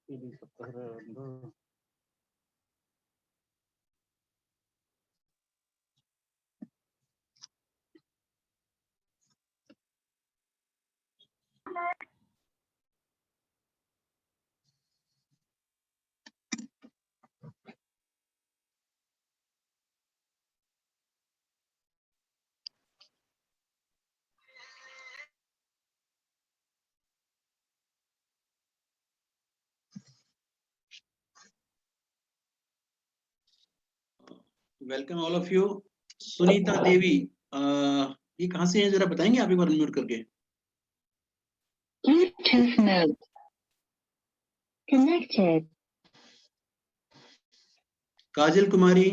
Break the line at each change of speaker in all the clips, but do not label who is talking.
ini sekarang
welcome all of you. Sunita Devi, ये कहाँ से हैं जरा बताएंगे आप एक बार अनम्यूट करके।
Bluetooth mode connected.
Kajal Kumari,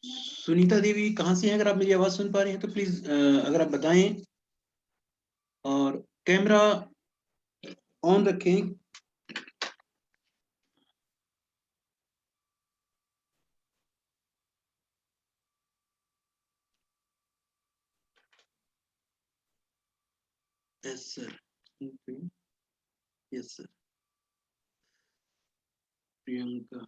Sunita Devi कहाँ से हैं? अगर आप मेरी आवाज सुन पा रही हैं तो प्लीज अगर आप बताएं और कैमरा ऑन रखें। Yes sir, yes sir. Priyanka,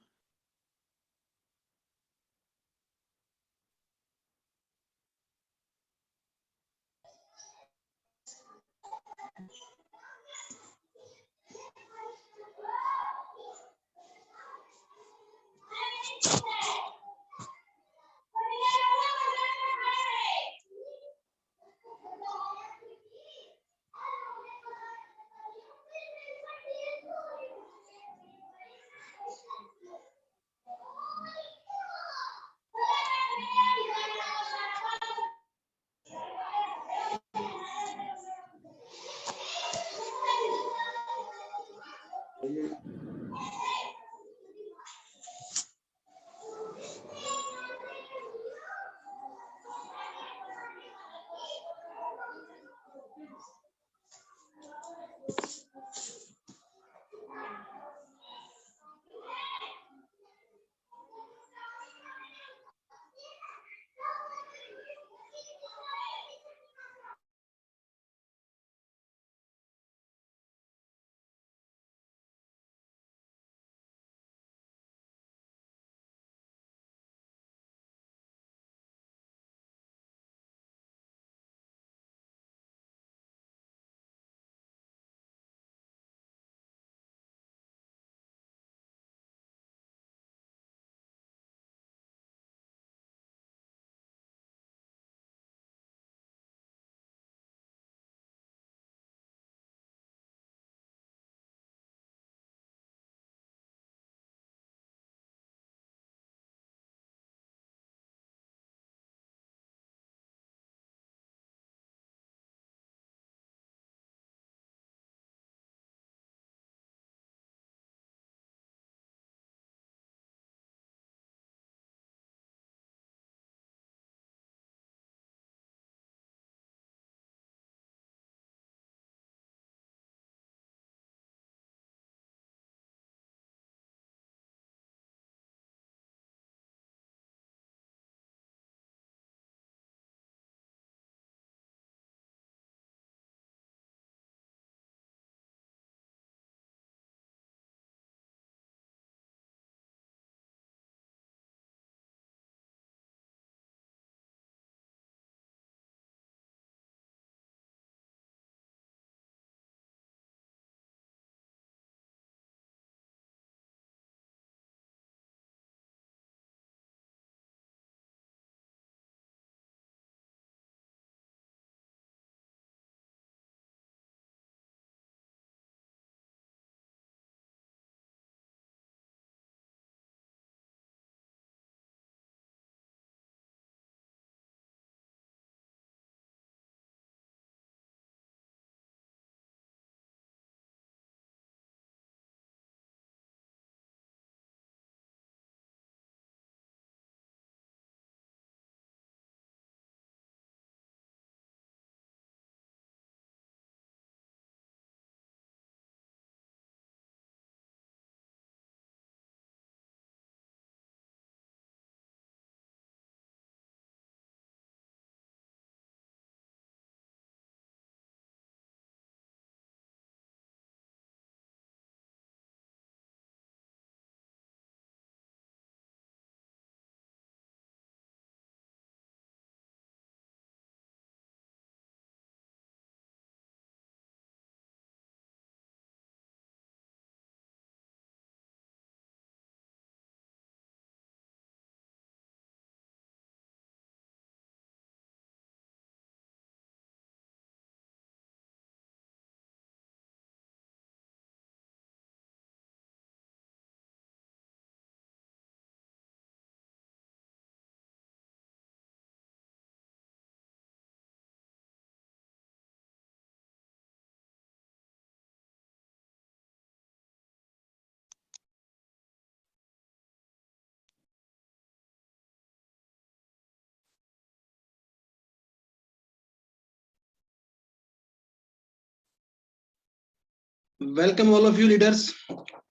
welcome all of you leaders.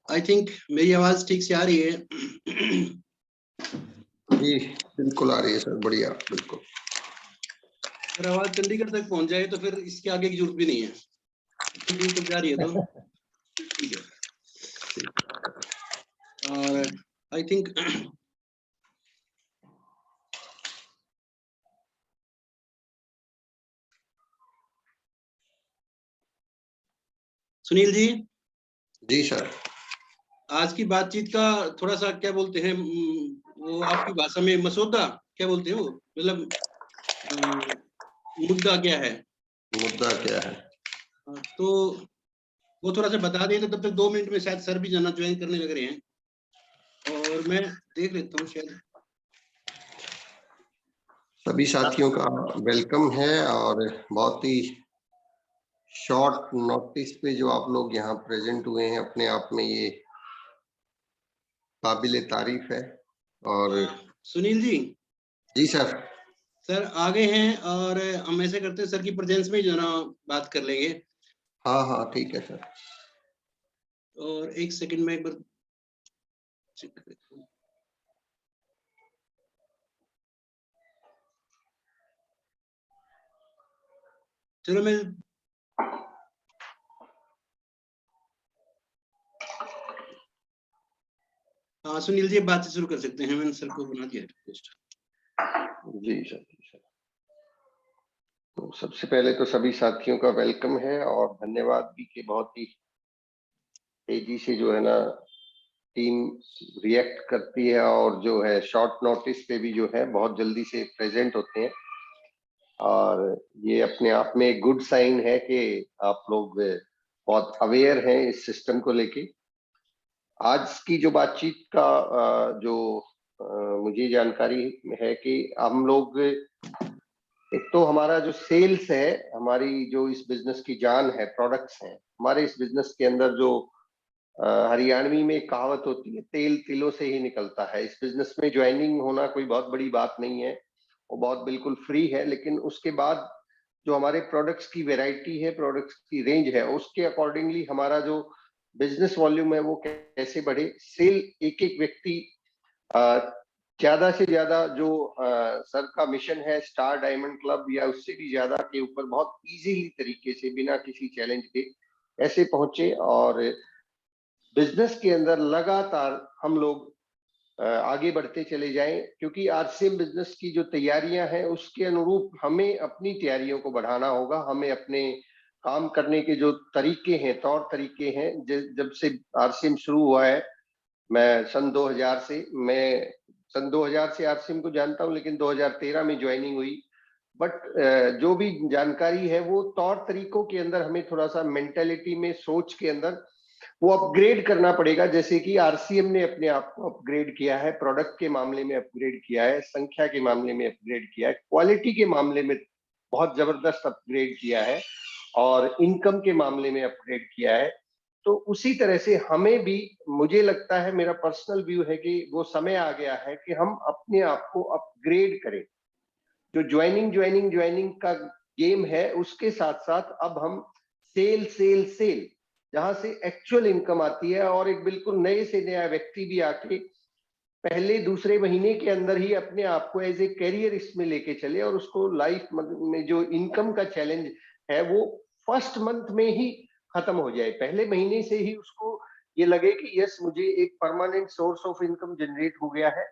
I think मेरी आवाज ठीक से आ रही है?
जी बिल्कुल आ रही है सर, बढ़िया, बिल्कुल।
अगर आवाज चंडीगढ़ तक पहुंच जाए तो फिर इसके आगे की जरूरत भी नहीं है, दूर तक जा रही है तो ठीक है। और आई थिंक सुनील जी,
जी सर।
आज की बातचीत का थोड़ा सा क्या बोलते हैं, वो आपकी भाषा में मसौदा क्या बोलते हैं, वो मतलब मुद्दा क्या है?
मुद्दा क्या है?
तो वो थोड़ा सा बता दें तो तब तक 2 मिनट में शायद सर भी जाना ज्वाइन करने लग रहे हैं, और मैं देख लेता हूँ शायद।
सभी साथियों का वेलकम है, और बहुत ही शॉर्ट नोटिस पे जो आप लोग यहाँ प्रेजेंट हुए हैं, अपने आप में ये काबिले तारीफ है। और
सुनील जी।
जी सर।
सर आगे हैं, और हम ऐसे करते हैं, सर की प्रेजेंस में ही जो ना बात कर लेंगे।
हाँ हाँ ठीक है सर।
और एक सेकंड में एक बार चेक कर लेता हूं। चलो मैं हाँ सुनील जी, बात शुरू कर सकते हैं, मैंने सर को बना दिया रिक्वेस्ट।
जी सर, जी सर। तो सबसे पहले तो सभी साथियों का वेलकम है, और धन्यवाद भी कि बहुत ही तेजी से जो है ना टीम रिएक्ट करती है, और जो है शॉर्ट नोटिस पे भी जो है बहुत जल्दी से प्रेजेंट होते हैं। और ये अपने आप में एक गुड साइन है कि आप लोग बहुत अवेयर हैं इस सिस्टम को लेके। आज की जो बातचीत का जो मुझे जानकारी है कि हम लोग, एक तो हमारा जो सेल्स है, हमारी जो इस बिजनेस की जान है, प्रोडक्ट्स हैं हमारे इस बिजनेस के अंदर, जो हरियाणवी में एक कहावत होती है, तेल तिलों से ही निकलता है। इस बिजनेस में ज्वाइनिंग होना कोई बहुत बड़ी बात नहीं है, वो बहुत बिल्कुल फ्री है। लेकिन उसके बाद जो हमारे प्रोडक्ट्स की वैरायटी है, प्रोडक्ट्स की रेंज है, उसके अकॉर्डिंगली हमारा जो बिजनेस वॉल्यूम है वो कैसे बढ़े। सेल एक एक व्यक्ति ज्यादा से ज्यादा जो सर का मिशन है स्टार डायमंड क्लब, या उससे भी ज्यादा के ऊपर बहुत इजीली तरीके से बिना किसी चैलेंज के ऐसे पहुंचे, और बिजनेस के अंदर लगातार हम लोग आगे बढ़ते चले जाएं। क्योंकि आरसीएम बिजनेस की जो तैयारियां हैं उसके अनुरूप हमें अपनी तैयारियों को बढ़ाना होगा। हमें अपने काम करने के जो तरीके हैं, तौर तरीके हैं, जब से आरसीएम शुरू हुआ है, मैं सन 2000 से आरसीएम को जानता हूं, लेकिन 2013 में ज्वाइनिंग हुई। बट जो भी जानकारी है वो तौर तरीकों के अंदर हमें थोड़ा सा मेंटेलिटी में, सोच के अंदर वो अपग्रेड करना पड़ेगा। जैसे कि आरसीएम ने अपने आप को अपग्रेड किया है, प्रोडक्ट के मामले में अपग्रेड किया है, संख्या के मामले में अपग्रेड किया है, क्वालिटी के मामले में बहुत जबरदस्त अपग्रेड किया है, और इनकम के मामले में अपग्रेड किया है। तो उसी तरह से हमें भी, मुझे लगता है, मेरा पर्सनल व्यू है कि वो समय आ गया है कि हम अपने आप को अपग्रेड करें। जो ज्वाइनिंग का गेम है, उसके साथ साथ अब हम सेल सेल सेल, जहां से एक्चुअल इनकम आती है, और एक बिल्कुल नए से नया व्यक्ति भी आके पहले दूसरे महीने के अंदर ही अपने आप को एज ए कैरियर इसमें लेके चले, और उसको लाइफ में जो इनकम का चैलेंज है वो फर्स्ट मंथ में ही खत्म हो जाए। पहले महीने से ही उसको ये लगे कि यस, मुझे एक permanent source of income generate हो गया है,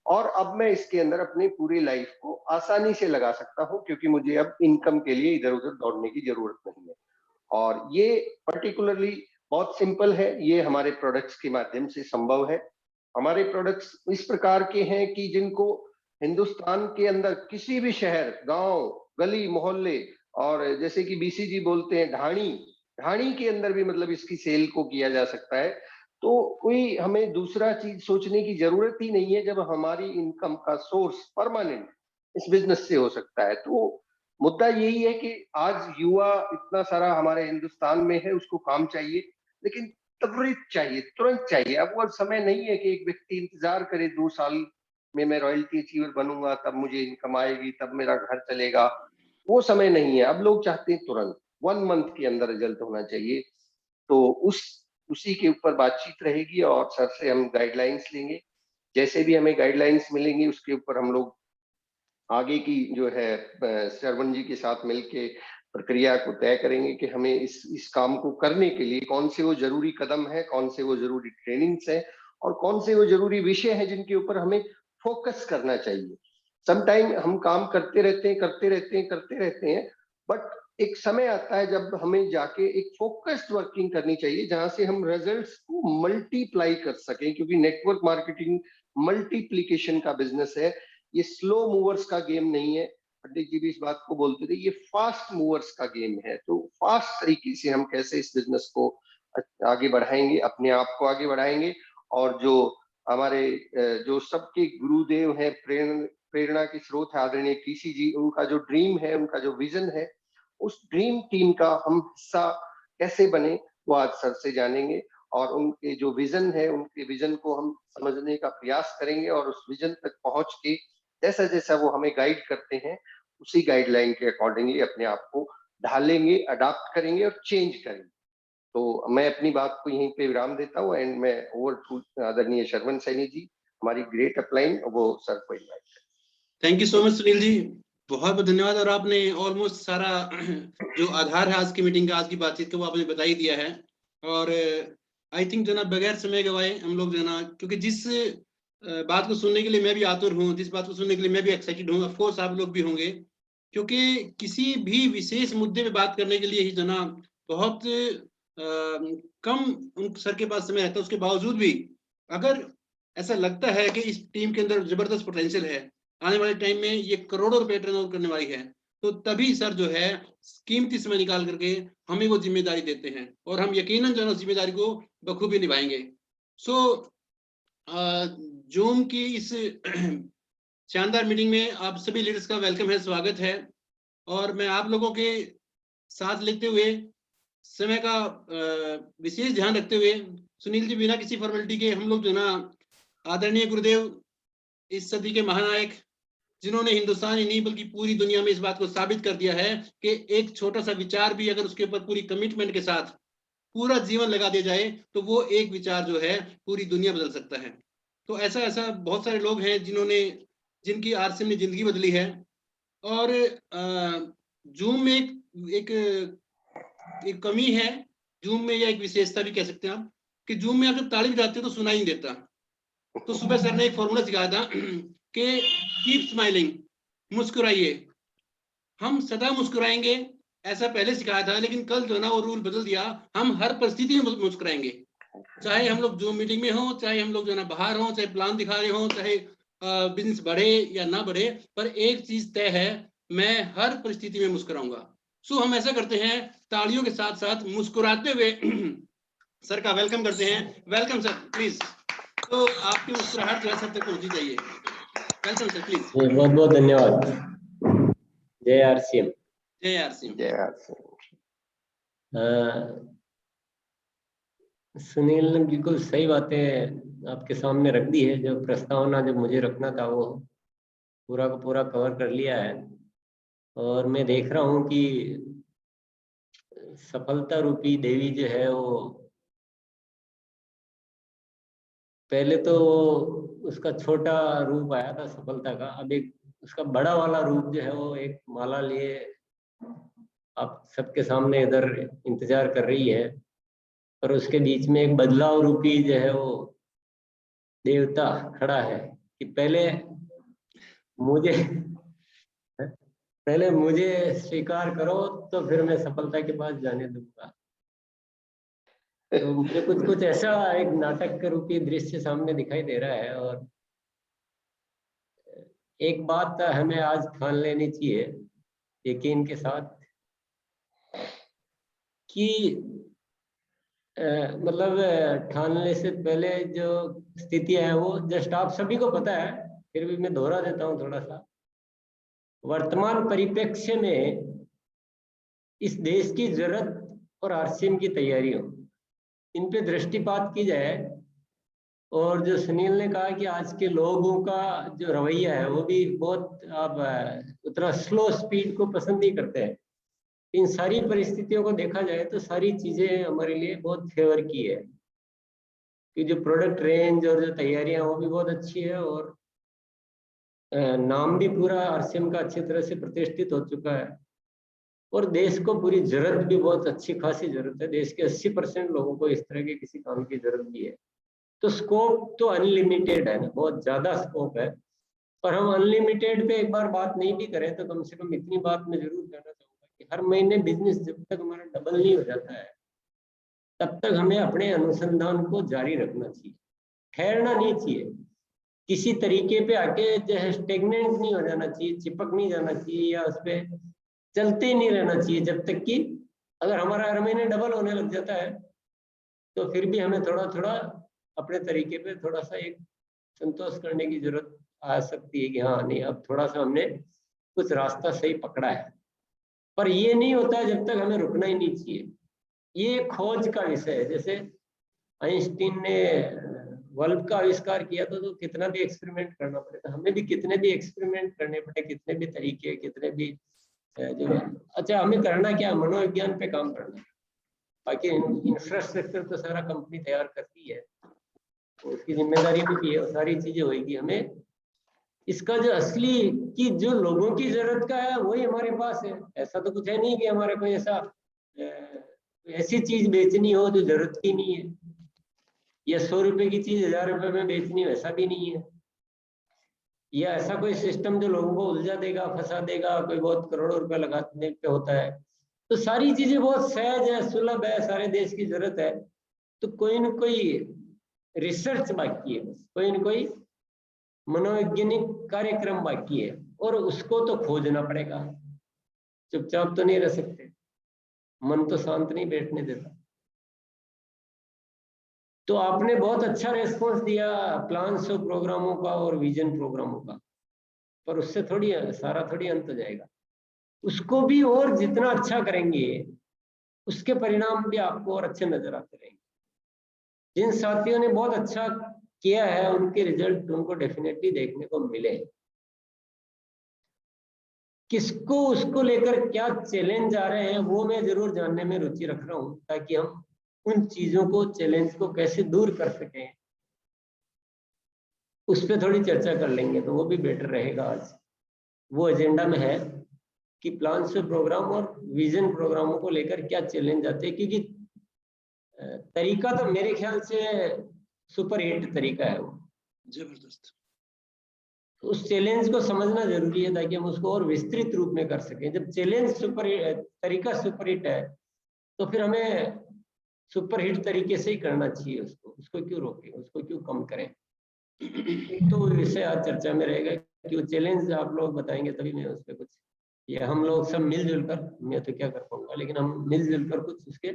और अब मैं इसके अंदर अपनी पूरी लाइफ को आसानी से लगा सकता हूं, क्योंकि मुझे अब इनकम के लिए इधर उधर दौड़ने की जरूरत नहीं है। और ये पर्टिकुलरली बहुत सिंपल है, ये हमारे प्रोडक्ट्स के माध्यम से संभव है। हमारे प्रोडक्ट्स इस प्रकार के हैं कि जिनको हिंदुस्तान के अंदर किसी भी शहर, गांव, गली मोहल्ले, और जैसे कि बीसीजी बोलते हैं, ढाणी ढाणी के अंदर भी मतलब इसकी सेल को किया जा सकता है। तो कोई हमें दूसरा चीज सोचने की जरूरत ही नहीं है, जब हमारी इनकम का सोर्स परमानेंट इस बिजनेस से हो सकता है। तो मुद्दा यही है कि आज युवा इतना सारा हमारे हिंदुस्तान में है, उसको काम चाहिए, लेकिन त्वरित चाहिए, तुरंत चाहिए। अब वो समय नहीं है कि एक व्यक्ति इंतजार करे 2 साल में मैं रॉयल्टी अचीवर बनूंगा, तब मुझे इनकम आएगी, तब मेरा घर चलेगा। वो समय नहीं है। अब लोग चाहते हैं तुरंत, 1 मंथ के अंदर रिजल्ट होना चाहिए। तो उसी के ऊपर बातचीत रहेगी और सर से हम गाइडलाइंस लेंगे। जैसे भी हमें गाइडलाइंस मिलेंगी उसके ऊपर हम लोग आगे की जो है श्रवण जी के साथ मिलके प्रक्रिया को तय करेंगे कि हमें इस काम को करने के लिए कौन से वो जरूरी कदम है, कौन से वो जरूरी ट्रेनिंग्स है और कौन से वो जरूरी विषय हैं जिनके ऊपर हमें फोकस करना चाहिए। समटाइम हम काम करते रहते हैं, बट एक समय आता है जब हमें जाके एक फोकस्ड वर्किंग करनी चाहिए जहां से हम रिजल्ट्स को मल्टीप्लाई कर सकें, क्योंकि नेटवर्क मार्केटिंग मल्टीप्लीकेशन का बिजनेस है। ये स्लो मूवर्स का गेम नहीं है। पंडित जी भी इस बात को बोलते थे, ये फास्ट मूवर्स का गेम है। तो फास्ट तरीके से हम कैसे इस बिजनेस को आगे बढ़ाएंगे, अपने आप को आगे बढ़ाएंगे और जो हमारे जो सबके गुरुदेव हैं, प्रेरणा के स्रोत है आदरणीय टीसी जी, उनका जो ड्रीम है, उनका जो विजन है, उस ड्रीम टीम का हम हिस्सा कैसे बने वो आज सर से जानेंगे और उनके जो विजन है, उनके विजन को हम समझने का प्रयास करेंगे और उस विजन तक पहुंच के जैसा जैसा वो हमें गाइड करते हैं उसी गाइडलाइन के अकॉर्डिंगली अपने आप को ढालेंगे, अडॉप्ट करेंगे और चेंज करेंगे। तो मैं अपनी बात को यहीं पे विराम देता हूँ एंड मैं ओवर टू आदरणीय शरवण सैनी जी, हमारी ग्रेट अपलाइन, वो सर को इनवाइट करें।
Thank you so much Sunil ji, बहुत बहुत धन्यवाद। और आपने ऑलमोस्ट सारा जो आधार है आज की मीटिंग का, आज की बातचीत का, वो आपने बता ही दिया है। और आई थिंक जो ना बगैर समय गवाए हम लोग जो ना, क्योंकि जिस बात को सुनने के लिए मैं भी आतुर हूँ, जिस बात को सुनने के लिए मैं भी एक्साइटेड हूँ, ऑफ कोर्स आप लोग भी होंगे, क्योंकि किसी भी विशेष मुद्दे पे बात करने के लिए ही जो ना बहुत कम उन सर के पास समय रहता है। उसके बावजूद भी अगर ऐसा लगता है कि इस टीम के अंदर जबरदस्त पोटेंशियल है, आने वाले टाइम में ये करोड़ों रुपए टर्नओवर करने वाली है, तो तभी सर जो है कीमती समय निकाल करके हमें वो जिम्मेदारी देते हैं और हम यकीनन जो है जिम्मेदारी को बखूबी निभाएंगे। सो जूम की इस शानदार मीटिंग में आप सभी लीडर्स का वेलकम है, स्वागत है। और मैं आप लोगों के साथ लेते हुए, समय का विशेष ध्यान रखते हुए, सुनील जी बिना किसी फॉर्मेलिटी के हम लोग जो ना आदरणीय गुरुदेव, इस सदी के महानायक, जिन्होंने हिंदुस्तान ही नहीं बल्कि पूरी दुनिया में इस बात को साबित कर दिया है कि एक छोटा सा विचार भी अगर उसके ऊपर पूरी कमिटमेंट के साथ पूरा जीवन लगा दिया जाए तो वो एक विचार जो है पूरी दुनिया बदल सकता है। तो ऐसा ऐसा बहुत सारे लोग हैं जिनकी आरसीएम ने जिंदगी बदली है। और जूम में एक कमी है जूम में, या एक विशेषता भी कह सकते हैं आप, कि जूम में आप जब ताली बजाते हो तो सुनाई नहीं देता। तो सुबह सर ने एक फॉर्मूला सिखाया था कि कीप स्माइलिंग, मुस्कुराइए, हम सदा मुस्कुराएंगे, ऐसा पहले सिखाया था। लेकिन कल जो ना वो रूल बदल दिया, हम हर परिस्थिति में मुस्कुराएंगे, चाहे हम लोग जूम मीटिंग में हो, चाहे हम लोग जो ना बाहर हो, चाहे प्लान दिखा रहे हो, चाहे बिजनेस बढ़े या ना बढ़े, पर एक चीज तय है, मैं हर परिस्थिति में मुस्कुराऊंगा। सो हम ऐसा करते हैं, तालियों के साथ साथ मुस्कुराते हुए सर का वेलकम करते हैं। Welcome sir, please. तो आपकी मुस्कुराहट जो है सब तक पहुंची चाहिए। Welcome sir, please.
बहुत बहुत धन्यवाद। जय आरसीएम।
जय आरसीएम।
जय आरसीएम।
सुनील ने बिल्कुल सही बातें आपके सामने रख दी है। जो प्रस्तावना जब मुझे रखना था वो पूरा का पूरा कवर कर लिया है। और मैं देख रहा हूँ कि सफलता रूपी देवी जो है वो पहले तो उसका छोटा रूप आया था सफलता का, अब एक उसका बड़ा वाला रूप जो है वो एक माला लिए आप सबके सामने इधर इंतजार कर रही है। और उसके बीच में एक बदलाव रूपी जो है वो देवता खड़ा है कि पहले मुझे स्वीकार करो तो फिर मैं सफलता के पास जाने दूंगा। तो मुझे कुछ ऐसा एक नाटक के रूपी दृश्य सामने दिखाई दे रहा है। और एक बात हमें आज ठान लेनी चाहिए यकीन के साथ कि मतलब ठानने से पहले जो स्थितियां है वो जस्ट आप सभी को पता है, फिर भी मैं दोहरा देता हूँ थोड़ा सा। वर्तमान परिप्रेक्ष्य में इस देश की जरूरत और आरसीएम की तैयारियों, इन पे दृष्टिपात की जाए। और जो सुनील ने कहा कि आज के लोगों का जो रवैया है वो भी बहुत आप उतना स्लो स्पीड को पसंद नहीं करते हैं। इन सारी परिस्थितियों को देखा जाए तो सारी चीजें हमारे लिए बहुत फेवर की है कि जो प्रोडक्ट रेंज और जो तैयारियां वो भी बहुत अच्छी है, और नाम भी पूरा आरसीएम का अच्छी तरह से प्रतिष्ठित हो चुका है, और देश को पूरी जरूरत भी बहुत अच्छी खासी जरूरत है। देश के 80% लोगों को इस तरह के किसी काम की जरूरत भी है। तो स्कोप तो अनलिमिटेड है ना, बहुत ज्यादा स्कोप है। पर हम अनलिमिटेड पे एक बार बात नहीं भी करें तो कम से कम इतनी बात मैं जरूर कहना चाहूंगा कि हर महीने बिजनेस जब तक हमारा डबल नहीं हो जाता है तब तक हमें अपने अनुसंधान को जारी रखना चाहिए, ठहरना नहीं चाहिए, किसी तरीके पे आके जो है स्टेगनेंट नहीं हो जाना चाहिए, चिपक नहीं जाना चाहिए, या उस पर चलते ही नहीं रहना चाहिए जब तक कि अगर हमारा हर महीने डबल होने लग जाता है तो फिर भी हमें थोड़ा थोड़ा अपने तरीके पे थोड़ा सा एक संतोष करने की जरूरत आ सकती है कि हाँ नहीं अब थोड़ा सा हमने कुछ रास्ता सही पकड़ा है। पर ये नहीं होता है जब तक हमें रुकना ही नहीं चाहिए। ये खोज का विषय है। जैसे आइंस्टीन ने बल्ब का आविष्कार किया था तो कितना भी एक्सपेरिमेंट करना पड़े था, हमें भी कितने भी एक्सपेरिमेंट करने पड़े, कितने भी तरीके, कितने भी जो अच्छा हमें करना क्या, मनोविज्ञान पे काम करना है। बाकी इंफ्रास्ट्रक्चर तो सारा कंपनी तैयार करती है, उसकी जिम्मेदारी भी है, सारी चीजें होगी। हमें इसका जो असली की जो लोगों की जरूरत का है वही हमारे पास है। ऐसा तो कुछ है नहीं कि हमारे कोई ऐसा ऐसी चीज बेचनी हो जो जरूरत की नहीं है, या 100 रुपए की चीज 1000 रुपए में बेचनी हो, ऐसा भी नहीं है। या ऐसा कोई सिस्टम जो लोगों को उलझा देगा, फंसा देगा, कोई बहुत करोड़ों रुपए लगाने पे होता है। तो सारी चीजें बहुत सहज है, सुलभ है, सारे देश की जरूरत है। तो कोई न कोई रिसर्च बाकी है, कोई न कोई मनोवैज्ञानिक कार्यक्रम बाकी है, और उसको तो खोजना पड़ेगा। चुपचाप तो नहीं रह सकते, मन तो शांत नहीं बैठने देता। तो आपने बहुत अच्छा रेस्पॉन्स दिया प्लान्स और प्रोग्रामों का और विजन प्रोग्रामों का, पर उससे थोड़ी सारा थोड़ी अंत हो जाएगा। उसको भी और जितना अच्छा करेंगे उसके परिणाम भी आपको और अच्छे नजर आते रहेंगे। जिन साथियों ने बहुत अच्छा किया है उनके रिजल्ट उनको डेफिनेटली देखने को मिले। किसको उसको लेकर क्या चैलेंज आ रहे हैं वो मैं जरूर जानने में रुचि रख रहा हूँ, ताकि हम उन चीजों को, चैलेंज को कैसे दूर कर सकें, उस पर थोड़ी चर्चा कर लेंगे तो वो भी बेटर रहेगा। आज वो एजेंडा में है कि प्लान से प्रोग्राम और विजन प्रोग्रामों को लेकर क्या चैलेंज आते हैं, क्योंकि तरीका तो मेरे ख्याल से सुपर हिट तरीका है वो,
जबरदस्त।
उस चैलेंज को समझना जरूरी है ताकि हम उसको और विस्तृत रूप में कर सकें। जब चैलेंज तरीका सुपर हिट है तो फिर हमें सुपर हिट तरीके से ही करना चाहिए। उसको क्यों रोकें, उसको क्यों कम करें। तो विषय आज चर्चा में रहेगा कि वो चैलेंज आप लोग बताएंगे तभी मैं उस पर कुछ, या हम लोग सब मिलजुल कर, मैं तो क्या कर पाऊंगा, लेकिन हम मिलजुल कर कुछ उसके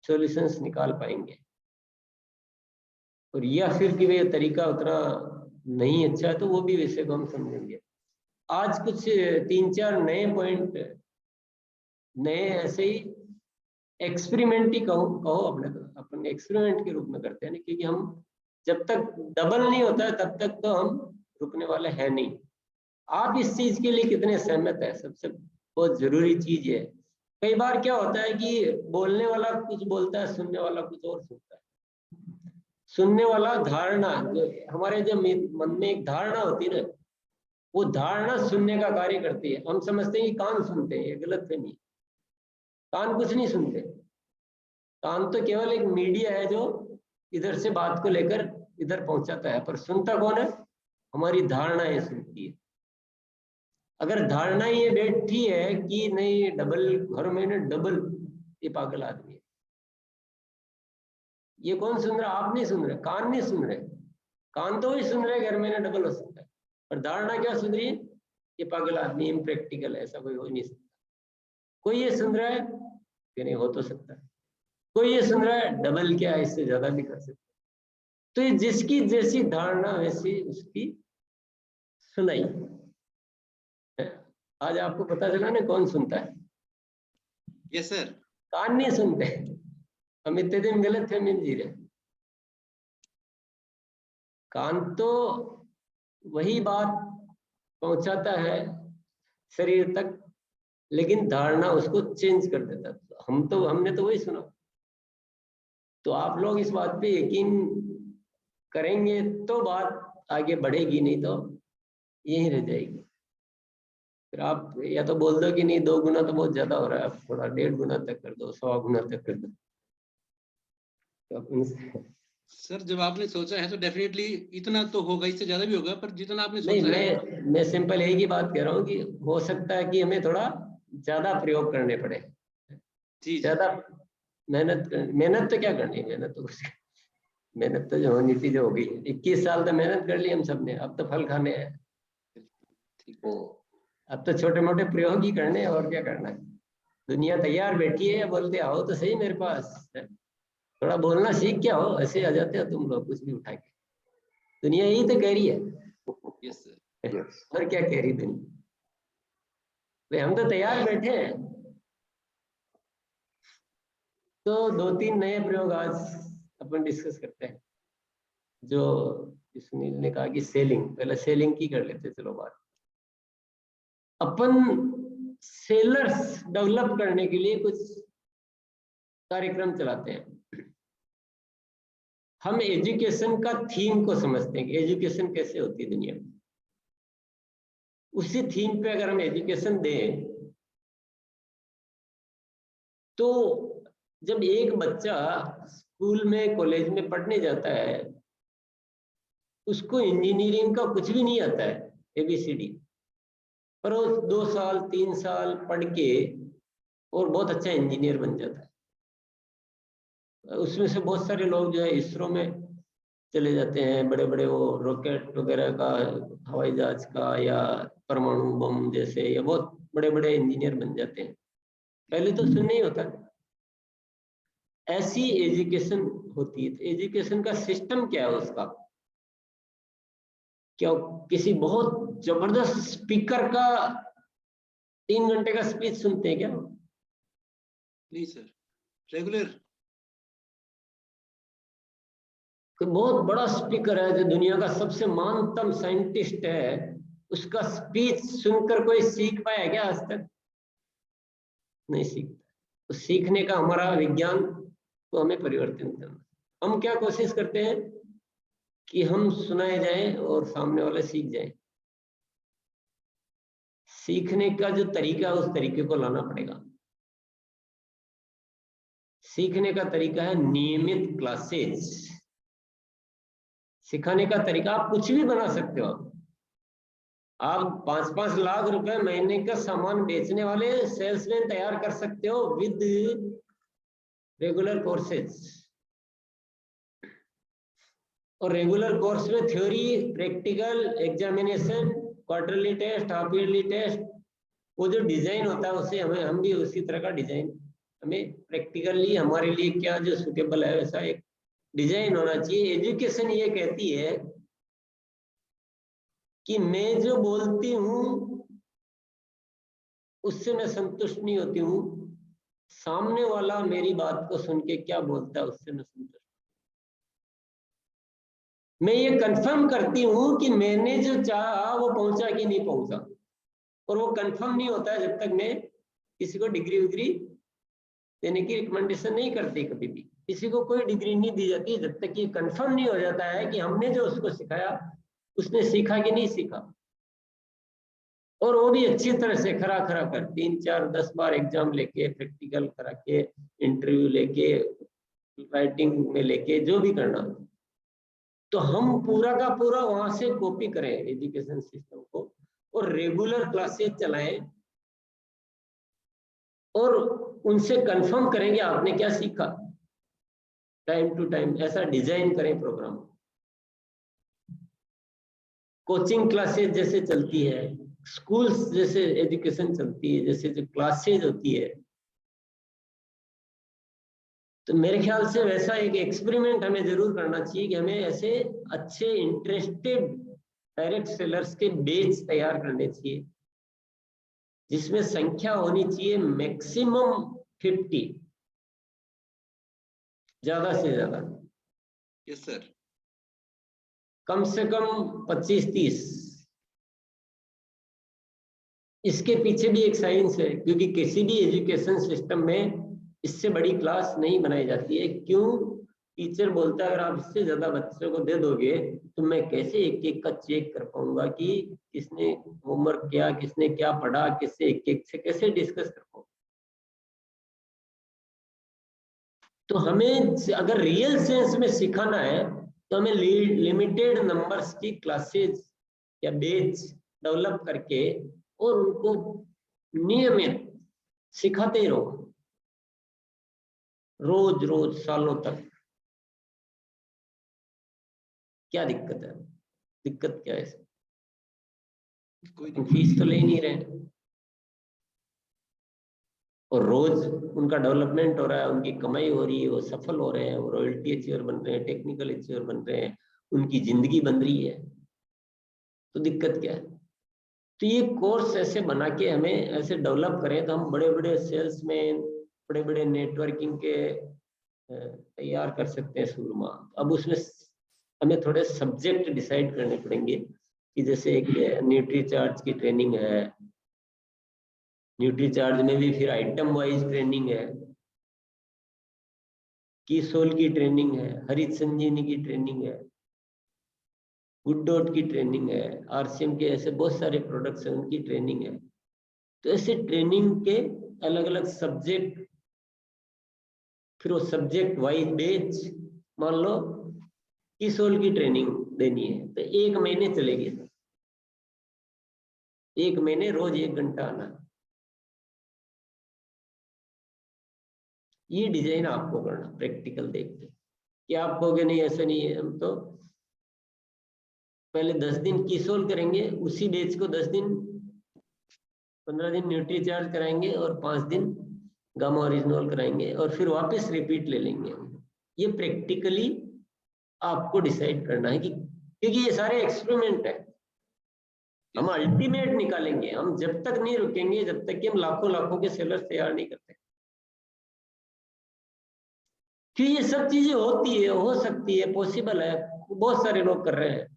सॉल्यूशंस निकाल पाएंगे। और या फिर कि वे तरीका उतना नहीं अच्छा है तो वो भी विषय को हम समझेंगे। आज कुछ 3-4 नए पॉइंट, नए ऐसे ही एक्सपेरिमेंट ही कहो अपन एक्सपेरिमेंट के रूप में करते हैं, क्योंकि हम जब तक डबल नहीं होता है तब तक तो हम रुकने वाले हैं नहीं। आप इस चीज के लिए कितने सहमत है, सबसे बहुत जरूरी चीज है। कई बार क्या होता है कि बोलने वाला कुछ बोलता है, सुनने वाला कुछ और सुनता है। सुनने वाला धारणा, जो हमारे जो मन में एक धारणा होती है ना, वो धारणा सुनने का कार्य करती है। हम समझते हैं कि कान सुनते हैं, ये गलत फहमी। कान कुछ नहीं सुनते, कान तो केवल एक मीडिया है जो इधर से बात को लेकर इधर पहुंचाता है, पर सुनता कौन है, हमारी धारणाएं सुनती है। अगर धारणा ये बैठी है कि नहीं डबल, हर महीने डबल, ये पागल आदमी है। ये कौन सुन रहा, आप नहीं सुन रहे, कान नहीं सुन रहे। कान तो ही सुन रहे हर महीने डबल हो सकता है, पर धारणा क्या सुन रही है, ये पागल आदमी, इम्प्रैक्टिकल है, ऐसा कोई हो ही नहीं सकता। कोई ये सुन रहा है कि नहीं, हो तो सकता है। कोई ये सुन रहा है डबल क्या है, इससे ज्यादा भी कर सकता है। तो ये जिसकी जैसी धारणा वैसी उसकी सुनाई। आज आपको पता चला ना कौन सुनता है।
Yes sir.
कान नहीं सुनते, हम इतने दिन गलत फहमी में जी रहे। कान तो वही बात पहुंचाता है शरीर तक लेकिन धारणा उसको चेंज कर देता है। हमने तो वही सुना। तो आप लोग इस बात पे यकीन करेंगे तो बात आगे बढ़ेगी, नहीं तो यहीं रह जाएगी। फिर आप या तो बोल दो कि नहीं 2 गुना तो बहुत ज्यादा हो रहा है, आप थोड़ा 1.5 गुना तक कर दो, 100 गुना तक कर दो। तो
सर जब आपने सोचा है तो डेफिनेटली इतना तो होगा, इससे ज्यादा भी होगा, पर जितना आपने
नहीं,
सोचा है।
मैं सिंपल एक ही बात कह रहा हूँ कि हो सकता है कि हमें थोड़ा ज्यादा प्रयोग करने पड़े,
जी
ज्यादा मेहनत तो क्या करनी, मेहनत तो जो होनी थी जो हो गई। 21 साल तो मेहनत कर ली हम सब ने, अब तो फल खाने हैं। तो अब तो छोटे मोटे प्रयोग ही करने हैं, और क्या करना है। दुनिया तैयार बैठी है, बोलते आओ तो सही मेरे पास, थोड़ा बोलना सीख क्या हो, ऐसे आ जाते हो तुम लोग कुछ भी उठा के। दुनिया यही तो कह रही है।
Yes sir.
और क्या कह रही दुनिया, भाई हम तो तैयार बैठे हैं। तो 2-3 नए प्रयोग आज अपन डिस्कस करते हैं। जो सुनील ने कहा कि सेलिंग, पहले सेलिंग की कर लेते, चलो बात। अपन सेलर्स डेवलप करने के लिए कुछ कार्यक्रम चलाते हैं। हम एजुकेशन का थीम को समझते हैं कि एजुकेशन कैसे होती है दुनिया में। उसी थीम पे अगर हम एजुकेशन दें तो जब एक बच्चा स्कूल में कॉलेज में पढ़ने जाता है, उसको इंजीनियरिंग का कुछ भी नहीं आता है, ABCD, पर वो 2 साल 3 साल पढ़ के और बहुत अच्छा इंजीनियर बन जाता है। उसमें से बहुत सारे लोग जो है इसरो में चले जाते हैं, बड़े बड़े वो रॉकेट वगैरह का, हवाई जहाज का, या परमाणु बम जैसे, या बहुत बड़े बड़े इंजीनियर बन जाते हैं। पहले तो सुनने ही होता है। ऐसी एजुकेशन होती है। तो एजुकेशन का सिस्टम क्या है उसका? क्या किसी बहुत जबरदस्त स्पीकर का 3 घंटे का स्पीच सुनते हैं क्या?
नहीं सर, रेगुलर।
कोई बहुत बड़ा स्पीकर है जो दुनिया का सबसे महानतम साइंटिस्ट है, उसका स्पीच सुनकर कोई सीख पाया क्या आज तक? नहीं सीखता। तो सीखने का हमारा विज्ञान को हमें परिवर्तन करना। हम क्या कोशिश करते हैं कि हम सुनाए जाएं और सामने वाले सीख जाएं। सीखने का जो तरीका है उस तरीके को लाना पड़ेगा। सीखने का तरीका है नियमित क्लासेस। सिखाने का तरीका आप कुछ भी बना सकते हो। आप 5-5 लाख रुपए महीने का सामान बेचने वाले सेल्समैन तैयार कर सकते हो विद रेगुलर कोर्सेज। और रेगुलर कोर्स में theory, practical, examination, quarterly test, half yearly test, वो जो डिजाइन होता है उसे हम भी उसी तरह का डिजाइन, हमें प्रैक्टिकली हमारे लिए क्या जो सुटेबल है वैसा एक डिजाइन होना चाहिए। एजुकेशन ये कहती है कि मैं जो बोलती हूँ उससे मैं संतुष्ट नहीं होती हूँ, सामने वाला मेरी बात को सुन के क्या बोलता है उससे मैं संतुष्ट। मैं ये कंफर्म करती हूँ कि मैंने जो चाहा वो पहुंचा कि नहीं पहुंचा, और वो कंफर्म नहीं होता है जब तक मैं किसी को डिग्री विग्री देने की रिकमेंडेशन नहीं करती। कभी भी किसी को कोई डिग्री नहीं दी जाती जब तक ये कंफर्म नहीं हो जाता है कि हमने जो उसको सिखाया उसने सीखा कि नहीं सीखा। और वो भी अच्छी तरह से खरा कर 3-4-10 बार एग्जाम लेके, प्रैक्टिकल करा के, इंटरव्यू लेके, राइटिंग में लेके, जो भी करना, तो हम पूरा का पूरा वहां से कॉपी करें एजुकेशन सिस्टम को और रेगुलर क्लासेस चलाएं और उनसे कंफर्म करेंगे आपने क्या सीखा, टाइम टू टाइम ऐसा डिजाइन करें प्रोग्राम। कोचिंग क्लासेस जैसे चलती है, स्कूल्स जैसे एजुकेशन चलती है, जैसे जो क्लासेज होती है, तो मेरे ख्याल से वैसा एक एक्सपेरिमेंट हमें जरूर करना चाहिए कि हमें ऐसे अच्छे इंटरेस्टेड डायरेक्ट सेलर्स के बेच तैयार करने चाहिए जिसमें संख्या होनी चाहिए मैक्सिमम 50, ज्यादा से ज्यादा।
Yes sir.
कम से कम 25-30, इसके पीछे भी एक साइंस है, क्योंकि किसी भी एजुकेशन सिस्टम में इससे बड़ी क्लास नहीं बनाई जाती है। क्यों? टीचर बोलता है अगर आप इससे ज्यादा बच्चों को दे दोगे तो मैं कैसे एक एक का चेक कर पाऊंगा कि किसने होमवर्क किया, किसने क्या पढ़ा, किससे एक एक से कैसे डिस्कस कर पाऊंगा। तो हमें अगर रियल सेंस में सिखाना है तो हमें लिमिटेड नंबर्स की क्लासेस या बैच डेवलप करके और उनको नियमित सिखाते ही रहो, रोज रोज सालों तक। क्या दिक्कत है? दिक्कत क्या है?
कोई
फीस तो ले ही नहीं रहे और रोज उनका डेवलपमेंट हो रहा है, उनकी कमाई हो रही है, वो सफल हो रहे हैं, वो रॉयल्टी अचीवर बन रहे हैं, टेक्निकल अचीवर बन रहे हैं, उनकी जिंदगी बन रही है, तो दिक्कत क्या है? तो ये कोर्स ऐसे बना के हमें ऐसे डेवलप करें तो हम बड़े बड़े सेल्समैन, बड़े बड़े नेटवर्किंग के तैयार कर सकते हैं शुरू में। अब उसमें हमें थोड़े सब्जेक्ट डिसाइड करने पड़ेंगे कि जैसे एक न्यूट्री चार्ज की ट्रेनिंग है, न्यूट्री चार्ज में भी फिर आइटम वाइज ट्रेनिंग है, कीसोल की ट्रेनिंग है, हरित संजीवनी की ट्रेनिंग है, गुड डॉट की ट्रेनिंग है, आरसीएम के ऐसे बहुत सारे प्रोडक्ट्स हैं उनकी ट्रेनिंग है। तो ऐसे ट्रेनिंग के अलग अलग सब्जेक्ट, फिर वो सब्जेक्ट वाइज बैच, मान लो कीसोल की ट्रेनिंग देनी है तो 1 महीने चलेगी, 1 महीने रोज 1 घंटा आना। ये डिजाइन आपको करना प्रैक्टिकल देख के, कि आप कहोगे नहीं ऐसा नहीं है, हम तो पहले 10 दिन कीसोल करेंगे, उसी बैच को 10 दिन 15 दिन न्यूट्री चार्ज कराएंगे और 5 दिन गामा ओरिजिनल कराएंगे और फिर वापस रिपीट ले लेंगे। ये प्रैक्टिकली आपको डिसाइड करना है कि, क्योंकि ये सारे एक्सपेरिमेंट है, हम अल्टीमेट निकालेंगे। हम जब तक नहीं रुकेंगे जब तक कि हम लाखों लाखों के सेलर्स तैयार नहीं करते, कि ये सब चीजें होती है, हो सकती है, पॉसिबल है, बहुत सारे लोग कर रहे हैं,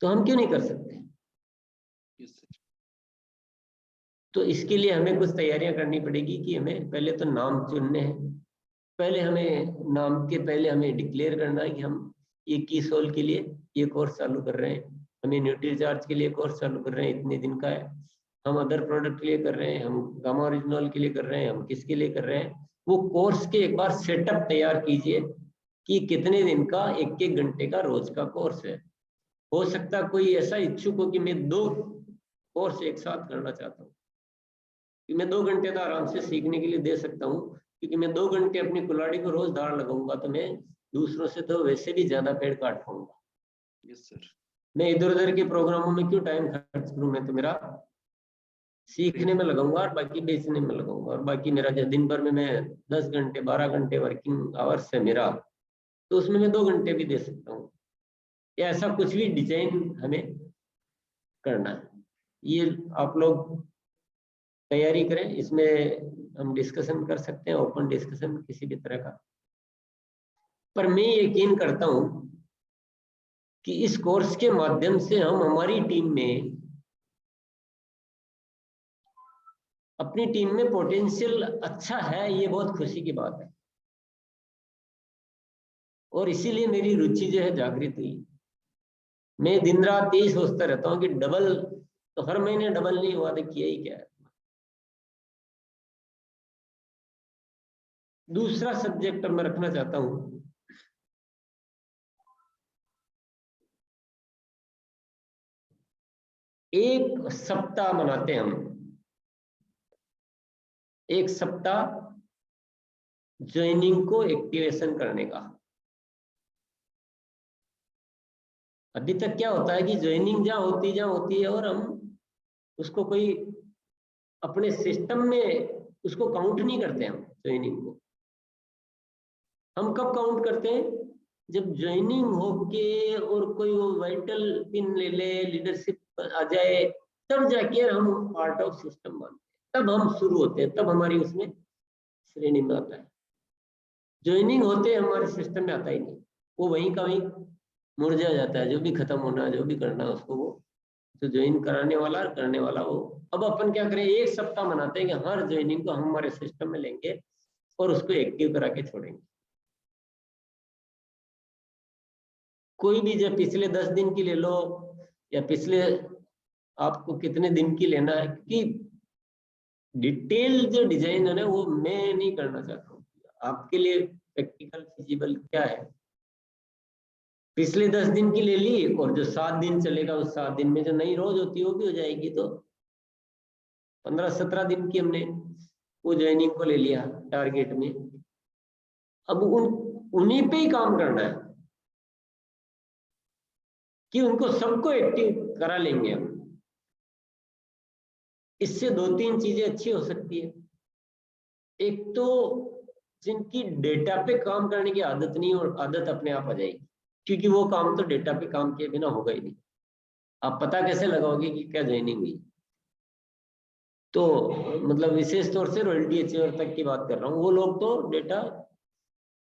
तो हम क्यों नहीं कर सकते? तो इसके लिए हमें कुछ तैयारियां करनी पड़ेगी कि हमें पहले तो नाम चुनने हैं, पहले हमें नाम के पहले हमें डिक्लेयर करना है कि हम ये कीसोल के लिए ये कोर्स चालू कर रहे हैं, हमें न्यूट्री चार्ज के लिए कोर्स चालू कर रहे हैं, इतने दिन का है, हम अदर प्रोडक्ट के लिए कर रहे हैं, हम गामा ओरिजिनल के लिए कर रहे हैं, हम किसके लिए कर रहे हैं। वो कोर्स के एक बार सेटअप तैयार कीजिए कि कितने दिन का 1-1 घंटे का रोज का कोर्स है। हो सकता है कोई ऐसा इच्छुक हो कि मैं 2 कोर्स एक साथ करना चाहता हूँ, कि मैं 2 घंटे तो आराम से सीखने के लिए दे सकता हूँ, क्योंकि मैं 2 घंटे अपनी कुल्हाड़ी को रोज धार लगाऊंगा तो मैं दूसरों से तो वैसे भी ज्यादा पेड़ काट पाऊंगा।
Yes sir.
मैं इधर उधर के प्रोग्रामों में क्यों टाइम खर्च करूं, मैं तो मेरा सीखने में लगाऊंगा और बाकी बेचने में लगाऊंगा, और बाकी मेरा जो दिन भर में मैं 10 घंटे 12 घंटे वर्किंग आवर्स है मेरा, तो उसमें मैं 2 घंटे भी दे सकता हूँ। या ऐसा कुछ भी डिजाइन हमें करना है, ये आप लोग तैयारी करें, इसमें हम डिस्कशन कर सकते हैं, ओपन डिस्कशन किसी भी तरह का। पर मैं यकीन करता हूं कि इस कोर्स के माध्यम से हम हमारी टीम में, अपनी टीम में पोटेंशियल अच्छा है, ये बहुत खुशी की बात है, और इसीलिए मेरी रुचि जो है जागृत हुई। मैं दिन रात यही सोचता रहता हूँ कि डबल, तो हर महीने डबल नहीं हुआ तो किया ही क्या है। दूसरा सब्जेक्ट मैं रखना चाहता हूं, एक सप्ताह मनाते हैं हम, एक सप्ताह ज्वाइनिंग को एक्टिवेशन करने का। अभी तक क्या होता है कि ज्वाइनिंग जहां होती है और हम उसको कोई अपने सिस्टम में उसको काउंट नहीं करते हम ज्वाइनिंग को। हम कब काउंट करते हैं? जब ज्वाइनिंग होके और कोई वो वाइटल पिन ले ले, लीडरशिप आ जाए, तब जाके हम पार्ट ऑफ सिस्टम मानते हैं, तब हम शुरू होते हैं, तब हमारी उसमें श्रेणी में आता है। ज्वाइनिंग होते हमारे सिस्टम में आता ही नहीं, वो वहीं का वहीं मुरझा जाता है, जो भी खत्म होना, जो भी करना उसको वो जो ज्वाइन कराने वाला और करने वाला वो। अब अपन क्या करें, एक सप्ताह मनाते हैं कि हर ज्वाइनिंग को हम हमारे सिस्टम में लेंगे और उसको एक्टिव करा के छोड़ेंगे। कोई भी जब पिछले 10 दिन की ले लो या पिछले आपको कितने दिन की लेना है, कि डिटेल जो डिजाइन है ना वो मैं नहीं करना चाहता हूँ। आपके लिए प्रैक्टिकल फिजिबल क्या है, पिछले 10 दिन की ले ली और जो 7 दिन चलेगा उस 7 दिन में जो नई रोज होती है वो भी हो जाएगी। तो 15-17 दिन की हमने वो ज्वाइनिंग को ले लिया टारगेट में। अब उन्हीं पे ही काम करना है कि उनको सबको एक्टिव करा लेंगे हम। इससे 2-3 चीजें अच्छी हो सकती है। एक तो जिनकी डेटा पे काम करने की आदत नहीं और आदत अपने आप आ जाएगी, क्योंकि वो काम तो डेटा पे काम किए बिना होगा ही नहीं। आप पता कैसे लगाओगे कि क्या ज्वाइनिंग हुई? तो मतलब विशेष तौर से रॉयल्टी अचीवर तक की बात कर रहा हूँ। वो लोग तो डेटा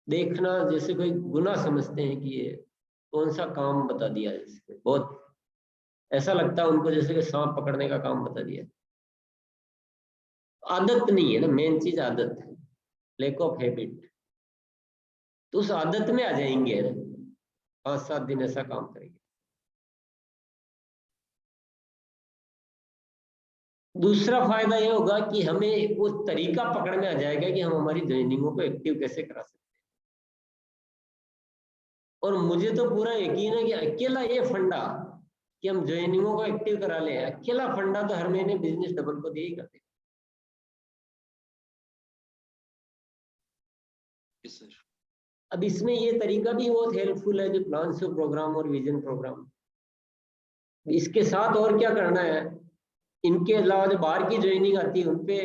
देखना जैसे कोई गुनाह समझते हैं कि ये कौन सा काम बता दिया, जैसे बहुत ऐसा लगता है उनको जैसे कि सांप पकड़ने का काम बता दिया। आदत नहीं है ना, मेन चीज आदत है, लैक ऑफ हैबिट। तो उस आदत में आ जाएंगे, 5-7 दिन ऐसा काम करेंगे। दूसरा फायदा ये होगा कि हमें वो तरीका पकड़ में आ जाएगा कि हम हमारी ज्वाइनिंगों को एक्टिव कैसे करा सकते हैं। और मुझे तो पूरा यकीन है कि अकेला ये फंडा कि हम ज्वाइनिंगों को एक्टिव करा ले, अकेला फंडा तो हर महीने बिजनेस डबल को दे ही करते।
Yes sir.
अब इसमें ये तरीका भी बहुत हेल्पफुल है, जो प्लान से प्रोग्राम और विजन प्रोग्राम। इसके साथ और क्या करना है, इनके अलावा जो बाहर की ज्वाइनिंग आती है उन पे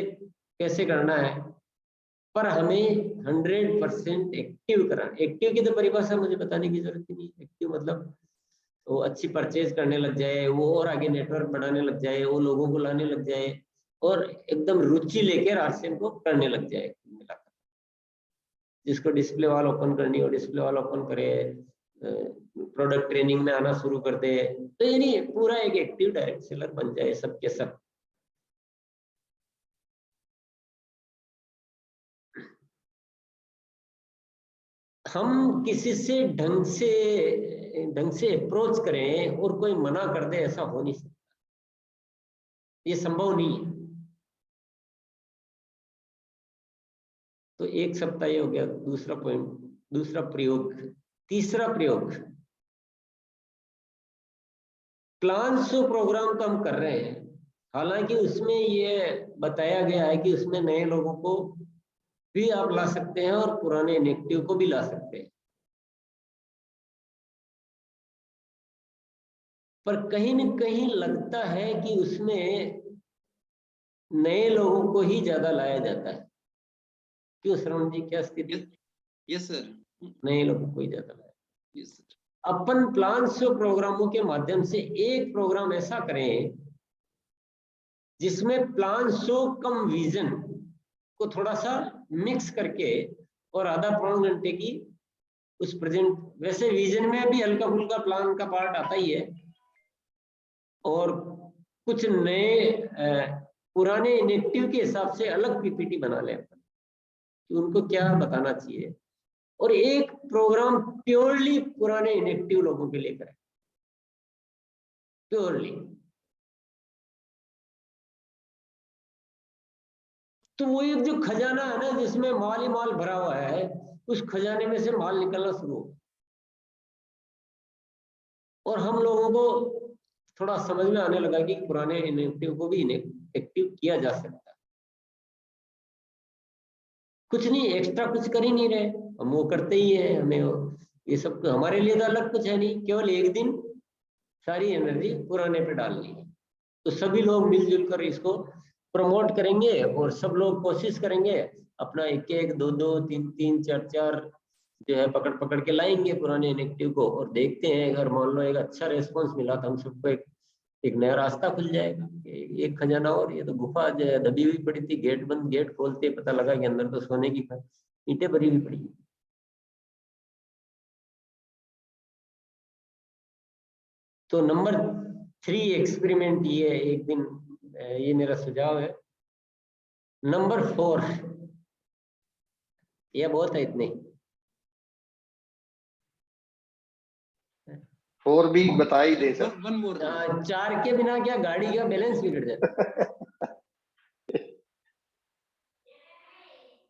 कैसे करना है, पर हमें 100% एक्टिव कराना। एक्टिव की तो परिभाषा मुझे बताने की जरूरत ही नहीं। एक्टिव मतलब वो अच्छी परचेज करने लग जाए, वो और आगे नेटवर्क बढ़ाने लग जाए, वो लोगों को लाने लग जाए और एकदम रुचि लेकर आरसीएम को करने लग जाए। जिसको डिस्प्ले वॉल ओपन करनी हो डिस्प्ले वॉल ओपन करे, प्रोडक्ट ट्रेनिंग में आना शुरू कर दे, तो यानी पूरा एक एक्टिव डायरेक्ट सेलर बन जाए सबके सब। हम किसी से ढंग से अप्रोच करें और कोई मना कर दे, ऐसा हो नहीं सकता, ये संभव नहीं है। तो एक सप्ताह ये हो गया दूसरा पॉइंट, दूसरा प्रयोग। तीसरा प्रयोग, प्लान शो प्रोग्राम तो हम कर रहे हैं, हालांकि उसमें ये बताया गया है कि उसमें नए लोगों को भी आप ला सकते हैं और पुराने इनएक्टिव को भी ला सकते हैं, पर कहीं न कहीं लगता है कि उसमें नए लोगों को ही ज्यादा लाया जाता है। क्यों श्रवण जी, क्या स्थिति?
Yes sir.
नए लोगों को ही ज्यादा लाया।
Yes sir.
अपन प्लान शो प्रोग्रामों के माध्यम से एक प्रोग्राम ऐसा करें जिसमें प्लान शो कम विजन को थोड़ा सा मिक्स करके और आधा पौन घंटे की उस प्रेजेंट, वैसे विजन में भी हल्का फुल्का प्लान का पार्ट आता ही है, और कुछ नए पुराने इनएक्टिव के हिसाब से अलग पीपीटी बना लें अपन कि उनको क्या बताना चाहिए, और एक प्रोग्राम प्योरली पुराने इनएक्टिव लोगों के लिए करें, प्योरली। तो वो एक जो खजाना है ना जिसमें माल ही माल भरा हुआ है, उस खजाने में से माल निकलना शुरू हो, और हम लोगों को थोड़ा समझ में आने लगा कि पुराने इनएक्टिव को भी एक्टिव किया जा सकता है। कुछ नहीं एक्स्ट्रा कुछ कर ही नहीं रहे, हम वो करते ही है, हमें ये सब हमारे लिए तो अलग कुछ है नहीं, केवल एक दिन सारी एनर्जी पुराने पे डालनी है। तो सभी लोग मिलजुल कर इसको प्रमोट करेंगे और सब लोग कोशिश करेंगे अपना 1-1, 2-2, 3-3, 4-4 जो है पकड़ पकड़ के लाएंगे पुराने इनएक्टिव को, और देखते हैं अगर मान लो एक अच्छा रेस्पॉन्स मिला तो हम सबको एक नया रास्ता खुल जाएगा। एक खजाना, और ये तो गुफा जो है दबी हुई पड़ी थी, गेट बंद, गेट खोलते पता लगा कि अंदर तो सोने की ईंटें भरी हुई पड़ी। तो नंबर 3 एक्सपेरिमेंट ये एक दिन, ये मेरा सुझाव है। नंबर 4, ये बहुत है इतने।
4 भी बता ही दे सर।
वन मोर
4 के बिना क्या गाड़ी का बैलेंस बिगड़ जाता है।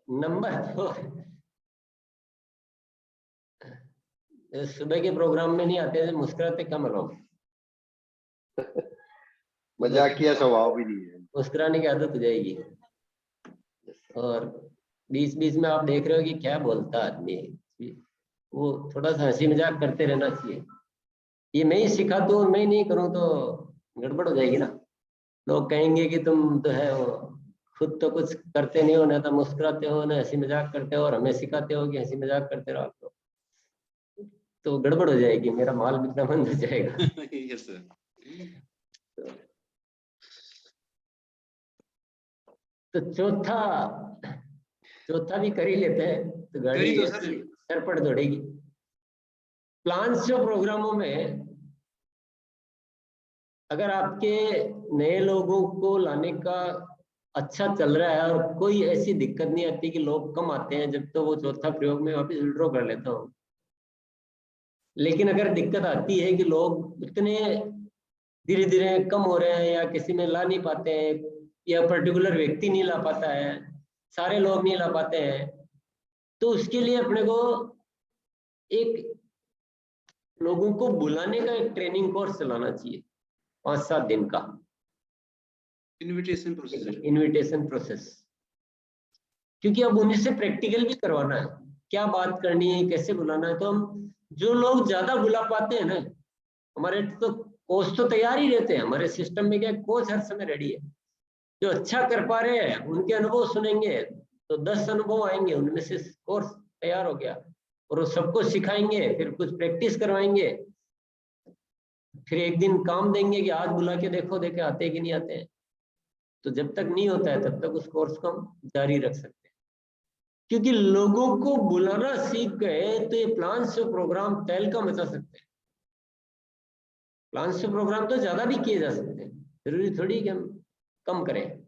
नंबर 4, सुबह के प्रोग्राम में नहीं आते थे, मुस्कुराते कम रहो।
मजाकिया स्वभाव भी नहीं है।
मुस्कुराने की आदत हो जाएगी। और बीच बीच में आप देख रहे हो कि क्या बोलता आदमी, वो थोड़ा सा हंसी मजाक करते रहना चाहिए। ये मैं ही सिखाता हूँ, मैं ही नहीं करूँ तो गड़बड़ हो जाएगी ना। लोग कहेंगे कि तुम तो है वो खुद तो कुछ करते नहीं हो, ना तो मुस्कुराते हो, ना हंसी मजाक करते हो, और हमें सिखाते हो कि हंसी मजाक करते रहो आप तो गड़बड़ हो जाएगी, मेरा माल बिकना बंद हो जाएगा।
Yes sir.
तो चौथा भी कर ही लेते हैं तो गाड़ी
करी तो सर।
सरपट दौड़ेगी। प्लान्स और प्रोग्रामों में अगर आपके नए लोगों को लाने का अच्छा चल रहा है और कोई ऐसी दिक्कत नहीं आती कि लोग कम आते हैं, जब तो वो चौथा प्रयोग में वापस विड्रॉ कर लेता हूँ। लेकिन अगर दिक्कत आती है कि लोग इतने धीरे धीरे कम हो रहे हैं, या किसी में ला नहीं पाते हैं, या पर्टिकुलर व्यक्ति नहीं ला पाता है, सारे लोग नहीं ला पाते हैं, तो उसके लिए अपने को एक लोगों को बुलाने का एक ट्रेनिंग कोर्स चलाना चाहिए 5-7 दिन का।
Invitation process.
इनविटेशन प्रोसेस, क्योंकि अब उन्हीं से प्रैक्टिकल भी करवाना है, क्या बात करनी है, कैसे बुलाना है। तो हम जो लोग ज्यादा बुला पाते हैं ना, हमारे तो कोच तो तैयार ही रहते हैं, हमारे सिस्टम में क्या कोच हर समय रेडी है। जो अच्छा कर पा रहे हैं उनके अनुभव सुनेंगे तो 10 अनुभव आएंगे, उनमें से कोर्स तैयार हो गया, और वो सबको सिखाएंगे, फिर कुछ प्रैक्टिस करवाएंगे, फिर एक दिन काम देंगे कि आज बुला के देखो देखे आते हैं कि नहीं आते हैं। तो जब तक नहीं होता है तब तक उस कोर्स को हम जारी रख सकते हैं, क्योंकि लोगों को बुलाना सीख गए तो ये प्लान से प्रोग्राम तहलका मचा सकते हैं। प्लान से प्रोग्राम तो ज्यादा भी किए जा सकते हैं, जरूरी थोड़ी कि हम कम करें।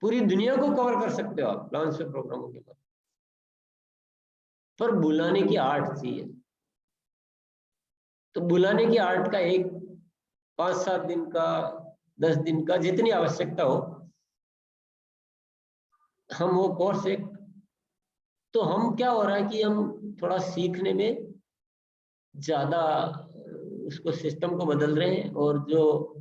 पूरी दुनिया को कवर कर सकते हो आप प्लान से प्रोग्रामों के बाद, पर बुलाने की आर्ट चाहिए। तो बुलाने की आर्ट का एक 5-7 दिन का, 10 दिन का, जितनी आवश्यकता हो, हम वो कोर्स एक, तो हम क्या हो रहा है कि हम थोड़ा सीखने में ज्यादा उसको सिस्टम को बदल रहे हैं, और जो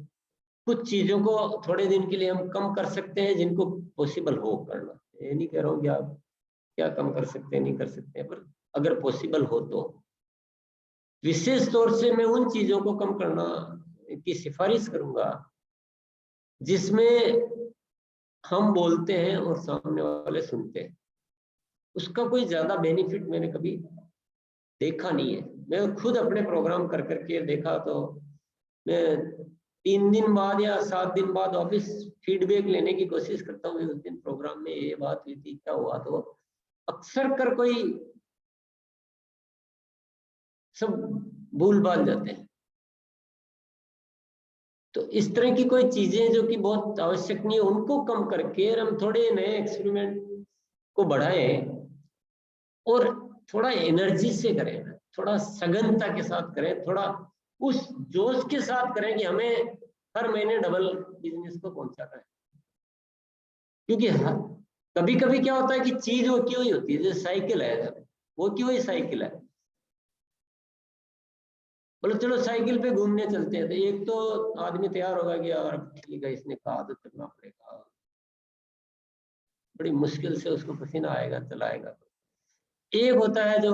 कुछ चीजों को थोड़े दिन के लिए हम कम कर सकते हैं जिनको पॉसिबल हो करना। ये नहीं कह रहा हूँ कि आप क्या कम कर सकते हैं, नहीं कर सकते हैं, पर अगर पॉसिबल हो तो विशेष तौर से मैं उन चीजों को कम करना की सिफारिश करूंगा जिसमें हम बोलते हैं और सामने वाले सुनते हैं। उसका कोई ज्यादा बेनिफिट मैंने कभी देखा नहीं है। मैं खुद अपने प्रोग्राम कर करके देखा, तो मैं 3 दिन बाद या 7 दिन बाद ऑफिस फीडबैक लेने की कोशिश करता हूँ, उस दिन प्रोग्राम में ये बात हुई थी, क्या हुआ। तो अक्सर कर कोई सब भूल भाल जाते हैं। तो इस तरह की कोई चीजें जो कि बहुत आवश्यक नहीं है, उनको कम करके हम थोड़े नए एक्सपेरिमेंट को बढ़ाएं और थोड़ा एनर्जी से करें, थोड़ा सघनता के साथ करें, थोड़ा उस जोश के साथ करें कि हमें हर महीने डबल बिजनेस को पहुंचाना है। क्योंकि कभी कभी क्या होता है कि चीज वो की हुई होती है, जैसे साइकिल है, वो की हुई साइकिल है, बोलो चलो साइकिल पे घूमने चलते हैं, तो एक तो आदमी तैयार होगा कि यार ठीक है इसने कहा तो चलना पड़ेगा, बड़ी मुश्किल से उसको पसीना आएगा, चलाएगा। एक होता है जो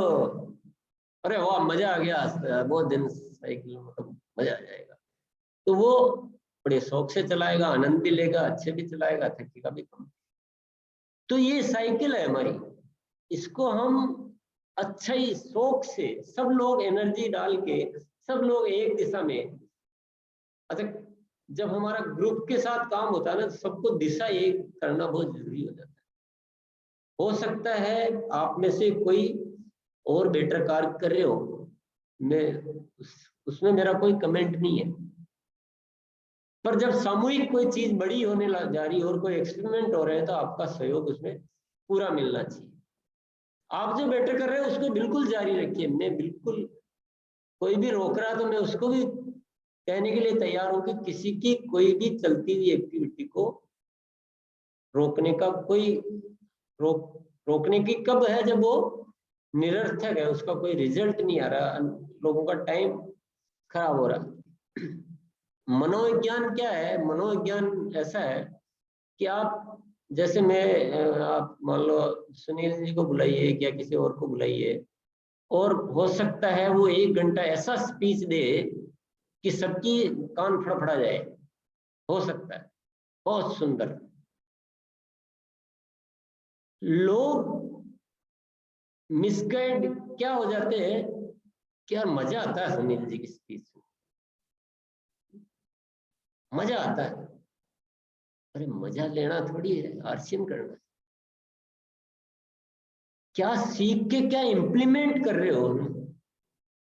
अरे वाह मजा आ गया, बहुत दिन साइकिल मतलब मजा आ जाएगा, तो वो बड़े शौक से चलाएगा, आनंद भी लेगा, अच्छे भी चलाएगा, थकेगा भी कम। तो ये साइकिल है हमारी, इसको हम अच्छा ही शौक से सब लोग एनर्जी डाल के, सब लोग एक दिशा में, अच्छा जब हमारा ग्रुप के साथ काम होता है ना, तो सबको दिशा एक करना बहुत जरूरी हो जाता है। हो सकता है आप में से कोई और बेटर कार्य कर रहे हो, मैं उसमें मेरा कोई कमेंट नहीं है, पर जब सामूहिक कोई चीज बड़ी होने जा रही है और कोई एक्सपेरिमेंट हो रहे हैं तो आपका सहयोग उसमें पूरा मिलना चाहिए। आप जो बेटर कर रहे हैं उसको बिल्कुल जारी रखिए। मैं बिल्कुल, कोई भी रोक रहा तो मैं उसको भी कहने के लिए तैयार हूं कि किसी की कोई भी चलती हुई एक्टिविटी को रोकने का कोई रोकने की कब है, जब वो निरर्थक है, उसका कोई रिजल्ट नहीं आ रहा, लोगों का टाइम खराब हो रहा। मनोविज्ञान क्या है? मनोविज्ञान ऐसा है कि आप, जैसे आप मान लो सुनील जी को बुलाइए या किसी और को बुलाइए, और हो सकता है वो 1 घंटा ऐसा स्पीच दे कि सबकी कान फड़फड़ा जाए, हो सकता है, बहुत सुंदर। लोग मिसगाइड क्या हो जाते हैं कि यार मजा आता है सुनील जी की स्पीच में, मजा आता है। अरे मजा लेना थोड़ी है, आर्चिन करना। क्या सीख के क्या इम्प्लीमेंट कर रहे हो?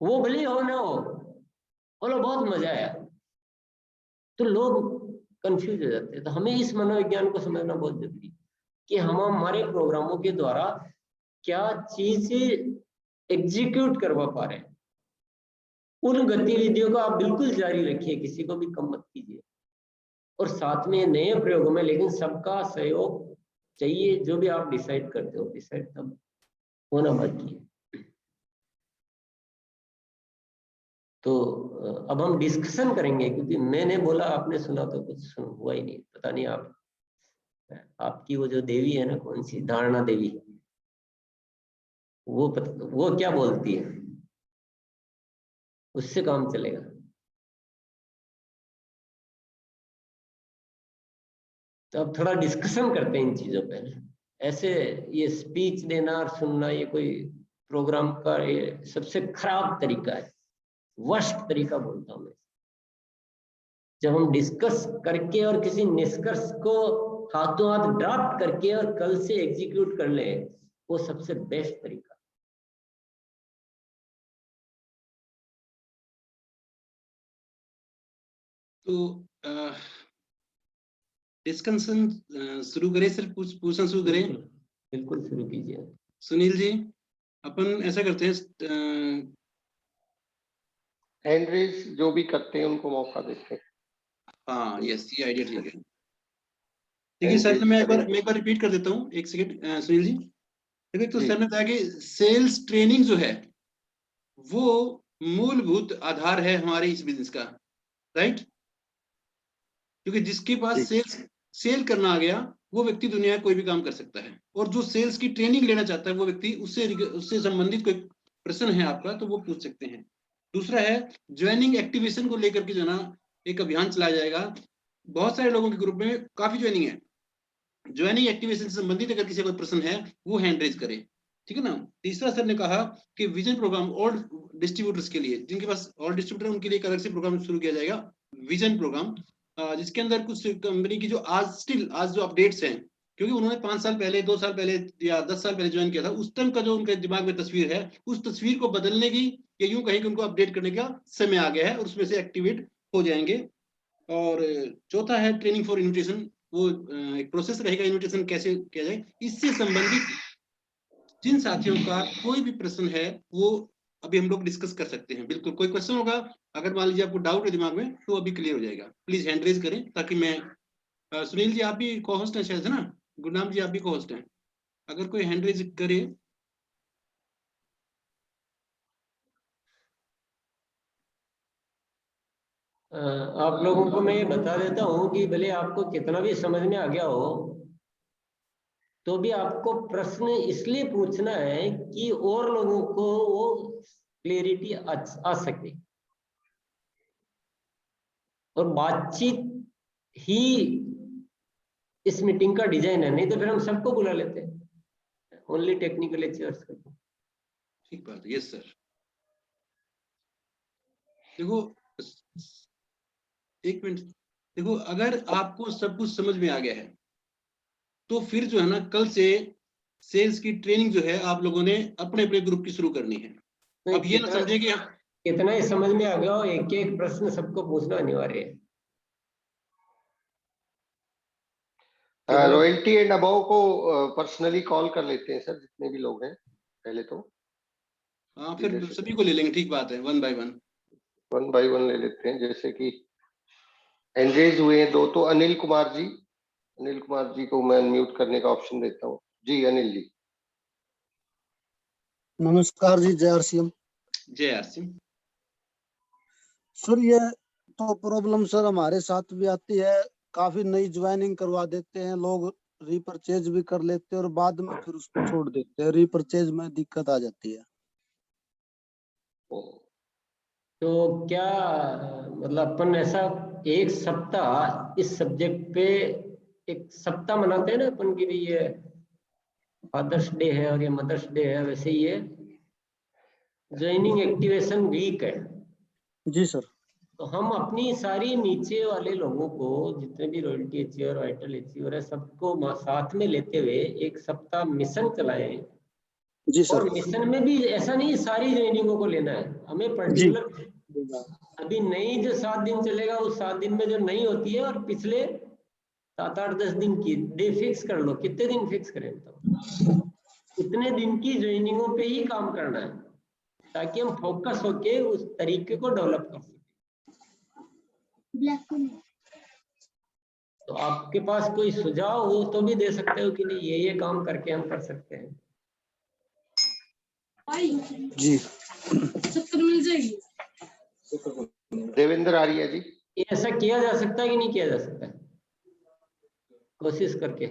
वो भले हो ना हो, बोलो बहुत मजा आया, तो लोग कंफ्यूज हो जाते हैं। तो हमें इस मनोविज्ञान को समझना बहुत जरूरी है कि हम हमारे प्रोग्रामों के द्वारा क्या चीज एग्जीक्यूट करवा पा रहे हैं। उन गतिविधियों को आप बिल्कुल जारी रखिए, किसी को भी कम मत कीजिए। और साथ में नए प्रयोगों में लेकिन सबका सहयोग चाहिए। जो भी आप डिसाइड करते हो, डिसाइड तब होना बाकी है। तो अब हम डिस्कशन करेंगे, क्योंकि मैंने बोला आपने सुना तो कुछ हुआ ही नहीं। पता नहीं आपकी वो जो देवी है ना, कौन सी धारणा देवी, वो क्या बोलती है, उससे काम चलेगा। तो अब थोड़ा डिस्कशन करते हैं इन चीजों पे। ऐसे ये स्पीच देना और सुनना, ये कोई प्रोग्राम का ये सबसे खराब तरीका है, वर्स्ट तरीका बोलता हूं मैं। जब हम डिस्कस करके और किसी निष्कर्ष को हाथों हाथ ड्राफ्ट करके और कल से एग्जीक्यूट कर ले, वो सबसे बेस्ट तरीका।
तो डिस्कशन शुरू करें सर? पूछना शुरू करें?
बिल्कुल शुरू कीजिए।
सुनील जी, अपन ऐसा करते हैं,
हैंड रेज जो भी करते हैं उनको मौका देते हैं।
हाँ यस, ये आइडिया ठीक है। देखिए सर, मैं एक बार रिपीट कर देता हूँ, एक सेकंड सुनील जी। देखिए, तो सर ने बताया कि सेल्स ट्रेनिंग जो है वो मूलभूत आधार है हमारे इस बिजनेस का, राइट? क्योंकि जिसके पास सेल करना आ गया, वो व्यक्ति दुनिया में कोई भी काम कर सकता है। और जो सेल्स की ट्रेनिंग लेना चाहता है, वो व्यक्ति उससे संबंधित कोई प्रश्न है आपका तो वो पूछ सकते हैं। दूसरा है ज्वाइनिंग एक्टिवेशन को लेकर के जो ना एक अभियान चलाया जाएगा। बहुत सारे लोगों के ग्रुप में काफी ज्वाइनिंग है। ज्वाइनिंग एक्टिवेशन से संबंधित अगर किसी कोई प्रश्न है, वो हैंड रेज करे, ठीक है ना? तीसरा सर ने कहा कि विजन प्रोग्राम ऑल डिस्ट्रीब्यूटर्स के लिए, जिनके पास ऑल डिस्ट्रीब्यूटर, उनके लिए एक अलग से प्रोग्राम शुरू किया जाएगा, विजन प्रोग्राम, जिसके अंदर कुछ कंपनी की जो आज जो अपडेट्स हैं, क्योंकि उन्होंने 5 साल पहले, 2 साल पहले या 10 साल पहले ज्वाइन किया था, उस टाइम का जो उनके दिमाग में तस्वीर है, उस तस्वीर को बदलने की या यूं कहीं कि उनको अपडेट करने का समय आ गया है और उसमें से एक्टिवेट हो जाएंगे। और चौथा है ट्रेनिंग फॉर इन्विटेशन। वो एक प्रोसेस रहेगा, इन्विटेशन कैसे किया जाए। इससे संबंधित जिन साथियों का कोई भी प्रश्न है, वो अभी हम लोग डिस्कस कर सकते हैं। बिल्कुल, कोई क्वेश्चन होगा, अगर मान लीजिए आपको डाउट है दिमाग में, तो अभी क्लियर हो जाएगा। प्लीज हैंड रेज करें, ताकि मैं सुनील जी आप भी को होस्ट हैं शायद, है ना? गुरनाम जी आप भी को होस्ट हैं, अगर कोई हैंड रेज करे।
आप लोगों को मैं ये बता देता हूँ कि भले आपको कितना भी समझ में आ गया हो, तो भी आपको प्रश्न इसलिए पूछना है कि और लोगों को वो क्लियरिटी आ सके। और बातचीत ही इस मीटिंग का डिजाइन है, नहीं तो फिर हम सबको बुला लेते हैं, ओनली टेक्निकल लेक्चर्स करते हैं।
ठीक बात है, यस सर। देखो, एक मिनट, देखो, अगर आपको सब कुछ समझ में आ गया है, तो फिर जो है ना, कल से सेल्स की ट्रेनिंग जो है आप लोगों ने अपने अपने ग्रुप की शुरू करनी है। अब ये ना समझे कि
कितना ही समझ में आ गया हो, एक एक प्रश्न सबको पूछना अनिवार्य है।
रॉयल्टी एंड अबव को पर्सनली कॉल कर लेते हैं सर, जितने भी लोग हैं पहले तो।
हाँ, फिर सभी को ले लेंगे, ठीक बात है, वन बाय वन
ले लेते हैं। जैसे कि एंगेज हुए हैं 2 तो अनिल कुमार जी को मैं अनम्यूट करने का ऑप्शन देता हूँ। जी अनिल जी।
नमस्कार जी, जय आरसीएम।
जय आरसीएम।
सर ये तो प्रॉब्लम सर हमारे साथ भी आती है, काफी नई ज्वाइनिंग करवा देते हैं लोग, रीपरचेज भी कर लेते हैं और बाद में फिर उसको छोड़ देते हैं, रीपरचेज में दिक्कत आ जाती है।
तो क्या मतलब अपन ऐसा एक सप्ताह इस सब्जेक्ट पे एक सप्ताह मनाते हैं ना अपन की भी, ये फादर्स डे है और ये मदर्स डे है, वैसे ही ये ज्वाइनिंग एक्टिवेशन वीक है।
जी सर।
तो हम अपनी सारी नीचे वाले लोगों को, जितने भी रॉयल्टी अचीवर, वाइटल अचीवर है, सबको साथ में लेते हुए एक सप्ताह मिशन चलाएं।
जी सर।
और मिशन में भी ऐसा नहीं सारी ज्वाइनिंगों को लेना है, हमें पर्टिकुलर अभी नई जो 7 दिन चलेगा उस 7 दिन में जो नहीं होती है, और पिछले 7, 8, 10 दिन की डे फिक्स कर लो, कितने दिन फिक्स करें तो इतने दिन की ज्वाइनिंगों पे ही काम करना है, ताकि हम फोकस होके उस तरीके को डेवलप कर सकें। तो आपके पास कोई सुझाव हो तो भी दे सकते हो कि नहीं ये काम करके हम कर सकते हैं।
जी।
70 मिल जाएगी।
देवेंद्र आर्य जी।
ये ऐसा किया जा सकता है कि नहीं किया जा सकता है, कोशिश करके?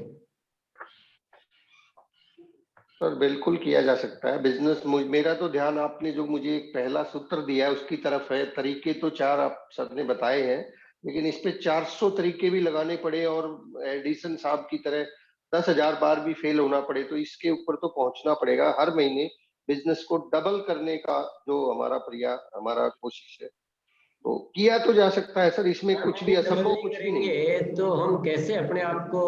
सर बिल्कुल किया जा सकता है। बिजनेस, मेरा तो ध्यान आपने जो मुझे एक पहला सूत्र दिया है उसकी तरफ है। तरीके तो 4 आप सर ने बताए हैं, लेकिन इस पे 400 तरीके भी लगाने पड़े और एडिसन साहब की तरह 10,000 बार भी फेल होना पड़े, तो इसके ऊपर तो पहुंचना पड़ेगा। हर महीने बिजनेस को डबल करने का जो हमारा कोशिश है, तो किया तो जा सकता है सर, इसमें कुछ भी असंभव कुछ भी नहीं है।
तो हम कैसे अपने आप को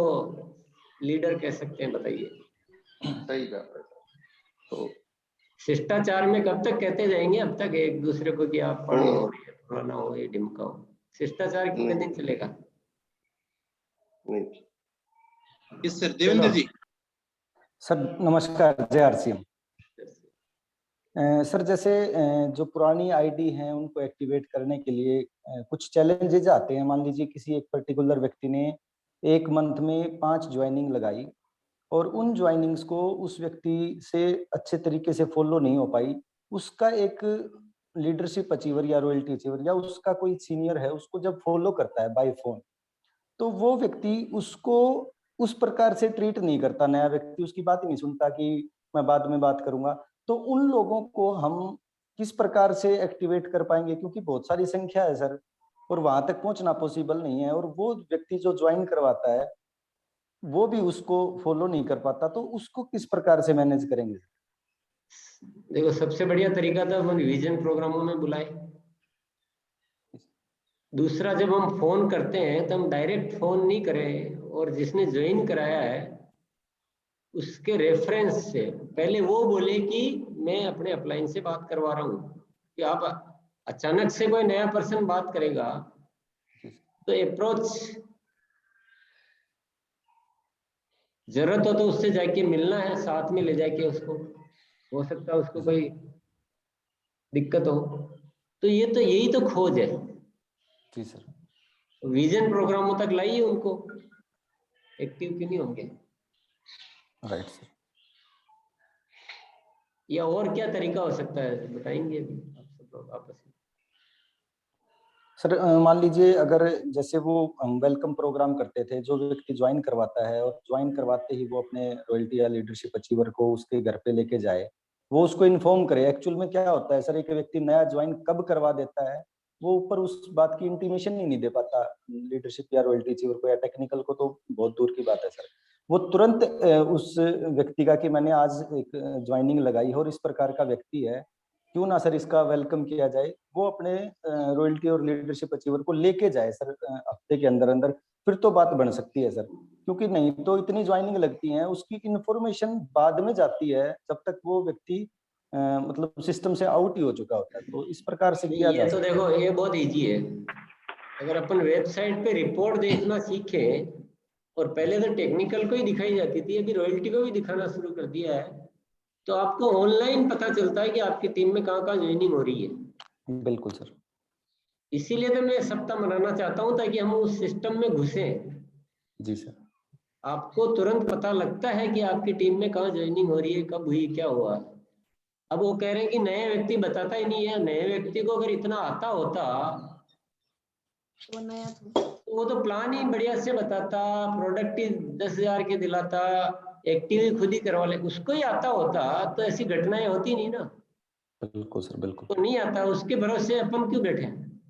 लीडर कह सकते हैं, बताइए?
सही बात है। तो
शिष्टाचार में कब तक कहते जाएंगे अब तक एक दूसरे को कि आप पढ़ो, ये फलाना हो, ये ढिमका हो? शिष्टाचार कितने दिन चलेगा?
नहीं।
इस सर देवेंद्र जी।
सर नमस्कार, जय आरसीएम। सर जैसे जो पुरानी आईडी हैं उनको एक्टिवेट करने के लिए कुछ चैलेंजेज आते हैं। मान लीजिए किसी एक पर्टिकुलर व्यक्ति ने 1 मंथ में 5 ज्वाइनिंग लगाई और उन ज्वाइनिंग्स को उस व्यक्ति से अच्छे तरीके से फॉलो नहीं हो पाई, उसका एक लीडरशिप अचीवर या रॉयल्टी अचीवर या उसका कोई सीनियर है उसको जब फॉलो करता है बाय फोन, तो वो व्यक्ति उसको उस प्रकार से ट्रीट नहीं करता। नया व्यक्ति उसकी बात ही नहीं सुनता कि मैं बाद में बात करूंगा। तो उन लोगों को हम किस प्रकार से एक्टिवेट कर पाएंगे, क्योंकि बहुत सारी संख्या है सर और वहां तक पहुंचना पॉसिबल नहीं है, और वो व्यक्ति जो ज्वाइन करवाता है वो भी उसको फॉलो नहीं कर पाता, तो उसको किस प्रकार से मैनेज करेंगे?
देखो, सबसे बढ़िया तरीका तो हम विजन प्रोग्रामों में बुलाए। दूसरा, जब हम फोन करते हैं तो हम डायरेक्ट फोन नहीं करें, और जिसने ज्वाइन कराया है उसके रेफरेंस से पहले वो बोले कि मैं अपने अपलाइन से बात करवा रहा हूँ। कि आप अचानक से कोई नया पर्सन बात करेगा तो अप्रोच, जरूरत हो तो उससे जाके मिलना है, साथ में ले जाके उसको, हो सकता है उसको कोई दिक्कत हो। तो यही तो खोज है।
जी सर।
विजन प्रोग्रामों तक लाइए उनको, एक्टिव क्यों नहीं होंगे?
Right sir.
या और क्या तरीका हो सकता है, बताएंगे अभी आप सब लोग आपस में?
सर मान लीजिए अगर जैसे वो हम वेलकम प्रोग्राम करते थे, जो व्यक्ति ज्वाइन करवाता है और ज्वाइन करवाते ही वो अपने रॉयल्टी या लीडरशिप अचीवर को उसके घर पे लेके जाए, वो उसको इन्फॉर्म करे। एक्चुअल में क्या होता है सर, एक व्यक्ति नया ज्वाइन कब करवा देता है वो ऊपर उस बात की इंटीमेशन ही नहीं दे पाता लीडरशिप या रॉयल्टी अचीवर को, या टेक्निकल को तो बहुत दूर की बात है सर। वो तुरंत उस व्यक्ति का कि मैंने आज एक ज्वाइनिंग लगाई और इस प्रकार का व्यक्ति है, क्यों ना सर इसका वेलकम किया जाए, वो अपने रॉयल्टी और लीडरशिप अचीवर को लेके जाए सर हफ्ते के अंदर अंदर, फिर तो बात बन सकती है सर। क्योंकि नहीं तो इतनी ज्वाइनिंग लगती है, उसकी इंफॉर्मेशन बाद में जाती है जब तक वो व्यक्ति मतलब सिस्टम से आउट ही हो चुका होता है। तो इस प्रकार से किया जा
सकता है। देखो, ये बहुत इजी है। अगर अपन वेबसाइट पे रिपोर्ट देखना सीखें और पहले तो टेक्निकल को ही दिखाई जाती थी, अभी रॉयल्टी को भी दिखाना शुरू कर दिया है। तो आपको ऑनलाइन पता चलता है कि आपकी टीम में कहाँ कहाँ ज्वाइनिंग हो रही है।
बिल्कुल सर।
इसीलिए तो मैं सप्ताह मनाना चाहता हूँ, ताकि हम उस सिस्टम में घुसें।
जी सर।
आपको तुरंत पता लगता है कि आपकी टीम में कहाँ ज्वाइनिंग हो रही है, कब हुई, क्या हुआ। अब वो कह रहे हैं कि नए व्यक्ति बताता ही नहीं है। नए व्यक्ति को अगर इतना आता होता तो वो तो प्लान ही बढ़िया से बताता, प्रोडक्ट ही 10,000 के दिलाता, एक्टिव ही खुद ही करवा ले। उसको ही आता होता तो ऐसी घटनाएं होती नहीं ना।
बिल्कुल सर, बिल्कुल।
तो नहीं आता, उसके भरोसे अपन क्यों बैठे हैं।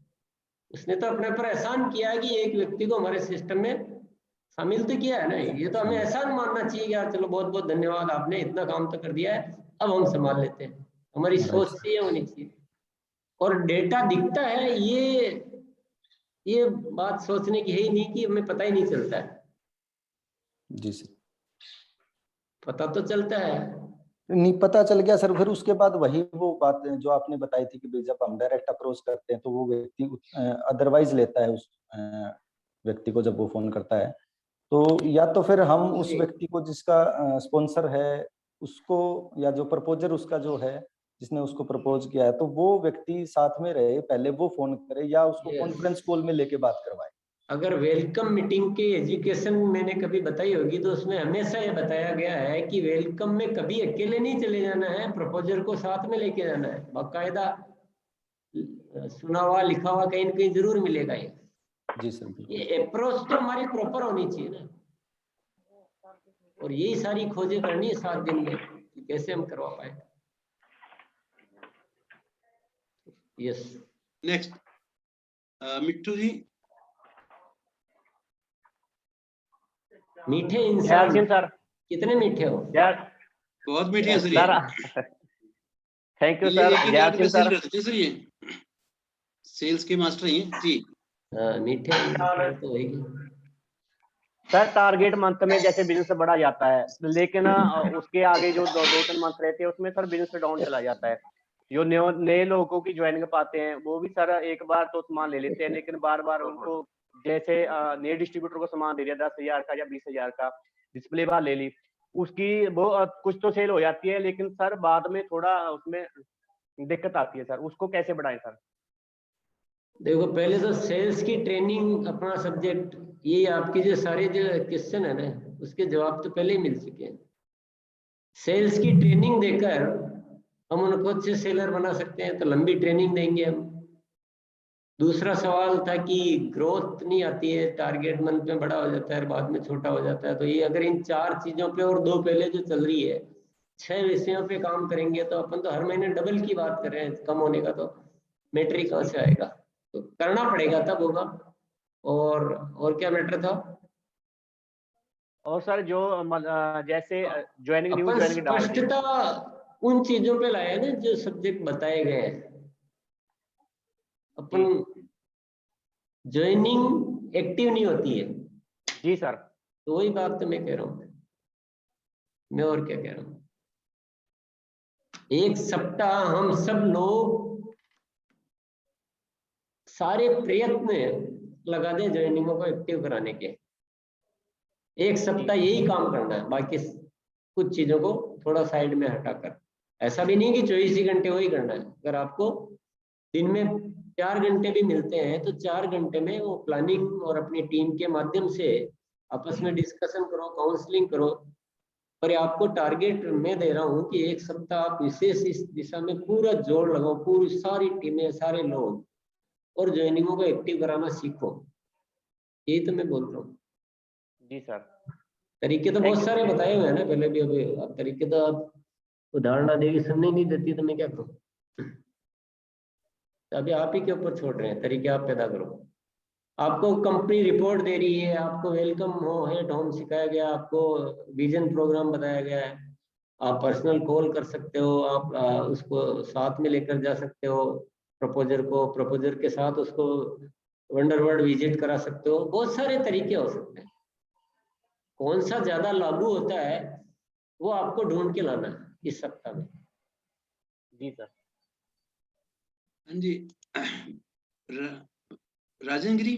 उसने तो अपने पर एहसान किया कि एक व्यक्ति को हमारे सिस्टम में शामिल तो किया है ना। ये तो हमें एहसान मानना चाहिए कि यार चलो बहुत बहुत धन्यवाद, आपने इतना काम तो कर दिया है, अब हम संभाल लेते हैं। हमारी सोच से ये होनी चाहिए। और डेटा दिखता है, ये बात सोचने की है ही नहीं कि हमें पता ही नहीं चलता है।
जी सर।
पता तो चलता है।
नहीं, पता चल गया सर। फिर उसके बाद वही वो बात जो आपने बताई थी कि भाई जब हम डायरेक्ट अप्रोच करते हैं तो वो व्यक्ति अदरवाइज लेता है उस व्यक्ति को। जब वो फोन करता है तो या तो फिर हम उस व्यक्ति को जिसका स्पॉन्सर है उसको, या जो प्रपोजर उसका जो है जिसने उसको प्रपोज किया है, तो वो व्यक्ति साथ में रहे, पहले वो फोन करे या उसको कॉन्फ्रेंस कॉल में लेके बात करवाए।
अगर वेलकम मीटिंग की एजुकेशन मैंने कभी बताई होगी तो उसमें हमेशा ये बताया गया है कि वेलकम में कभी अकेले नहीं चले जाना है, प्रपोजर को साथ में लेके जाना है। बाकायदा सुना हुआ लिखा हुआ कहीं ना कहीं जरूर मिलेगा ये।
जी सर, बिल्कुल।
ये अप्रोच तो हमारी प्रॉपर होनी चाहिए ना। और यही सारी खोजें करनी है 7 दिन में कि कैसे हम करवा पाए। यस।
नेक्स्ट मिट्टू जी।
मीठे इंसान
सर,
कितने मीठे हो?
बहुत मीठे हैं सर ये।
थैंक यू
ये
सर।
एक ही टारगेट पे सेल करते थे सर ये। सेल्स के मास्टर हैं जी।
मीठे इंसान तो वही
सर, टारगेट मंथ में जैसे बिजनेस बढ़ा जाता है, लेकिन उसके आगे जो 2-3 मंथ रहते हैं उसमें सर बिजनेस डाउन चला जाता है। जो नए लोगों की ज्वाइनिंग पाते हैं वो भी सर एक बार तो सामान ले लेते हैं, लेकिन बार बार उनको जैसे नए डिस्ट्रीब्यूटर को सामान दे दिया 10,000 का या 20,000 का, डिस्प्ले बार ले ली, उसकी वो कुछ तो सेल हो जाती है, लेकिन सर बाद में थोड़ा उसमें दिक्कत आती है। सर उसको कैसे बढ़ाएं सर?
देखो, पहले तो सेल्स की ट्रेनिंग अपना सब्जेक्ट, ये आपके जो सारे जो क्वेश्चन है ना उसके जवाब तो पहले ही मिल चुके हैं। सेल्स की ट्रेनिंग देकर हम उनको अच्छे सेलर बना सकते हैं, तो लंबी ट्रेनिंग देंगे हम। दूसरा सवाल था कि ग्रोथ नहीं आती है, टारगेट मंथ में बड़ा हो जाता है बाद में छोटा हो जाता है। तो ये अगर इन 4 चीजों पे और 2 पहले जो चल रही है 6 विषयों पे काम करेंगे तो अपन तो हर महीने डबल की बात कर रहे हैं कम होने का, तो मैट्रिक कहाँ से आएगा। तो करना पड़ेगा तब होगा। और क्या मैटर था?
और सर जो जैसे ज्वाइनिंग न्यू
अपन
ज्वाइनिंग डाल के
स्पष्टता उन चीजों पे लाए ना जो सब्जेक्ट बताए गए हैं। अपन ज्वाइनिंग एक्टिव नहीं होती है।
जी सर।
तो वही बात तो मैं कह रहा हूँ। मैं और क्या कह रहा हूँ, एक सप्ताह हम सब लोग सारे प्रयत्न लगा दें ज्वाइनिंगों को एक्टिव कराने के। एक सप्ताह यही काम करना है, बाकी कुछ चीजों को थोड़ा साइड में हटाकर। ऐसा भी नहीं कि 24 ही घंटे वही करना है। अगर आपको दिन में 4 घंटे भी मिलते हैं तो 4 घंटे में वो प्लानिंग और अपनी टीम के माध्यम से आपस में डिस्कशन करो, काउंसलिंग करो। पर आपको टारगेट मैं दे रहा हूँ कि एक सप्ताह आप विशेष इस दिशा में पूरा जोर लगाओ, पूरी सारी टीमें, सारे लोग, और ज्वाइनिंगों को एक्टिव कराना सीखो। यही तो मैं बोल रहा हूँ।
जी सर।
तरीके तो बहुत सारे बताए हुए हैं ना पहले भी। अभी आप तरीके तो आप उदाहरण देगी सुनने नहीं देती तो मैं क्या करूँ। अभी आप ही के ऊपर छोड़ रहे हैं, तरीके आप पैदा करो। आपको कंपनी रिपोर्ट दे रही है, आपको वेलकम हो एट होम सिखाया गया, आपको विजन प्रोग्राम बताया गया है। आप पर्सनल कॉल कर सकते हो, आप उसको साथ में लेकर जा सकते हो प्रपोजर को, प्रपोजर के साथ उसको वंडरवर्ल्ड विजिट करा सकते हो। बहुत सारे तरीके हो सकते हैं। कौन सा ज्यादा लागू होता है वो आपको ढूंढ के लाना है इस सप्ताह में।
जी सर।
हाँ जी। राजन गिरी।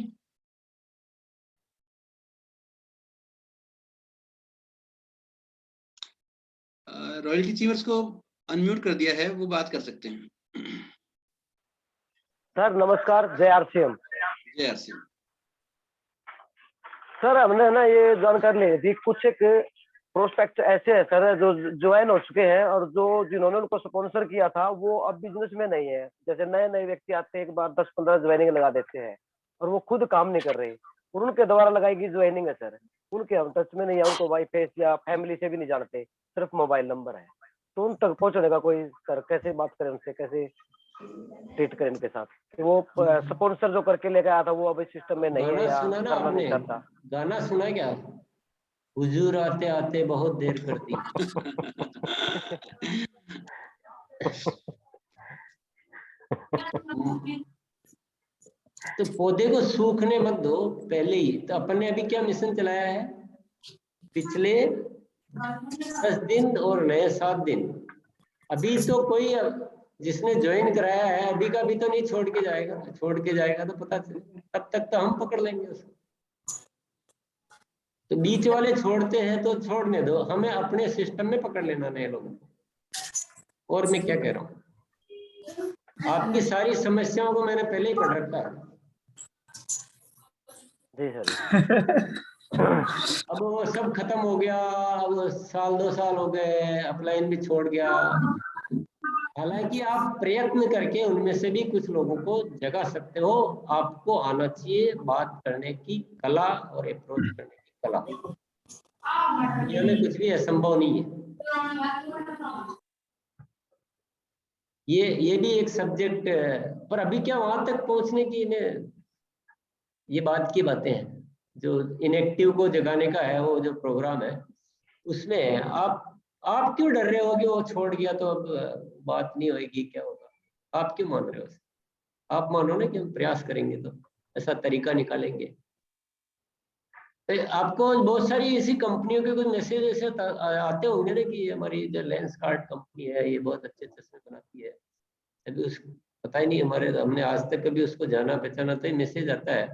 रॉयल्टी अचीवर्स को अनम्यूट कर दिया है, वो बात कर सकते हैं।
सर नमस्कार, जय आरसीएम।
जय आरसीएम।
सर हमने ना ये जानकारी ली थी, कुछ एक प्रोस्पेक्ट ऐसे है सर जो ज्वाइन हो चुके हैं और जो जिन्होंने उनको स्पॉन्सर किया था वो अब बिजनेस में नहीं है। जैसे नए नए व्यक्ति आते हैं, एक बार 10-15 ज्वाइनिंग लगा देते हैं और वो खुद काम नहीं कर रहे और उनके द्वारा लगाई गई ज्वाइनिंग है सर, उनके हम टच में नहीं है, उनको वाई फेस या फैमिली से भी नहीं जानते, सिर्फ मोबाइल नंबर है। तो उन तक पहुंचने का कोई सर कैसे बात करें उनसे, कैसे ट्रीट करें इनके साथ? वो स्पॉन्सर जो करके लेके आया था वो अभी सिस्टम में नहीं है
गाना
या
सुना ना
करना नहीं
आपने?
चाहता।
गाना सुना क्या? हुजूर आते आते बहुत देर कर दी। तो पौधे को सूखने मत दो पहले ही। तो अपन ने अभी क्या मिशन चलाया है पिछले 10 दिन और नए 7 दिन? अभी तो कोई जिसने ज्वाइन कराया है अभी का भी तो नहीं छोड़ के जाएगा। छोड़ के जाएगा तो पता चले, तब तक तो हम पकड़ लेंगे उसको। तो बीच वाले छोड़ते हैं तो छोड़ने दो, हमें अपने सिस्टम में पकड़ लेना नए लोगों को। और मैं क्या कह रहा हूँ, आपकी सारी समस्याओं को मैंने पहले ही पढ़ रखा है।
जी सर।
अब वो सब खत्म हो गया, अब 1-2 साल हो गए, अपलाइन भी छोड़ गया। हालांकि आप प्रयत्न करके उनमें से भी कुछ लोगों को जगा सकते हो। आपको आना चाहिए बात करने की कला और अप्रोच करने की कला। दुनिया में कुछ भी असंभव नहीं है। ये भी एक सब्जेक्ट है, पर अभी क्या वहां तक पहुंचने की ये बात की बातें हैं। जो इनएक्टिव को जगाने का है वो जो प्रोग्राम है उसमें आप क्यों डर रहे हो कि वो छोड़ गया तो अब बात नहीं होगी, क्या होगा? आप क्यों मान रहे हो? आप मानो ना कि हम प्रयास करेंगे तो ऐसा तरीका निकालेंगे। तो आपको बहुत सारी ऐसी कंपनियों के कुछ मैसेज ऐसे आते होंगे ना कि हमारी जो लेंस कार्ड कंपनी है ये बहुत अच्छे चश्मे बनाती है। अभी उसको पता ही नहीं, हमारे हमने आज तक कभी उसको जाना पहचाना। तो मैसेज आता है,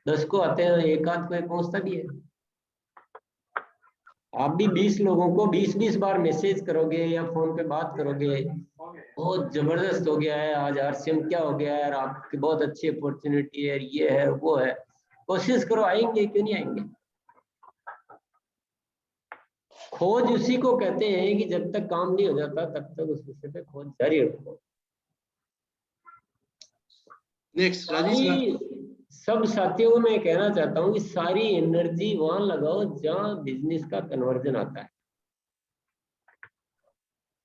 10 को आते हैं, एक आध को पहुंचता भी है। आप भी 20 लोगों को 20-20 बार मैसेज करोगे या फोन पे बात करोगे, बहुत जबरदस्त हो गया है आज आरसीएम, क्या हो गया है, आपकी बहुत अच्छी अपॉर्चुनिटी है, ये है वो है। कोशिश करो, आएंगे, क्यों नहीं आएंगे? खोज उसी को कहते हैं कि जब तक काम नहीं हो जाता तब तक उस विषय पे खोज जारी रखो।
नेक्स्ट राजेश।
सब साथियों को मैं कहना चाहता हूँ कि सारी एनर्जी वहां लगाओ जहां बिजनेस का कन्वर्जन आता है।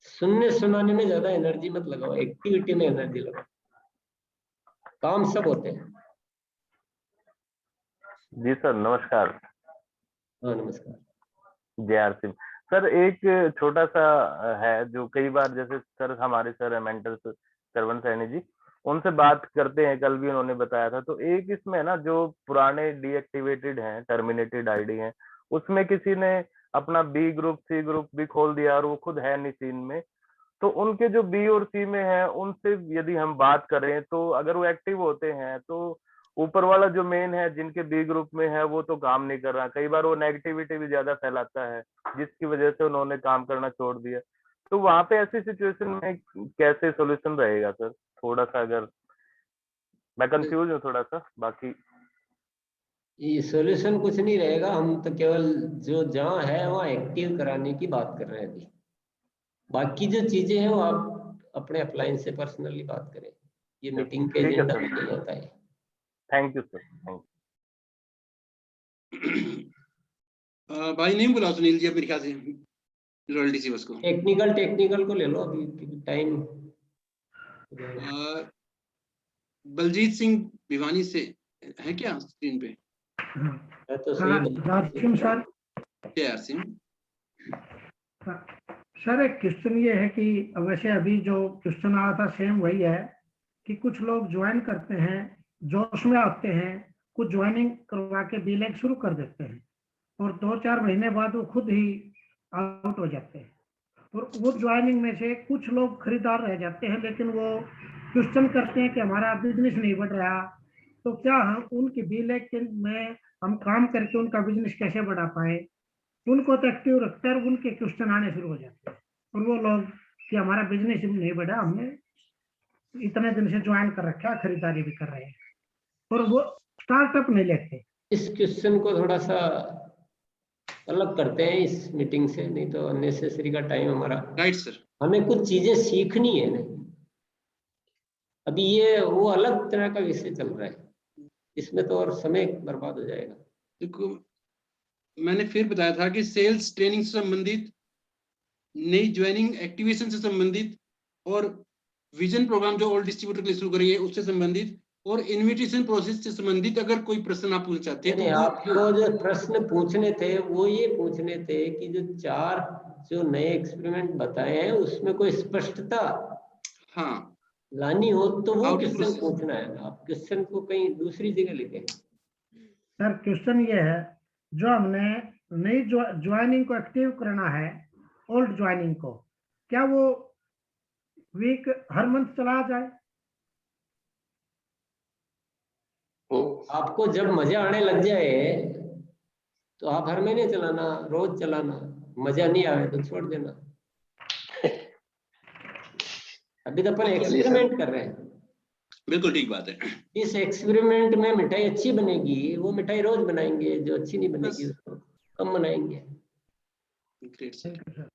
सुनने सुनाने में ज्यादा एनर्जी मत लगाओ, एक्टिविटी में एनर्जी लगाओ। काम सब होते हैं।
जी सर नमस्कार।
हाँ नमस्कार।
जय आरसीएम। सर एक छोटा सा है जो कई बार जैसे सर हमारे सर मेंटर सरवन सैनी जी, उनसे बात करते हैं, कल भी उन्होंने बताया था। तो एक इसमें ना जो पुराने डीएक्टिवेटेड हैं, टर्मिनेटेड आईडी हैं, उसमें किसी ने अपना बी ग्रुप सी ग्रुप भी खोल दिया और वो खुद है नहीं सीन में। तो उनके जो बी और सी में है उनसे यदि हम बात करें तो अगर वो एक्टिव होते हैं तो ऊपर वाला जो मेन है जिनके बी ग्रुप में है वो तो काम नहीं कर रहा। कई बार वो नेगेटिविटी भी ज्यादा फैलाता है जिसकी वजह से उन्होंने काम करना छोड़ दिया। तो वहां पे ऐसी सिचुएशन में कैसे सॉल्यूशन रहेगा सर? थोड़ा सा अगर मैं कंफ्यूज हूँ थोड़ा सा। बाकी
ये सॉल्यूशन कुछ नहीं रहेगा, हम तो केवल जो जहाँ है वहाँ एक्टिव कराने की बात कर रहे हैं अभी। बाकी जो चीजें हैं वो आप अपने अपलाइन से पर्सनली बात करें, ये मीटिंग के
ठीक है
एजेंडा
सर।
में नहीं होता है।
Thank you sir. थैंक
भाई नेम बुलाओ सुनील जी, अब मेरे ख्याल से रॉयल्टी अचीवर्स को।
टेक्निकल को ले लो अभी टाइम।
बलजीत सिंह भिवानी से है क्या स्क्रीन पे?
है तो सही
राजसिंह सर।
जय आरसीएम।
सर एक क्वेश्चन ये है कि वैसे अभी जो क्वेश्चन आया था सेम वही है कि कुछ लोग ज्वाइन करते हैं, जोश में आते हैं, कुछ ज्वाइनिंग करवा के बीलिंग शुरू कर देते हैं और 2-4 महीने बाद वो खुद ही आउट हो जाते हैं। और वो ज्वाइनिंग में से कुछ लोग खरीदार रह जाते हैं लेकिन वो क्वेश्चन करते हैं कि हमारा बिजनेस नहीं बढ़ रहा। तो क्या हम उनकी बीलिंग में हम काम करके उनका बिजनेस कैसे बढ़ा पाए? उनको तो एक्टिव रखते हैं और उनके क्वेश्चन आने शुरू हो जाते हैं। और वो लोग कि हमारा बिजनेस नहीं बढ़ा, हमने इतने दिन से ज्वाइन कर रखा, खरीदारी भी कर रहे हैं, और वो स्टार्टअप नहीं लेते।
इस क्वेश्चन को थोड़ा सा अलग करते हैं इस मीटिंग से, नहीं तो अननेसेसरी का टाइम हमारा।
Right sir.
हमें कुछ चीजें सीखनी है नहीं, अभी ये वो अलग तरह का विषय चल रहा है, इसमें तो और समय बर्बाद हो जाएगा।
देखो मैंने फिर बताया था कि सेल्स ट्रेनिंग से संबंधित, नई ज्वाइनिंग एक्टिवेशन से संबंधित, और विजन प्रोग्राम जो ऑल डिस्ट्रीब्यूटर के लिए शुरू करिए उससे संबंधित, और इनविटेशन प्रोसेस से संबंधित अगर कोई प्रश्न आप पूछना चाहते हैं
नहीं,
तो
आपको जो प्रश्न पूछने थे वो ये पूछने थे कि जो 4 जो नए एक्सपेरिमेंट बताए हैं उसमें कोई स्पष्टता
हाँ
लानी हो तो वो
How to
क्वेश्चन
proceed.
पूछना है। आप क्वेश्चन को कहीं दूसरी जगह लेके।
सर क्वेश्चन ये है, जो हमने नई ज्वाइनिंग को एक्टिव करना है, ओल्ड ज्वाइनिंग को, क्या वो वीक हर मंथ चला जाए?
आपको जब मजा आने लग जाए तो आप हर महीने चलाना, रोज चलाना, मजा नहीं आवे तो छोड़ देना। अभी तो अपन एक्सपेरिमेंट कर रहे हैं।
बिल्कुल ठीक बात है।
इस एक्सपेरिमेंट में मिठाई अच्छी बनेगी, वो मिठाई रोज बनाएंगे, जो अच्छी नहीं बनेगी उसको कम बनाएंगे।
Great sir.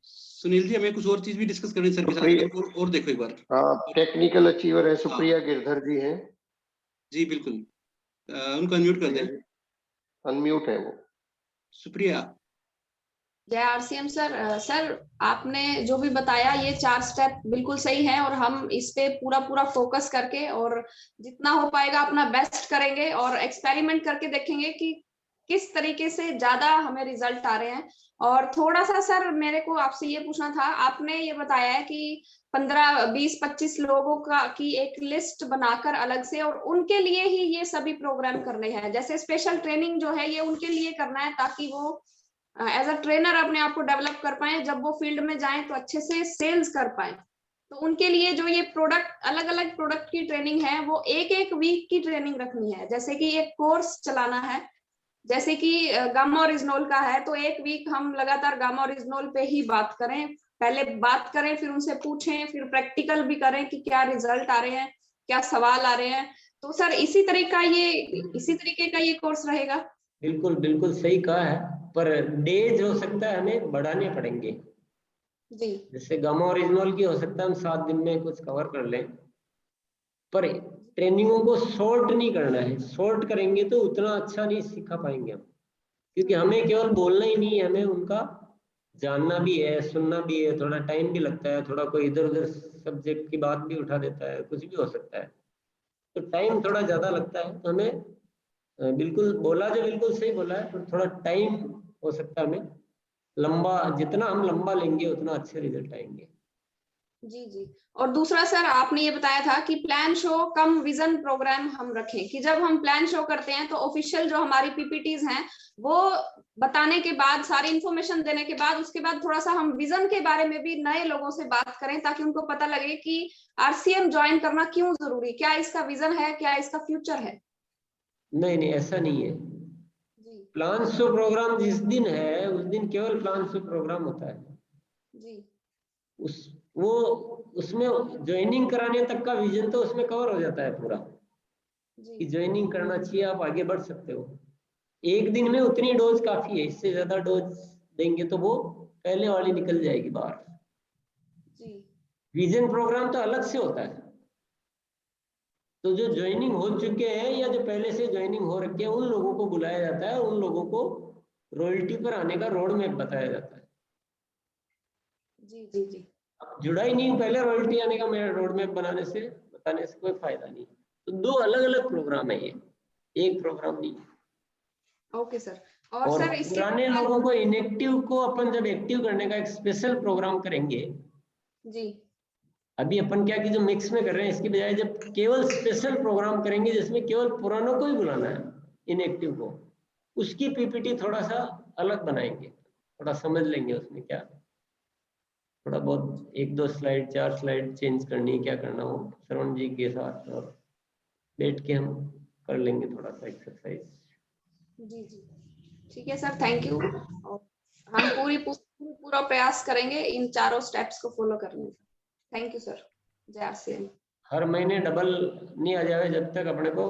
सुनील जी, हमें कुछ और चीज भी डिस्कस करनी सर के साथ, और देखो एक बार।
हाँ, टेक्निकल अचीवर है सुप्रिया गिरधर जी हैं।
जी बिल्कुल, उनको अनम्यूट कर दें।
अनम्यूट है वो।
सुप्रिया।
जय आरसीएम सर। सर आपने जो भी बताया ये 4 स्टेप बिल्कुल सही है, और हम इस पे पूरा फोकस करके और जितना हो पाएगा अपना बेस्ट करेंगे, और एक्सपेरिमेंट करके देखेंगे कि किस तरीके से ज्यादा हमें रिजल्ट आ रहे हैं। और थोड़ा सा सर मेरे को आपसे ये पूछना था, आपने ये बताया है कि 15, 20, 25 लोगों का की एक लिस्ट बनाकर अलग से, और उनके लिए ही ये सभी प्रोग्राम करने हैं। जैसे स्पेशल ट्रेनिंग जो है ये उनके लिए करना है, ताकि वो एज अ ट्रेनर अपने आप को डेवलप कर पाए, जब वो फील्ड में जाएं तो अच्छे से सेल्स कर पाए। तो उनके लिए जो ये प्रोडक्ट, अलग अलग प्रोडक्ट की ट्रेनिंग है, वो एक वीक की ट्रेनिंग रखनी है। जैसे कि एक कोर्स चलाना है, जैसे कि गामा ओरिजिनोल का है, तो 1 वीक हम लगातार गामा ओरिजिनोल पे ही बात करें, पहले बात करें, फिर उनसे पूछें, फिर प्रैक्टिकल भी करें कि क्या रिजल्ट आ रहे हैं, क्या सवाल आ रहे हैं। तो सर इसी तरीके का ये कोर्स रहेगा?
बिल्कुल बिल्कुल सही कहा है, पर डेज हो सकता है हमें बढ़ाने पड़ेंगे
जी।
जैसे गामा ओरिजिनल की हो सकता है हम 7 दिन में कुछ कवर कर लें, पर ट्रेनिंगों को शॉर्ट नहीं करना है। शॉर्ट करेंगे तो उतना अच्छा नहीं सिखा पाएंगे हम, क्योंकि हमें केवल बोलना ही नहीं, हमें उनका जानना भी है, सुनना भी है, थोड़ा टाइम भी लगता है, थोड़ा कोई इधर उधर सब्जेक्ट की बात भी उठा देता है, कुछ भी हो सकता है, तो टाइम थोड़ा ज्यादा लगता है। तो हमें बिल्कुल बोला जो बिल्कुल सही बोला है, पर थोड़ा टाइम हो सकता है हमें लंबा, जितना हम लंबा लेंगे उतना अच्छे रिजल्ट आएंगे।
जी जी। और दूसरा सर आपने ये बताया था कि प्लान शो कम विजन प्रोग्राम हम रखें, कि जब हम प्लान शो करते हैं तो ऑफिशियल जो हमारी पीपीटीज हैं वो बताने के बाद, सारी इंफॉर्मेशन देने के बाद, उसके बाद थोड़ा सा हम विजन के बारे में भी नए लोगों से बात करें, ताकि उनको पता लगे कि आरसीएम ज्वाइन करना क्यों जरूरी, क्या इसका विजन है, क्या इसका फ्यूचर है।
नहीं नहीं, ऐसा नहीं है। प्लान शो प्रोग्राम जिस दिन है उस दिन केवल प्लान शो प्रोग्राम होता है
जी।
वो उसमें ज्वाइनिंग कराने तक का विजन तो उसमें कवर हो जाता है पूरा, कि ज्वाइनिंग करना चाहिए, आप आगे बढ़ सकते हो। एक दिन में उतनी डोज काफी है, इससे ज्यादा डोज देंगे तो वो पहले वाली निकल जाएगी बाहर। विजन प्रोग्राम तो अलग से होता है। तो जो ज्वाइनिंग हो चुके हैं या जो पहले से ज्वाइनिंग हो रखी है, उन लोगों को बुलाया जाता है, उन लोगों को रॉयल्टी पर आने का रोड मैप बताया जाता है।
जी जी जी।
जुड़ा ही नहीं पहले रॉयल्टी आने का मेरा रोड मैप बताने से कोई फायदा नहीं। तो 2 अलग अलग प्रोग्राम है, ये एक प्रोग्राम नहीं है।
Okay sir. और सर
पुराने लोगों को इनएक्टिव को अपन जब एक्टिव करने का एक स्पेशल प्रोग्राम करेंगे।
जी।
अभी अपन क्या कि जो मिक्स में कर रहे हैं, इसकी बजाय जब केवल स्पेशल प्रोग्राम करेंगे जिसमें केवल पुरानों को ही बुलाना है, इनएक्टिव को, उसकी पीपीटी थोड़ा सा अलग बनाएंगे, थोड़ा समझ लेंगे उसमें क्या थोड़ा बहुत 1-2 स्लाइड 4 स्लाइड चेंज करनी है, क्या करना हो श्रवण जी के साथ, और बैठ के हम कर लेंगे थोड़ा सा एक्सरसाइज।
जी जी ठीक है सर, थैंक यू। हम पूरी पूरा प्रयास करेंगे इन चारों स्टेप्स को फॉलो करने का। Thank you sir. जय आरसीएम।
हर महीने डबल नहीं आ जाए जब तक अपने को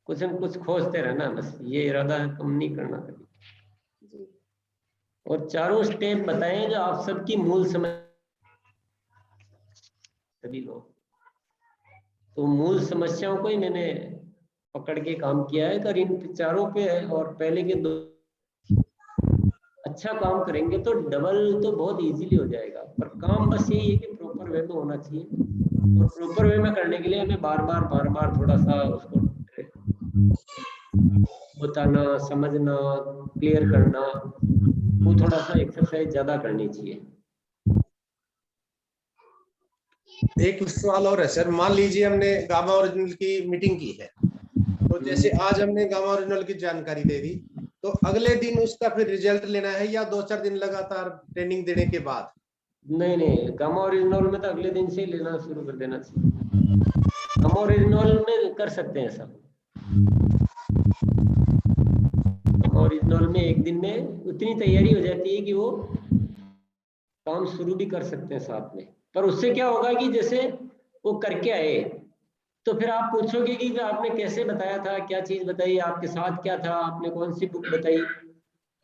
कुछ न कुछ खोजते रहना, बस ये इरादा है, कम नहीं करना कभी।
जी।
और चारों स्टेप बताएं जो आप सबकी मूल समझ सभी लोग, तो मूल समस्याओं को ही मैंने पकड़ के काम किया है। अगर इन चारों पे है और पहले के 2 अच्छा काम करेंगे तो डबल तो बहुत इजीली हो जाएगा, पर काम बस यही है कि प्रॉपर वे में होना चाहिए। और प्रॉपर वे में करने के लिए हमें बार बार थोड़ा सा उसको बताना, समझना, क्लियर करना, वो थोड़ा सा एक्सरसाइज ज्यादा करनी चाहिए।
एक सवाल और है सर, मान लीजिए हमने गामा ओरिजिनल की मीटिंग की है, तो जैसे आज हमने गामा ओरिजिनल की जानकारी दे दी, तो अगले दिन उसका फिर रिजल्ट लेना है या 2-4 दिन लगातार ट्रेनिंग देने के बाद?
नहीं, गामा ओरिजिनल में तो अगले दिन से ही लेना शुरू कर देना चाहिए। गामा ओरिजिनल में कर सकते हैं सब। गामा ओरिजिनल में एक दिन में उतनी तैयारी हो जाती है कि वो काम शुरू भी कर सकते हैं साथ में। पर उससे क्या होगा कि जैसे वो करके आए तो फिर आप पूछोगे कि आपने कैसे बताया था, क्या चीज बताई, आपके साथ क्या था, आपने कौन सी बुक बताई,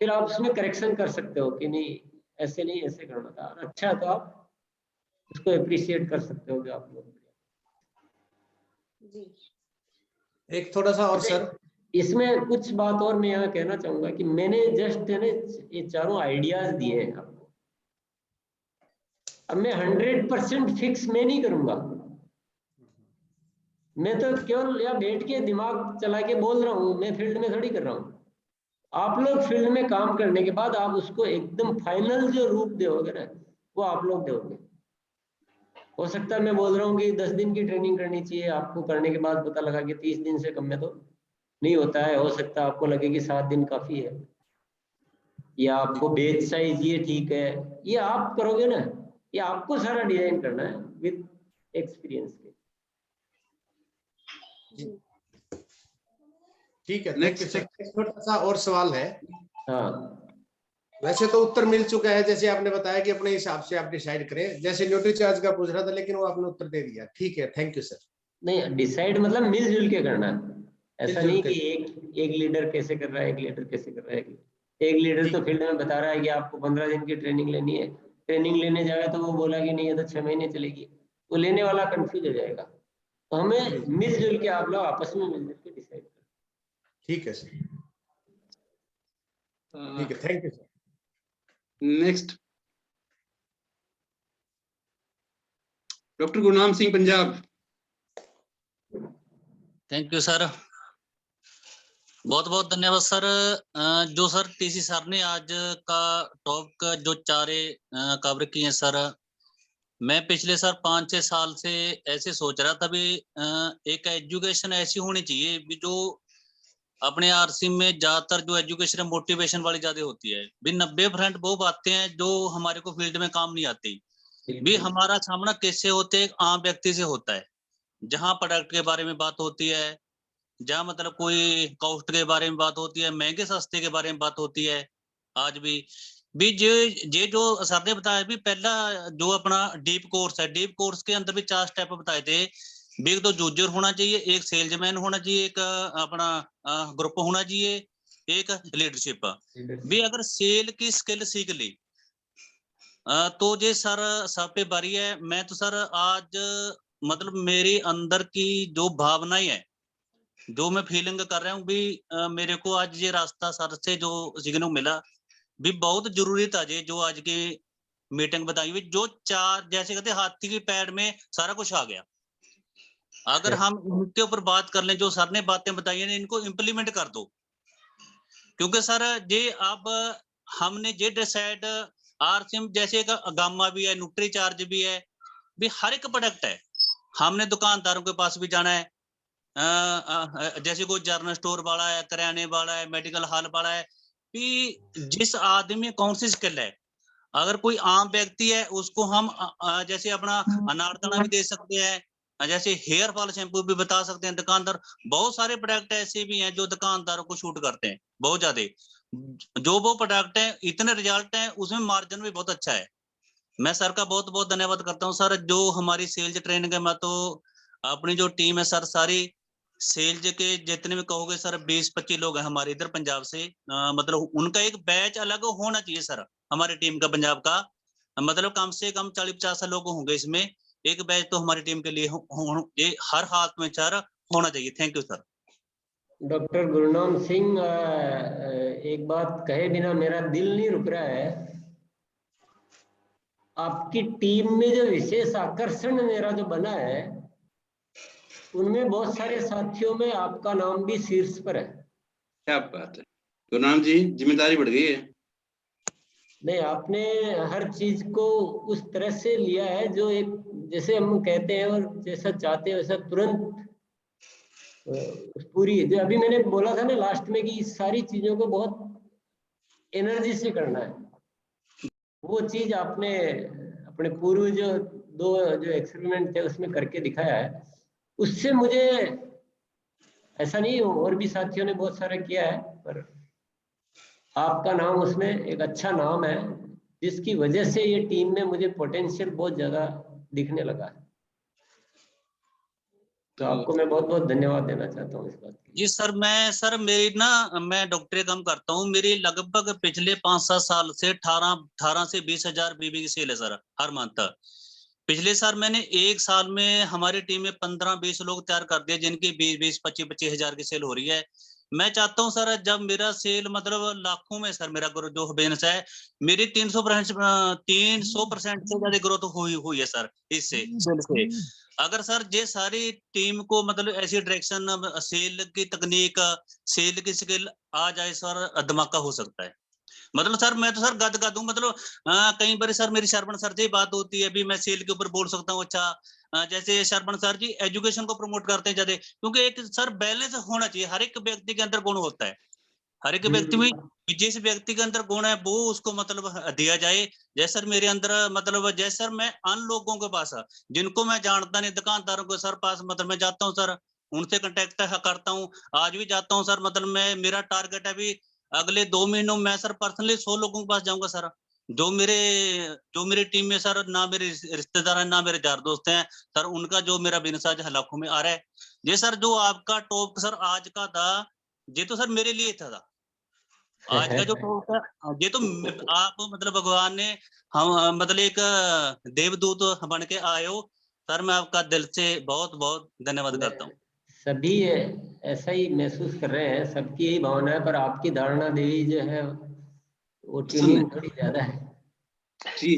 फिर आप उसमें करेक्शन कर सकते हो कि नहीं ऐसे नहीं ऐसे करना था, अच्छा तो आप उसको अप्रिशिएट कर सकते हो आप लोग।
जी।
एक थोड़ा सा और सर,
इसमें कुछ बात और मैं यहाँ कहना चाहूंगा कि मैंने जस्ट ये चारों आइडियाज दिए हैं आपको। अब मैं 100% फिक्स मैं नहीं करूंगा, मैं तो केवल या बैठ के दिमाग चला के बोल रहा हूँ, मैं फील्ड में थोड़ी कर रहा हूँ। आप लोग फील्ड में काम करने के बाद आप उसको एकदम फाइनल जो रूप दोगे ना, वो आप लोग दोगे। हो सकता है मैं बोल रहा हूँ कि 10 दिन की ट्रेनिंग करनी चाहिए, आपको करने के बाद पता लगा कि 30 दिन से कम में तो नहीं होता है। हो सकता है आपको लगे कि 7 दिन काफी है, या आपको बेच साइज ये ठीक है, ये आप करोगे ना, ये आपको सारा डिजाइन करना है विद एक्सपीरियंस के।
ठीक है। नेक्स्ट छोटा सा और सवाल है।
हाँ,
वैसे तो उत्तर मिल चुका है, जैसे आपने बताया कि अपने हिसाब से आप डिसाइड करें, जैसे न्यूट्री चार्ज का पूछ रहा था, लेकिन वो आपने उत्तर दे दिया। ठीक है, थैंक यू सर।
नहीं डिसाइड मतलब मिलजुल के करना, ऐसा
मिलजुल
नहीं
के।
कि एक लीडर कैसे कर रहा है, एक लीडर कैसे कर रहा है। एक लीडर तो फील्ड में बता रहा है कि आपको 15 दिन की ट्रेनिंग लेनी है, ट्रेनिंग लेने जाए तो वो बोला कि नहीं ये तो 6 महीने चलेगी, तो लेने वाला कंफ्यूज हो जाएगा। तो हमें मिलजुल के आप लोग आपस में मिलजुल के डिसाइड करें।
ठीक है सर, ठीक है, thank you sir.
Next doctor Gurnam Singh Punjab.
Thank you sir, बहुत बहुत धन्यवाद सर। जो सर टीसी सर ने आज का टॉपिक जो चारे कवर किए हैं सर, मैं पिछले सर 5-6 साल से ऐसे सोच रहा था भी एक एजुकेशन ऐसी होनी चाहिए भी जो अपने आरसी में ज्यादातर जो एजुकेशन है मोटिवेशन वाली ज्यादा होती है भी। 90% वो बातें हैं जो हमारे को फील्ड में काम नहीं आती भी। हमारा सामना कैसे होते है, एक आम व्यक्ति से होता है, जहाँ प्रोडक्ट के बारे में बात होती है, जहाँ मतलब कोई कॉस्ट के बारे में बात होती है, महंगे सस्ते के बारे में बात होती है। आज भी ये जो सर ने बताया भी, पहला जो अपना डीप कोर्स है, डीप कोर्स के अंदर भी 4 स्टेप बताए थे भी। एक तो यूजर होना चाहिए, एक सेल्समैन होना चाहिए, एक अपना ग्रुप होना चाहिए, एक लीडरशिप भी। अगर सेल की स्किल सीख ली तो ये सर सब पे बारी है। मैं तो सर आज मतलब मेरे अंदर की जो भावनाएं है, जो मैं फीलिंग कर रहा हूँ भी, मेरे को आज ये रास्ता सर से जो सीखने को मिला भी बहुत जरूरी था। ये जो आज की मीटिंग बताई हुई, जो 4 जैसे कहते हाथी के पैर में सारा कुछ आ गया। अगर हम इनके ऊपर बात कर लें, जो सर ने बातें बताई हैं, इनको इम्प्लीमेंट कर दो। क्योंकि सर ये अब हमने ये डिसाइड, आरसीएम जैसे एक गामा भी है, न्यूट्री चार्ज भी है भी, हर एक प्रोडक्ट है। हमने दुकानदारों के पास भी जाना है, जैसे कोई जनरल स्टोर वाला है, किराने वाला है, मेडिकल हॉल वाला है कि जिस आदमी में कौन सी स्किल है। अगर कोई आम व्यक्ति है उसको हम जैसे अपना अनारदाना भी दे सकते हैं, जैसे हेयर फॉल शैम्पू भी बता सकते हैं दुकानदार। बहुत सारे प्रोडक्ट ऐसे भी हैं जो दुकानदारों को शूट करते हैं बहुत ज्यादा। जो वो प्रोडक्ट है इतने रिजल्ट है, उसमें मार्जिन भी बहुत अच्छा है। मैं सर का बहुत बहुत धन्यवाद करता हूँ सर। जो हमारी सेल्स ट्रेनिंग है, मैं तो अपनी जो टीम है सर, सारी सेल्स के जितने भी कहोगे सर 20-25 लोग हैं हमारे इधर पंजाब से। मतलब उनका एक बैच अलग होना चाहिए सर हमारी टीम का, पंजाब का। मतलब कम से कम 40-50 लोग होंगे इसमें। एक बैच तो हमारी टीम के लिए ये हर हाथ में सर होना चाहिए। Thank you sir.
Doctor Gurnam Singh, एक बात कहे बिना मेरा दिल नहीं रुक रहा है। आपकी टीम में जो विशेष आकर्षण मेरा जो बना है, उनमें बहुत सारे साथियों में आपका नाम भी शीर्ष पर है।
क्या बात है गुरनाम जी, जिम्मेदारी बढ़ गई है।
नहीं, आपने हर चीज को उस तरह से लिया है जो एक, जैसे हम कहते हैं और जैसा चाहते हैं वैसा तुरंत पूरी। जो अभी मैंने बोला था ना लास्ट में कि सारी चीजों को बहुत एनर्जी से करना है, वो चीज आपने अपने पूर्व जो 2 जो एक्सपेरिमेंट थे उसमें करके दिखाया है। उससे मुझे ऐसा नहीं, और भी साथियों ने बहुत सारा किया है, पर आपका नाम उसमें एक अच्छा नाम है, जिसकी वजह से ये टीम में मुझे पोटेंशियल बहुत ज्यादा दिखने लगा है। तो आपको मैं बहुत बहुत धन्यवाद देना चाहता हूँ इस बात के लिए।
जी सर, मैं डॉक्टरी काम करता हूँ। मेरी लगभग पिछले 5-7 साल से 18 से 20 हजार बीबी की सेल है सर हर मंथ। पिछले साल मैंने एक साल में हमारी टीम में 15-20 लोग तैयार कर दिए, जिनकी 20-25 हजार की सेल हो रही है। मैं चाहता हूं सर, जब मेरा सेल मतलब लाखों में सर, मेरा जो बिजनेस है, मेरी 300% से ज्यादा ग्रोथ हुई है सर इससे। अगर सर ये सारी टीम को मतलब ऐसी डायरेक्शन, सेल की तकनीक, सेल की स्किल आ जाए सर, धमाका हो सकता है। मतलब सर मैं तो सर गद हूँ। मतलब कई बार सर मेरी शरवण सर से बात होती है, अभी मैं सेल के ऊपर बोल सकता हूँ। अच्छा, जैसे शरवण सर जी एजुकेशन को प्रमोट करते हैं ज्यादा, क्योंकि एक सर बैलेंस होना चाहिए। हर एक व्यक्ति के अंदर गुण होता है, हर एक व्यक्ति में जिस व्यक्ति के अंदर गुण है वो उसको मतलब दिया जाए। जैसे सर मेरे अंदर मतलब, जैसे सर मैं अन्य लोगों के पास, जिनको मैं जानता नहीं, दुकानदारों के सर पास मतलब मैं जाता हूँ सर, उनसे कांटेक्ट करता हूँ। आज भी जाता हूँ सर। मतलब मैं, मेरा टारगेट है अभी अगले 2 महीनों में सर पर्सनली 100 लोगों के पास जाऊंगा सर। जो मेरी टीम में सर, ना मेरे रिश्तेदार हैं ना मेरे यार दोस्त हैं सर, उनका जो मेरा बिजनेस आज लाखों में आ रहा है। ये सर जो आपका टॉप सर आज का था, ये तो सर मेरे लिए था। आज का जो टॉप है, ये तो आप मतलब भगवान ने हम मतलब एक देवदूत बन के आए हो सर। मैं आपका दिल से बहुत बहुत धन्यवाद करता हूँ।
सभी ऐसा ही महसूस कर रहे हैं, सबकी यही भावना है, पर आपकी धारणा देवी जो है वो ट्यूनिंग थोड़ी ज्यादा है।
जी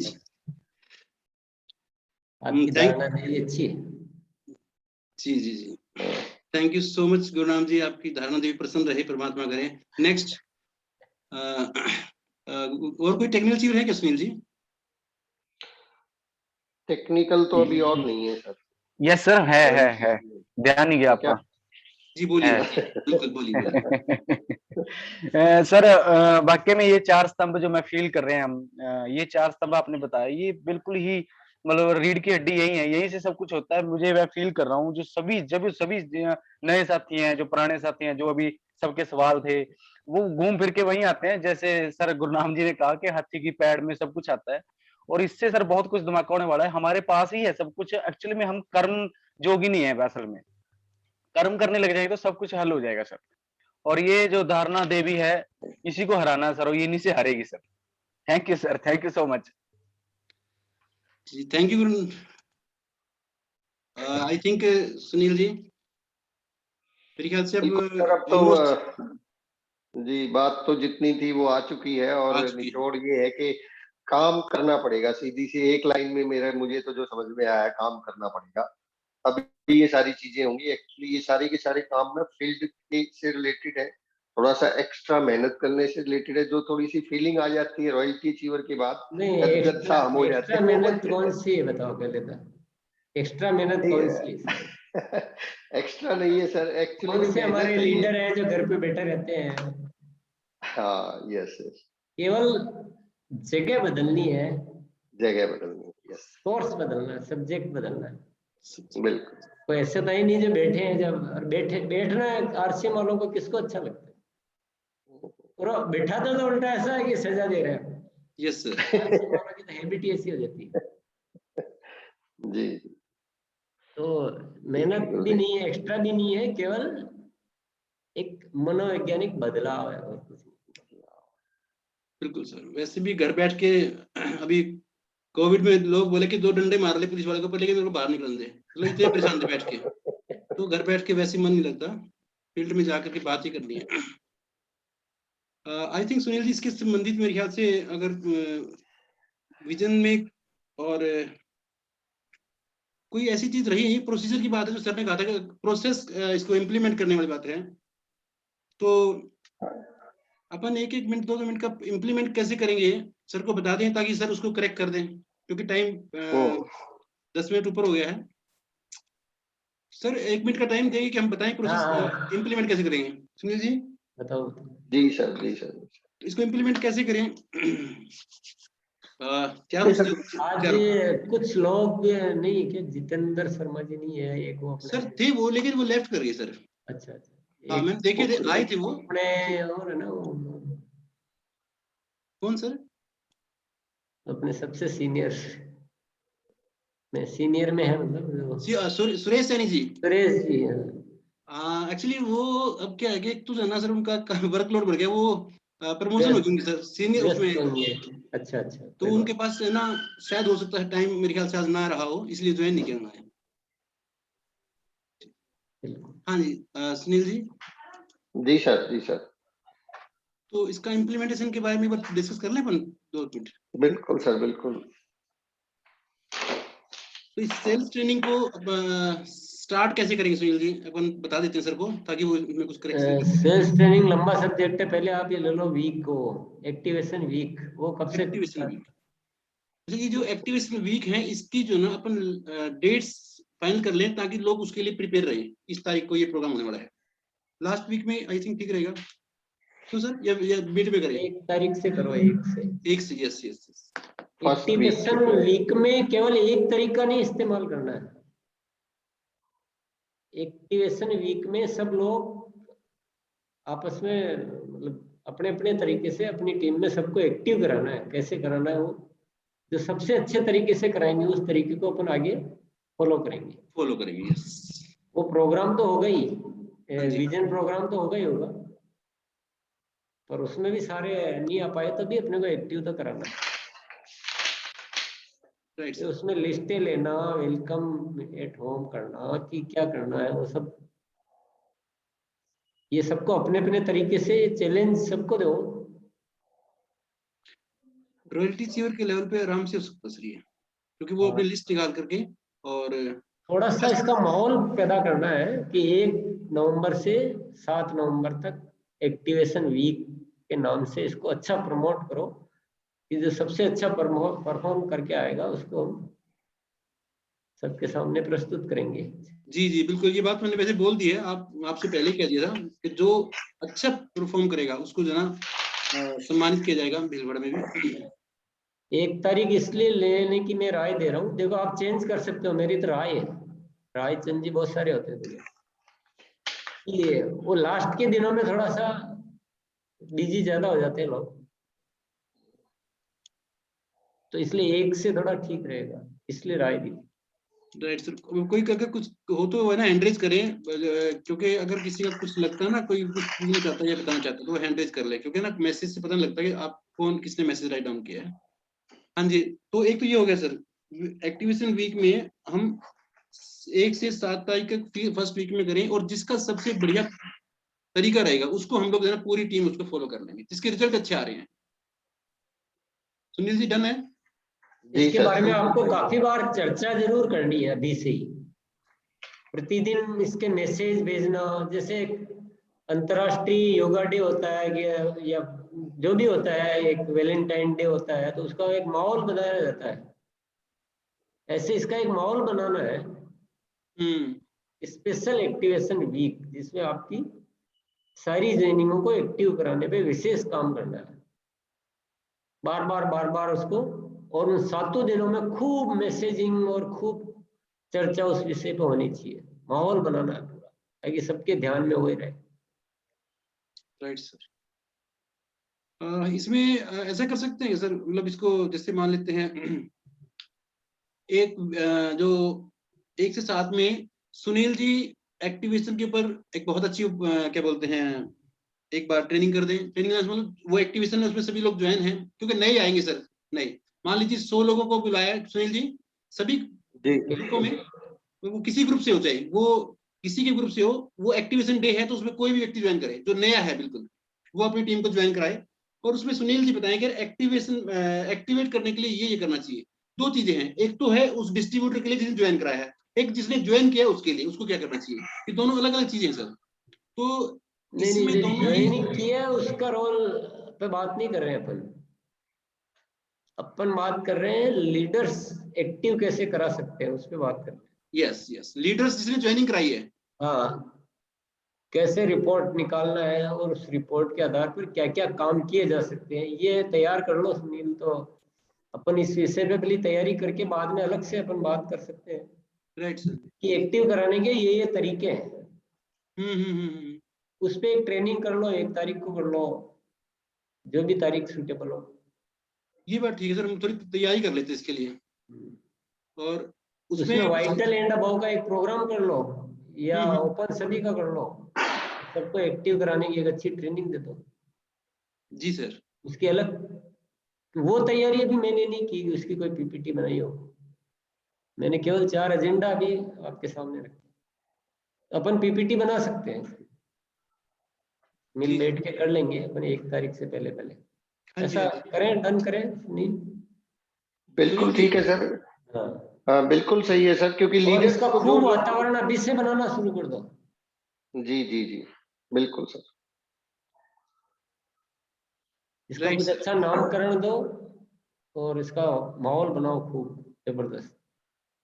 आपकी धारणा देवी अच्छी है।
जी जी जी, thank you so much Gurnam ji. आपकी धारणा देवी प्रसन्न रहे, परमात्मा करे। नेक्स्ट, और कोई टेक्निकल चीज है क्या सुनील जी?
टेक्निकल तो अभी और नहीं है सर।
यस सर, है ध्यान नहीं गया आपका।
जी बोलिए, बिल्कुल बोलिए।
सर वाकई में ये 4 स्तंभ जो मैं फील कर रहे हैं हम, ये 4 स्तंभ आपने बताया, ये बिल्कुल ही मतलब रीढ़ की हड्डी यही है, यही से सब कुछ होता है। मुझे मैं फील कर रहा हूँ जो सभी नए साथी हैं, जो पुराने साथी हैं, जो अभी सबके सवाल थे, वो घूम फिर के वहीं आते हैं। जैसे सर गुरनाम जी ने कहा कि हाथी की पैड़ में सब कुछ आता है, और इससे सर बहुत कुछ धमाका होने वाला है। हमारे पास ही है सब कुछ। एक्चुअली में हम कर्म जोगी नहीं है, असल में कर्म करने लग जाएंगे तो सब कुछ हल हो जाएगा सर। और ये जो धारणा देवी है, इसी को हराना है सर, और ये इन्हीं से हारेगी sir. Thank you sir, thank you so much
जी। Thank you guru. I think Sunil जी, मेरे ख्याल से अब
तो जी बात तो जितनी थी वो आ चुकी है, और निचोड़ ये है कि काम करना पड़ेगा। सीधी सी एक लाइन में मुझे तो जो समझ में आया है, काम करना पड़ेगा, तभी ये सारी चीजें होंगी। एक्चुअली ये सारे के सारे काम ना फील्ड से रिलेटेड है, थोड़ा सा एक्स्ट्रा मेहनत करने से रिलेटेड है। जो थोड़ी सी फीलिंग आ जाती है रॉयल्टी अचीवर के बाद,
नहीं,
गदगद हम हो जाते
एक्स्ट्रा मेहनत कौन सी है बताओ पहले तो। एक्स्ट्रा मेहनत कौन सी है?
एक्स्ट्रा नहीं है सर, एक्चुअली
कौन से हमारे लीडर हैं जो घर पे बैठे रहते हैं?
हाँ यस यस,
केवल जगह बदलनी है,
जगह बदलनी है, यस,
कोर्स बदलना है, सब्जेक्ट बदलना है।
बिल्कुल।
कोई ऐसे तो ही नहीं जो बैठे हैं, जब बैठना आरसीएम वालों को किसको अच्छा लगता है, और बैठा तो उल्टा ऐसा है कि सजा दे रहे हैं।
Yes sir.
आरसीएम वालों की तो हैबिट ऐसी हो जाती है।
जी।
तो मेहनत भी नहीं है, एक्स्ट्रा भी नहीं है, केवल एक मनोवैज्ञानिक बदलाव है और कुछ नहीं।
बिल्कुल सर। वैसे भी घर बैठ के अभी कोविड में लोग बोले कि 2 डंडे मार ले पुलिस वाले को, पर लेकिन मेरे को बाहर निकलने दे, मतलब इतने परेशान थे बैठ के। तो घर बैठ के वैसे मन नहीं लगता, फील्ड में जाकर के बात ही करनी है। आई थिंक सुनील जी इसके संबंधित मेरे ख्याल से अगर विजन में और कोई ऐसी चीज रही है, प्रोसीजर की बात है जो सर ने कहा था कि प्रोसेस इसको इम्प्लीमेंट करने वाली बात है, तो अपन 1-1 मिनट 2-2 मिनट का इम्प्लीमेंट कैसे करेंगे सर को बता दें, ताकि सर उसको करेक्ट कर दें, क्योंकि टाइम 10 मिनट ऊपर हो गया है। सर 1 मिनट का टाइम देंगे कि हम बताएं प्रोसेस इम्प्लीमेंट कैसे करेंगे। सुनील जी
बताओ।
जी सर, जी सर।
तो इसको इम्प्लीमेंट कैसे करें? क्या
आज कुछ लोग नहीं है कि जितेंद्र शर्मा जी नहीं है, एक वो अपने
सर थे वो, लेकिन वो लेफ्ट कर गए सर।
अच्छा
हाँ मैंने देखे थे, आए थे वो
अपने, और है ना
कौन सर?
अपने सबसे सीनियर में, सीनियर में है मतलब
सुरेश सैनी जी।
सुरेश जी।
एक्चुअली वो अब क्या है कि एक तो जाना सर उनका वर्कलोड बढ़ गया, वो प्रमोशन हो जाएंगे सर सीनियर उसमें।
अच्छा अच्छा।
तो उनके पास है ना, शायद हो सकता है टाइम मेरे ख्याल से आज ना रहा हो, इसलिए ज्वाइन नहीं किया उन्होंने। हाँ जी सुनील जी।
जी सर, जी सर।
तो इसका इम्प्लीमेंटेशन के बारे में डिस्कस कर लें अपन 2 मिनट।
बिल्कुल सर, बिल्कुल।
तो इस सेल्स ट्रेनिंग को स्टार्ट कैसे करेंगे सुनील जी, अपन बता देते हैं सर को, ताकि वो इनमें कुछ करेक्शन।
सेल्स ट्रेनिंग लंबा सब्जेक्ट है, पहले आप ये ले लो वीक को, एक्टिवेशन वीक, वो कब से
एक्टिवेशन वीक। ये जो एक्टिवेशन वीक है इसकी जो ना अपन डेट्स फाइनल कर लें, ताकि लोग उसके लिए प्रिपेयर रहे। इस तारीख को ये प्रोग्राम होने वाला है, लास्ट वीक में आई थिंक ठीक रहेगा। तो सर या मिड में करें?
1 तारीख से करो, 1 से।
Yes yes.
एक्टिवेशन वीक में केवल 1 तरीका नहीं इस्तेमाल करना है। एक्टिवेशन वीक में सब लोग आपस में मतलब अपने अपने तरीके से अपनी टीम में सबको एक्टिव कराना है। कैसे कराना है, वो जो सबसे अच्छे तरीके से कराएंगे उस तरीके को अपन आगे फॉलो करेंगे।
यस।
वो प्रोग्राम तो होगा ही, विजन प्रोग्राम तो होगा ही होगा, पर उसमें भी सारे नहीं आ पाए तभी अपने को एक्टिव तो कराना है। तो उसमें लिस्टें लेना, वेलकम एट होम करना कि क्या करना है, वो सब ये सबको अपने अपने तरीके से चैलेंज सबको दो।
रॉयल्टी सीवर के लेवल पे आराम से बस रही है, क्योंकि वो अपनी लिस्ट निकाल करके और
थोड़ा सा इसका माहौल पैदा करना है कि 1 नवंबर से 7 नवंबर तक एक्टिवेशन वीक के नाम से इसको अच्छा प्रमोट करो, कि जो सबसे अच्छा परफॉर्म करके आएगा उसको हम सबके सामने प्रस्तुत करेंगे।
जी जी बिल्कुल, ये बात मैंने वैसे बोल दी है, आपसे पहले कह दिया था कि जो अच्छा परफॉर्म करेगा उसको जो ना सम्मानित किया जाएगा भीलवाड़ा में भी।
1 तारीख इसलिए लेने की मैं राय दे रहा हूँ, देखो आप चेंज कर सकते हो, मेरी तो राय है, राय चंद जी बहुत सारे होते हैं, ये वो लास्ट के दिनों में थोड़ा सा बिजी ज्यादा हो जाते हैं लोग, तो इसलिए 1 से थोड़ा ठीक रहेगा, इसलिए राय दी।
Right sir. कोई अगर कुछ हो तो है ना हैंड करें, क्योंकि अगर किसी का कुछ लगता है ना, कोई कुछ पूछना चाहता है या बताना चाहता है, तो वो हैंड कर ले, क्योंकि ना मैसेज से पता नहीं लगता कि आप कौन किसने मैसेज राइट डाउन किया है। हाँ जी, तो एक तो ये हो गया सर, एक्टिवेशन वीक में हम 1 से 7 तारीख तक फर्स्ट वीक में करें, और जिसका सबसे बढ़िया तरीका रहेगा उसको हम लोग पूरी टीम उसको फॉलो कर लेंगे, जिसके रिजल्ट अच्छे आ रहे हैं। सुनील जी डन है?
इसके बारे में आपको काफी बार चर्चा जरूर करनी है अभी से ही, प्रतिदिन इसके मैसेज भेजना, जैसे अंतर्राष्ट्रीय योगा डे होता है या जो भी होता है, एक वैलेंटाइन डे होता है, तो उसका एक माहौल बनाया जाता है, ऐसे इसका एक माहौल बनाना है। स्पेशल एक्टिवेशन वीक, जिसमें आपकी सारी ट्रेनिंगों को एक्टिव कराने पे विशेष काम करना है, बार बार उसको, और उन 7 दिनों में खूब मैसेजिंग और खूब चर्चा उस विषय पे होनी चाहिए, माहौल बनाना है पूरा, ताकि सबके ध्यान में वही रहे।
Right sir. इसमें ऐसा कर सकते हैं सर, मतलब इसको जैसे मान लेते हैं एक जो 1 से 7 में सुनील जी एक्टिवेशन के ऊपर एक बहुत अच्छी क्या बोलते हैं, एक बार ट्रेनिंग कर दें। ट्रेनिंग मतलब वो एक्टिवेशन है, उसमें सभी लोग ज्वाइन हैं, क्योंकि नए आएंगे सर, नए। मान लीजिए 100 लोगों को बुलाया सुनील जी, सभी ग्रुपों में, वो किसी ग्रुप से हो, चाहे वो किसी के ग्रुप से हो, वो एक्टिवेशन डे है तो उसमें कोई भी व्यक्ति ज्वाइन करे जो नया है बिल्कुल, वो अपनी टीम को ज्वाइन कराए। और उसमें सुनील जी बताएं कि एक्टिवेशन एक्टिवेट करने के लिए ये करना चाहिए। 2 चीजें हैं, एक तो है उस डिस्ट्रीब्यूटर के लिए जिसने ज्वाइन कराया है, एक जिसने ज्वाइन किया उसके लिए, उसको क्या करना चाहिए। ये दोनों अलग अलग चीजें हैं सर। तो
नहीं,
इसमें दोनों ही
ज्वाइनिंग किया उसका रोल पे बात नहीं कर रहे हैं अपन बात कर रहे हैं लीडर्स एक्टिव कैसे करा सकते हैं, उस पर बात कर रहे हैं।
यस, लीडर्स जिसने ज्वाइनिंग कराई है,
हाँ, कैसे रिपोर्ट निकालना है और उस रिपोर्ट के आधार पर क्या क्या काम किए जा सकते हैं, ये तैयार कर लो सुनील। तो अपन इस विषय पे पहले तैयारी करके बाद में अलग से अपन बात कर सकते हैं।
Right sir.
कि एक्टिव कराने के ये तरीके हैं। उस पे एक ट्रेनिंग कर लो, 1 तारीख को कर लो, जो भी तारीख सूटेबल हो।
ये बात ठीक है सर, हम थोड़ी तैयारी कर लेते हैं इसके लिए। और
उसमें वाइटल एंड अबव का एक प्रोग्राम कर लो, या ओपन सभी का कर लो, सबको एक्टिव कराने की एक अच्छी ट्रेनिंग दे दो।
जी सर।
उसकी अलग वो तैयारी अभी मैंने नहीं की, उसकी कोई पीपीटी बनाई हो। मैंने केवल 4 एजेंडा अभी आपके सामने रखे। अपन पीपीटी बना सकते हैं, मिल बैठ के कर लेंगे अपन 1 तारीख से पहले। ऐसा करें, डन करें सुनील?
बिल्कुल ठीक है सर।
हाँ
हाँ बिल्कुल सही है सर, क्योंकि लीडर्स
इसका
को
खूब वातावरण अभी से बनाना शुरू कर दो।
जी जी जी बिल्कुल सर।
इसका कुछ अच्छा नामकरण दो और इसका माहौल बनाओ खूब जबरदस्त,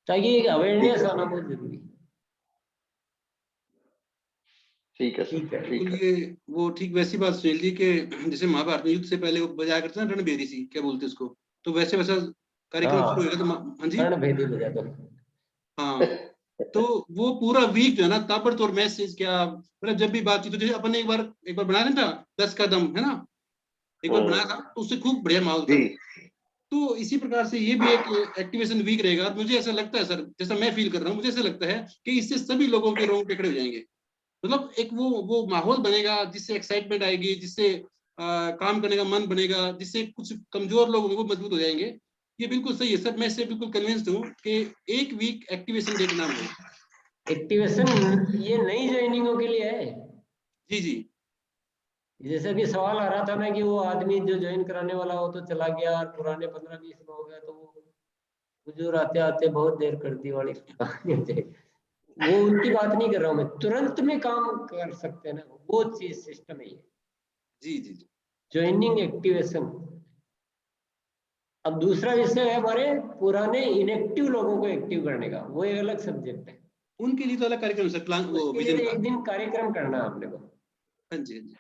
ताकि अवेयरनेस आना बहुत जरूरी है।
ठीक है सर, ठीक है।
ये वो ठीक वैसी बात सुनील जी के, जैसे महाभारत में युद्ध से पहले वो बजाया करते हैं ना रणभेरी सी, क्या बोलते हैं उसको, तो वैसे वैसा कार्यक्रम शुरू होगा। तो हाँ जी,
रणभेदी बजा दो।
हाँ, तो वो पूरा वीक जो है ना, ताबड़तोड़ मैसेज क्या, मतलब जब भी बातचीत, तो जैसे अपन ने एक बार बनाया था 10 का दम, है ना, एक बार बनाया था, तो उससे खूब बढ़िया माहौल था। तो इसी प्रकार से ये भी एक एक्टिवेशन वीक रहेगा। और मुझे ऐसा लगता है सर, जैसा मैं फील कर रहा हूँ, मुझे ऐसा लगता है कि इससे सभी लोगों के रोंगटे खड़े हो जाएंगे। मतलब एक वो माहौल बनेगा जिससे एक्साइटमेंट आएगी, जिससे काम करने का मन बनेगा, जिससे कुछ कमजोर लोग होंगे वो मजबूत हो जाएंगे। ये बिल्कुल सही है सर, मैं इससे बिल्कुल कन्विंस्ड हूँ कि 1 वीक एक्टिवेशन डे का नाम है।
एक्टिवेशन ये नई ज्वाइनिंगों के लिए है।
जी जी।
जैसे भी सवाल आ रहा था ना कि वो आदमी जो ज्वाइन कराने वाला हो तो चला गया, और पुराने 15-20 लोग हैं तो वो हुजूर आते आते बहुत देर कर दी वाली वो उनकी बात नहीं कर रहा हूँ मैं, तुरंत में काम कर सकते हैं ना, वो चीज सिस्टम है ये।
जी जी जी।
Joining activation. अब दूसरा विषय है हमारे पुराने इनएक्टिव लोगों को एक्टिव करने का, वो एक अलग सब्जेक्ट है।
उनके लिए तो अलग कार्यक्रम सर, प्लान वो
उसके
विजन
लिए
का।
1 दिन कार्यक्रम करना है आपने को।
हाँ जी हाँ जी।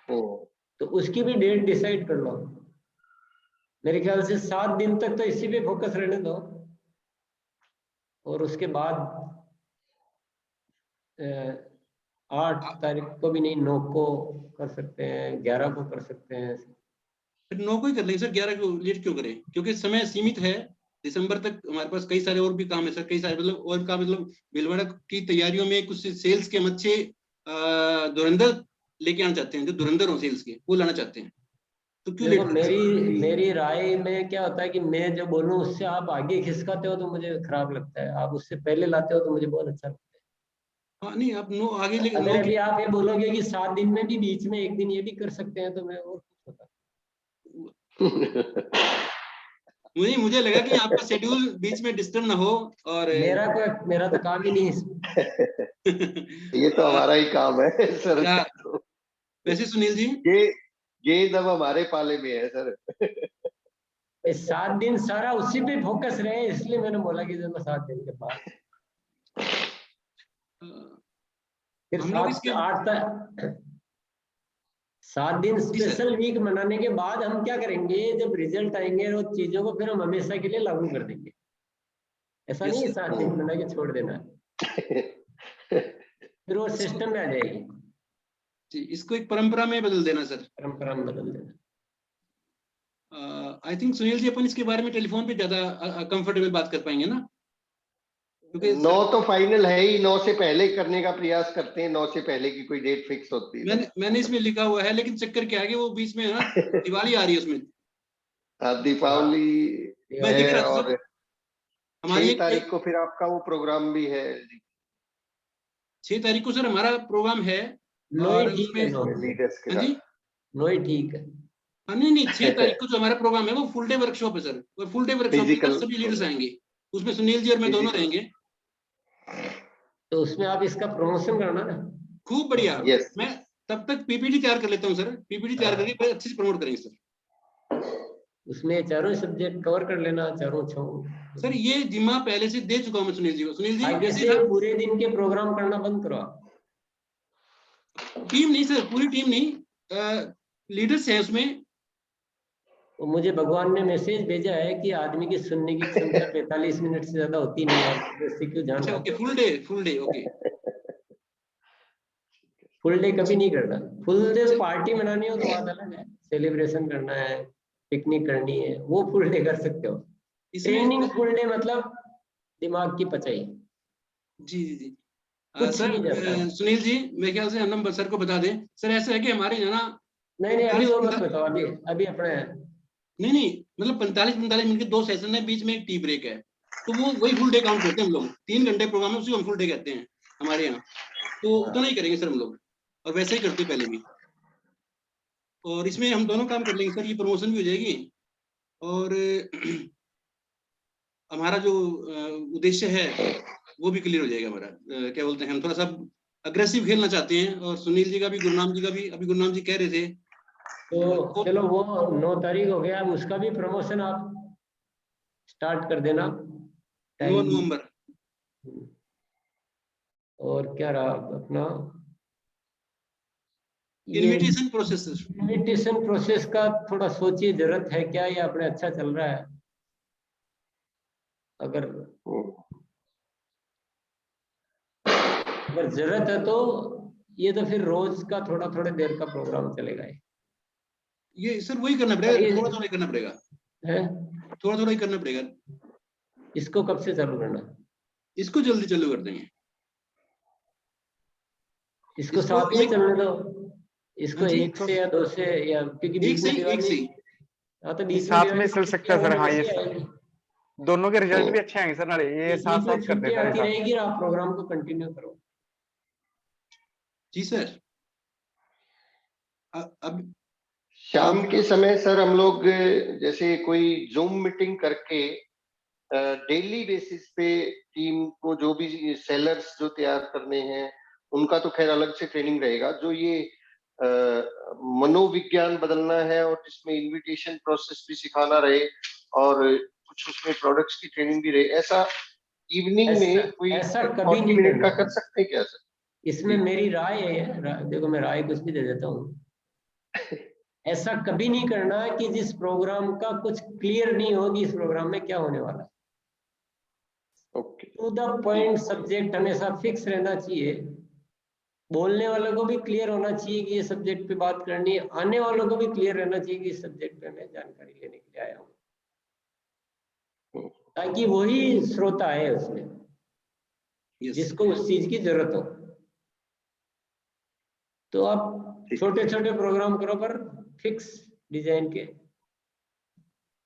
तो उसकी भी डेट डिसाइड कर लो। मेरे ख्याल से 7 दिन तक तो इसी पे फोकस रहने दो, और उसके बाद 8 तारीख को भी नहीं, 9 को कर सकते हैं, 11 को कर सकते हैं।
फिर 9 को ही कर लेंगे सर, 11 को लेट क्यों करें, क्योंकि समय सीमित है। दिसंबर तक हमारे पास कई सारे और भी काम है सर, कई सारे मतलब और काम, मतलब भीलवाड़ा की तैयारियों में कुछ सेल्स के हम अच्छे धुरंधर लेके आना चाहते हैं, जो धुरंधर हो सेल्स के, वो लाना चाहते हैं। तो क्यों
देखो
लेट?
मेरी राय में क्या होता है कि मैं जो बोलूं उससे आप आगे खिसकाते हो तो मुझे खराब लगता है, आप उससे पहले लाते हो तो मुझे बहुत अच्छा लगता है।
हाँ नहीं, आप 9 आगे लेके
अगर अभी आप ये बोलोगे कि 7 दिन में भी बीच में 1 दिन ये भी कर सकते हैं तो मैं और खुश होता।
मुझे लगा कि आपका शेड्यूल बीच में डिस्टर्ब ना हो। और
मेरा तो काम ही नहीं है।
ये तो हमारा ही काम है सर।
वैसे सुनील जी,
ये दम हमारे पाले में है सर।
7 दिन सारा उसी पे फोकस रहे, इसलिए मैंने बोला कि 7 दिन के बाद फिर 7 दिन स्पेशल वीक मनाने के बाद हम क्या करेंगे, जब रिजल्ट आएंगे और चीजों को फिर हम हमेशा के लिए लागू कर देंगे। ऐसा नहीं है 7 दिन मना के छोड़ देना। फिर वो सिस्टम में आ जाएगी।
जी, इसको एक परंपरा में बदल देना सर।
परंपरा में बदल देना।
आई थिंक सुनील जी अपन इसके बारे में टेलीफोन पे ज्यादा कंफर्टेबल बात कर पाएंगे ना, क्योंकि
9 तो फाइनल है ही, 9 से पहले करने का प्रयास करते हैं, 9 से पहले की कोई डेट फिक्स होती है।
मैंने इसमें लिखा हुआ है, लेकिन चक्कर क्या है कि वो बीच में है ना दिवाली आ रही है उसमें।
दीपावली
मैं देख
है
रहा था
और
सर, हमारी
6 तारीख को फिर आपका वो प्रोग्राम भी है।
6 तारीख को सर हमारा प्रोग्राम है।
नोई
और
ठीक है,
लीडर्स के
हाँ जी,
नोई ठीक है।
हाँ नहीं 6 तारीख को जो हमारा प्रोग्राम है वो फुल डे वर्कशॉप है सर। और फुल डे वर्कशॉप में
Physical
सभी लीडर्स आएंगे, उसमें सुनील जी और मैं दोनों रहेंगे।
तो उसमें आप इसका प्रमोशन करना ना।
खूब बढ़िया।
Yes.
मैं तब तक पीपीटी तैयार कर लेता हूँ सर, पीपीटी तैयार करके बड़े अच्छे से प्रमोट करेंगे सर।
उसमें चारों सब्जेक्ट कवर कर लेना, चारों छो।
सर ये जिम्मा पहले से दे चुका हूँ मैं सुनील जी को। सुनील जी
आगे
कैसे
से
था?
पूरे दिन के प्रोग्राम करना बंद करो।
टीम नहीं सर, पूरी टीम नहीं, लीडर्स हैं उसमें।
तो मुझे भगवान ने मैसेज भेजा है कि आदमी की सुनने की क्षमता 45 मिनट से ज्यादा होती नहीं है। क्यों जान
अच्छा okay, full day okay.
Full day कभी नहीं करना। फुल डे पार्टी मनानी हो तो बात अलग है, सेलिब्रेशन करना है, पिकनिक करनी है, वो फुल डे कर सकते हो। ट्रेनिंग फुल डे मतलब दिमाग की पचाई।
जी जी जी।
कुछ
सर
नहीं जाता।
सुनील जी मेरे ख्याल से अनम सर को बता दें सर, ऐसा है कि हमारे यहाँ ना
नहीं अभी वो मत बताओ, अभी अपने
नहीं मतलब 45 मिनट के 2 सेशन है, बीच में एक टी ब्रेक है, तो वो वही फुल डे काउंट करते हैं हम लोग। 3 घंटे प्रोग्राम है, उसी को हम फुल डे कहते हैं हमारे यहाँ। तो उतना ही करेंगे सर हम लोग, और वैसे ही करते पहले भी। और इसमें हम दोनों काम कर लेंगे सर, ये प्रमोशन भी हो जाएगी और हमारा जो उद्देश्य है वो भी क्लियर हो जाएगा हमारा। क्या बोलते हैं, हम थोड़ा सा अग्रेसिव खेलना चाहते हैं। और सुनील जी का भी, गुरनाम जी का भी, अभी गुरनाम जी कह रहे थे
तो चलो वो 9 तारीख हो गया, उसका भी प्रमोशन आप स्टार्ट कर देना।
9 नवंबर।
और क्या रहा अपना
इन्विटेशन प्रोसेस।
इन्विटेशन प्रोसेस का थोड़ा सोचिए, जरूरत है क्या, ये अपने अच्छा चल रहा है? अगर जरूरत है तो ये तो फिर रोज का थोड़ा देर का प्रोग्राम चलेगा।
ये सर वही करना पड़ेगा, थोड़ा ही करना पड़ेगा, थोड़ा ही करना पड़ेगा।
इसको कब से चालू करना?
इसको जल्दी चालू कर देंगे।
इसको साथ में चलने दो। इसको 1 से या 2 से, या क्योंकि बीच में दिवाली। हाँ तो बीच
साथ में चल सकता है सर। हाँ ये दोनों के रिजल्ट भी अच्छे आएंगे सर नाले, ये साथ साथ कर देते हैं।
रहेगी, आप प्रोग्राम को कंटिन्यू करो।
जी सर। अब
शाम के समय सर हम लोग जैसे कोई जूम मीटिंग करके डेली बेसिस पे टीम को, जो भी सेलर्स जो तैयार करने हैं उनका तो खैर अलग से ट्रेनिंग रहेगा, जो ये मनोविज्ञान बदलना है और जिसमें इनविटेशन प्रोसेस भी सिखाना रहे और कुछ उसमें प्रोडक्ट्स की ट्रेनिंग भी रहे, ऐसा इवनिंग में कोई
ऐसा कभी
40
नहीं
मिनट का
करना।
कर सकते हैं क्या सर?
इसमें मेरी राय है, देखो मैं राय कुछ भी दे देता हूँ। ऐसा कभी नहीं करना कि जिस प्रोग्राम का कुछ क्लियर नहीं होगी इस प्रोग्राम में क्या होने वाला है। टू द पॉइंट सब्जेक्ट हमेशा फिक्स रहना चाहिए। बोलने वालों को भी क्लियर होना चाहिए कि ये सब्जेक्ट पे बात करनी है, आने वालों को भी क्लियर रहना चाहिए कि इस सब्जेक्ट पे मैं जानकारी लेने के लिए आया हूँ, ताकि वही श्रोता है उसमें जिसको उस चीज की जरूरत हो। तो आप छोटे प्रोग्राम करो पर फिक्स डिजाइन के।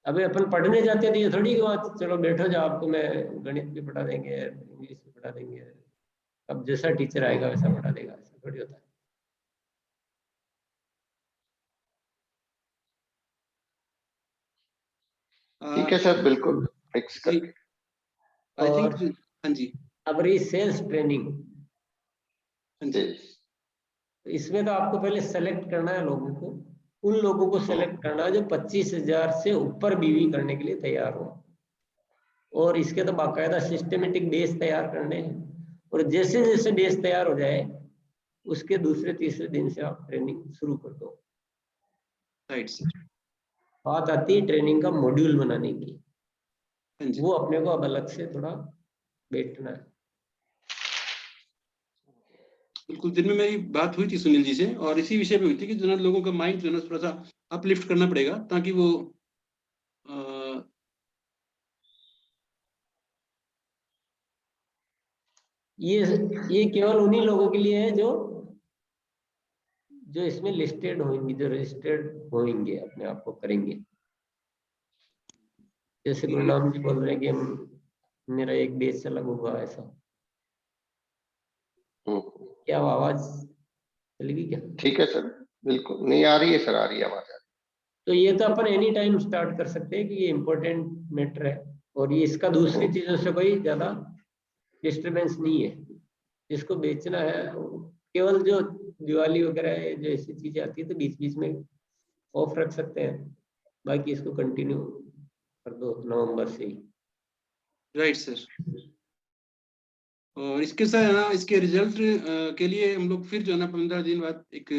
अभी अपन पढ़ने जाते थे, ये थोड़ी की बात चलो बैठो जाओ, आपको मैं गणित भी पढ़ा देंगे, इंग्लिश भी पढ़ा देंगे, अब जैसा टीचर आएगा वैसा पढ़ा देगा, ऐसा थोड़ी होता है।
ठीक है सर, बिल्कुल फिक्स करके।
आई थिंक हाँ जी।
अब रही सेल्स ट्रेनिंग, इसमें तो आपको पहले सेलेक्ट करना है लोगों को, उन लोगों को सेलेक्ट करना है जो 25,000 से ऊपर बीवी करने के लिए तैयार हो, और इसके तो बाकायदा सिस्टमेटिक बेस तैयार करने हैं। और जैसे जैसे बेस तैयार हो जाए उसके दूसरे तीसरे दिन से आप ट्रेनिंग शुरू कर दो। बात आती है ट्रेनिंग का मॉड्यूल बनाने की, वो अपने को अब अलग से थोड़ा बैठना है।
बिल्कुल, दिन में मेरी बात हुई थी सुनील जी से और इसी विषय पे हुई थी कि जो है लोगों का माइंड जो है थोड़ा सा अपलिफ्ट करना पड़ेगा ताकि वो
ये केवल उन्हीं लोगों के लिए है जो इसमें लिस्टेड होंगे, जो रजिस्टर्ड होंगे, अपने आप को करेंगे। जैसे गुरुनाम जी बोल रहे हैं कि मेरा एक बैच से अलग होगा, ऐसा क्या आवाज चलेगी क्या?
ठीक है सर, बिल्कुल नहीं आ रही है सर, आ रही है आवाज।
तो ये तो अपन एनी टाइम स्टार्ट कर सकते हैं कि ये इम्पोर्टेंट मैटर है और ये इसका दूसरी चीजों से कोई ज्यादा डिस्टरबेंस नहीं है। जिसको बेचना है केवल जो दिवाली वगैरह है, जो ऐसी चीजें आती है तो बीच बीच में ऑफ रख सकते हैं, बाकी इसको कंटिन्यू कर दो नवंबर से ही।
Right sir. और इसके साथ ना इसके रिजल्ट के लिए हम लोग फिर जो है ना 15 दिन बाद एक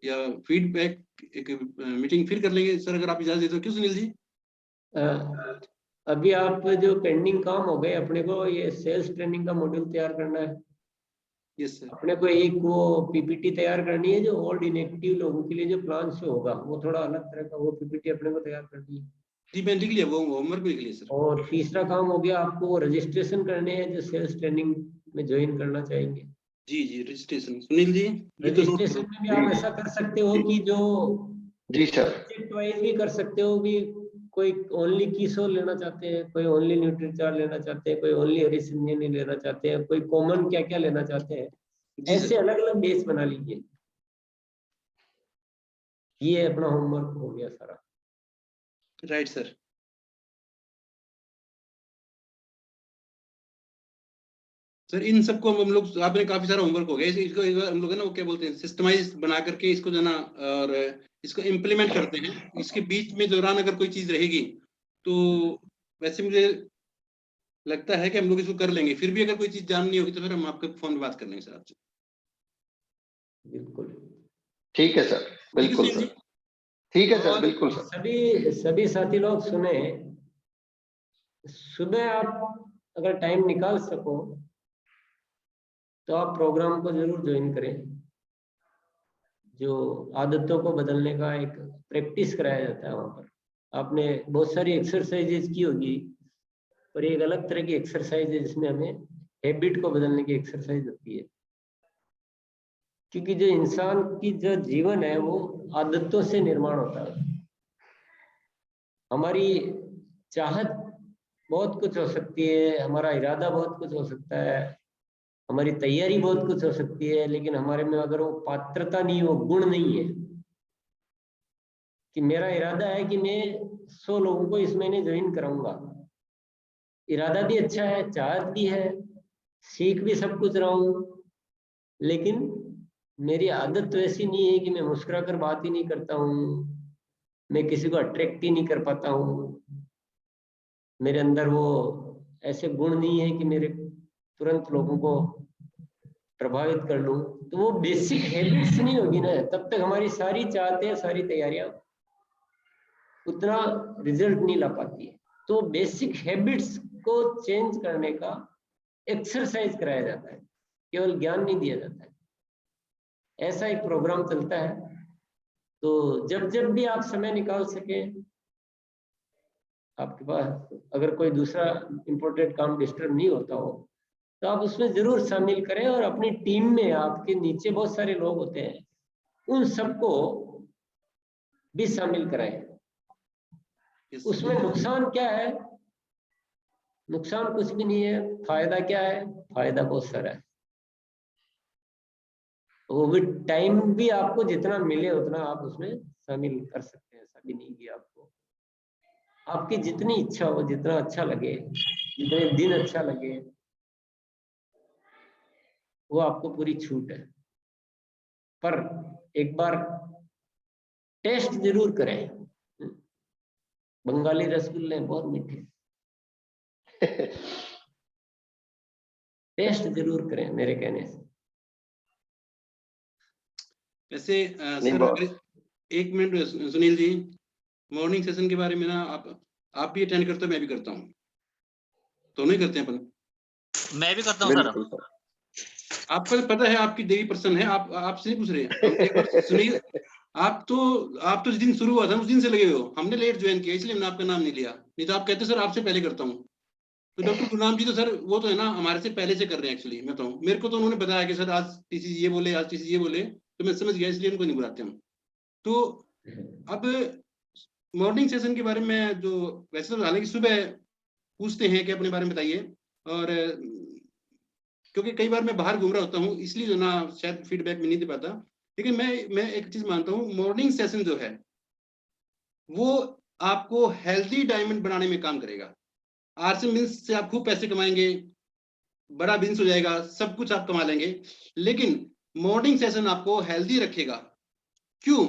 या फीडबैक एक मीटिंग फिर कर लेंगे सर, अगर आप इजाजत देते हो। क्यों सुनील जी?
अभी आप जो पेंडिंग काम हो गए अपने को, ये सेल्स ट्रेनिंग का मॉड्यूल तैयार करना है।
Yes sir.
अपने को एक वो पीपीटी तैयार करनी है जो ओल्ड इनएक्टिव लोगों के लिए जो प्लान से होगा, वो थोड़ा अलग तरह का वो पीपीटी अपने को तैयार करनी है।
जी मैंने लिख लिया, वो होमवर्क भी लिख लिया सर।
और तीसरा काम हो गया आपको वो रजिस्ट्रेशन करने हैं जो सेल्स ट्रेनिंग में ज्वाइन करना चाहेंगे।
जी जी रजिस्ट्रेशन सुनील जी
रजिस्ट्रेशन में भी आप ऐसा कर सकते हो कि जो
जी सर
सब्जेक्ट वाइज भी कर सकते हो कि कोई ओनली कीसोल लेना चाहते हैं, कोई ओनली न्यूट्रीचार लेना चाहते हैं, कोई ओनली हरिसिंजनी लेना चाहते हैं, कोई कॉमन क्या क्या लेना चाहते हैं, ऐसे अलग अलग बेस बना लीजिए। ये अपना होमवर्क हो गया सारा।
Right sir. सर इन सबको हम लोग, आपने काफी सारा होमवर्क हो गया, इसको एक बार हम लोग है ना वो क्या बोलते हैं सिस्टमाइज बना करके इसको जो ना और इसको इम्प्लीमेंट करते हैं। इसके बीच में दौरान अगर कोई चीज रहेगी तो वैसे मुझे लगता है कि हम लोग इसको कर लेंगे। फिर भी अगर कोई चीज जाननी होगी तो फिर हम आपके फोन पे बात कर लेंगे सर आपसे।
बिल्कुल
ठीक है सर, बिल्कुल सर, ठीक है सर, बिल्कुल सर।
सभी साथी लोग सुने, सुबह आप अगर टाइम निकाल सको तो आप प्रोग्राम को जरूर ज्वाइन करें। जो आदतों को बदलने का एक प्रैक्टिस कराया जाता है वहां पर। आपने बहुत सारी एक्सरसाइजेज की होगी, पर एक अलग तरह की एक्सरसाइज है जिसमें हमें हैबिट को बदलने की एक्सरसाइज होती है। क्योंकि जो इंसान की जो जीवन है वो आदतों से निर्माण होता है। हमारी चाहत बहुत कुछ हो सकती है, हमारा इरादा बहुत कुछ हो सकता है, हमारी तैयारी बहुत कुछ हो सकती है, लेकिन हमारे में अगर वो पात्रता नहीं, वो गुण नहीं है कि मेरा इरादा है कि मैं 100 लोगों को इस महीने ज्वाइन कराऊंगा, इरादा भी अच्छा है, चाहत भी है, सीख भी सब कुछ रहा हूं, लेकिन मेरी आदत तो ऐसी नहीं है कि मैं मुस्कुरा कर बात ही नहीं करता हूँ, मैं किसी को अट्रैक्ट ही नहीं कर पाता हूँ, मेरे अंदर वो ऐसे गुण नहीं है कि मेरे तुरंत लोगों को प्रभावित कर लूं। तो वो बेसिक हैबिट्स नहीं होगी ना, तब तक हमारी सारी चाहतें, सारी तैयारियां उतना रिजल्ट नहीं ला पाती है। तो बेसिक हैबिट्स को चेंज करने का एक्सरसाइज कराया जाता है, केवल ज्ञान नहीं दिया जाता है। ऐसा एक प्रोग्राम चलता है। तो जब जब भी आप समय निकाल सके, आपके पास अगर कोई दूसरा इम्पोर्टेंट काम डिस्टर्ब नहीं होता हो तो आप उसमें जरूर शामिल करें। और अपनी टीम में आपके नीचे बहुत सारे लोग होते हैं, उन सबको भी शामिल कराएं। उसमें नुकसान क्या है? नुकसान कुछ भी नहीं है। फायदा क्या है? फायदा बहुत सारा है। वो भी टाइम भी आपको जितना मिले उतना आप उसमें शामिल कर सकते हैं। ऐसा भी नहीं कि आपको, आपकी जितनी इच्छा हो, जितना अच्छा लगे, जितने दिन अच्छा लगे, वो आपको पूरी छूट है। पर एक बार टेस्ट जरूर करें। बंगाली रसगुल्ले बहुत मीठे, टेस्ट जरूर करें मेरे कहने से।
वैसे सर अगर एक minute Sunil ji, morning session के बारे में ना आप भी अटेंड करते हो, मैं भी करता हूँ, दोनों ही करते हैं अपन।
मैं भी करता हूँ सर।
आपको पता है आपकी देवी प्रसन्न है, आप आपसे नहीं पूछ रहे हैं, हम एक बार सुनिए। आप तो जिस दिन शुरू हुआ था उस दिन से लगे हुए हो, हमने लेट ज्वाइन किया इसलिए हमने आपका नाम नहीं लिया, नहीं तो आप कहते सर आपसे पहले करता हूँ। तो डॉक्टर गुरनाम जी तो सर वो तो है ना हमारे से पहले से कर रहे हैं एक्चुअली। मैं बताऊँ, मेरे को तो उन्होंने बताया कि सर आज टीसी ये बोले, आज टीसी ये बोले, तो मैं समझ गया, इसलिए उनको नहीं बुलाते हम। तो अब मॉर्निंग सेशन के बारे में जो वैसे तो हालांकि सुबह पूछते हैं कि अपने बारे में बताइए, और क्योंकि कई बार मैं बाहर घूम रहा होता हूँ इसलिए जो ना शायद फीडबैक में नहीं दे पाता, लेकिन मैं एक चीज मानता हूँ, मॉर्निंग सेशन जो है वो आपको हेल्दी डायमंड बनाने में काम करेगा। आरसीएम बिजनेस से आप खूब पैसे कमाएंगे, बड़ा बिजनेस हो जाएगा, सब कुछ आप कमा लेंगे, लेकिन मॉर्निंग सेशन आपको हेल्दी रखेगा। क्यों?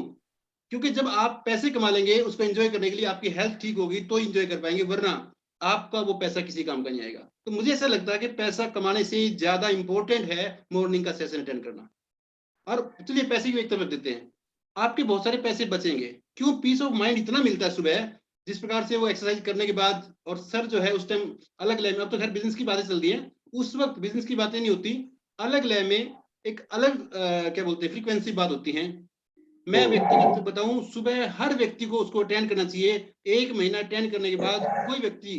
क्योंकि जब आप पैसे कमा लेंगे उसको एंजॉय करने के लिए आपकी हेल्थ ठीक होगी तो एंजॉय कर पाएंगे, वरना आपका वो पैसा किसी काम का नहीं आएगा। तो मुझे ऐसा लगता है कि पैसा कमाने से ज्यादा इंपॉर्टेंट है मॉर्निंग का सेशन अटेंड करना। और चलिए पैसे की एक तरफ देते हैं, आपके बहुत सारे पैसे बचेंगे। क्यों? पीस ऑफ माइंड इतना मिलता है सुबह, जिस प्रकार से वो एक्सरसाइज करने के बाद। और सर जो है उस टाइम अलग लय में, अब तो खैर बिजनेस की बातें चलती हैं, उस वक्त बिजनेस की बातें नहीं होती, अलग लय में एक अलग क्या बोलते हैं फ्रीक्वेंसी बात होती है। मैं व्यक्तिगत बताऊं, सुबह हर व्यक्ति को उसको अटेंड करना चाहिए। 1 महीना अटेंड करने के बाद कोई व्यक्ति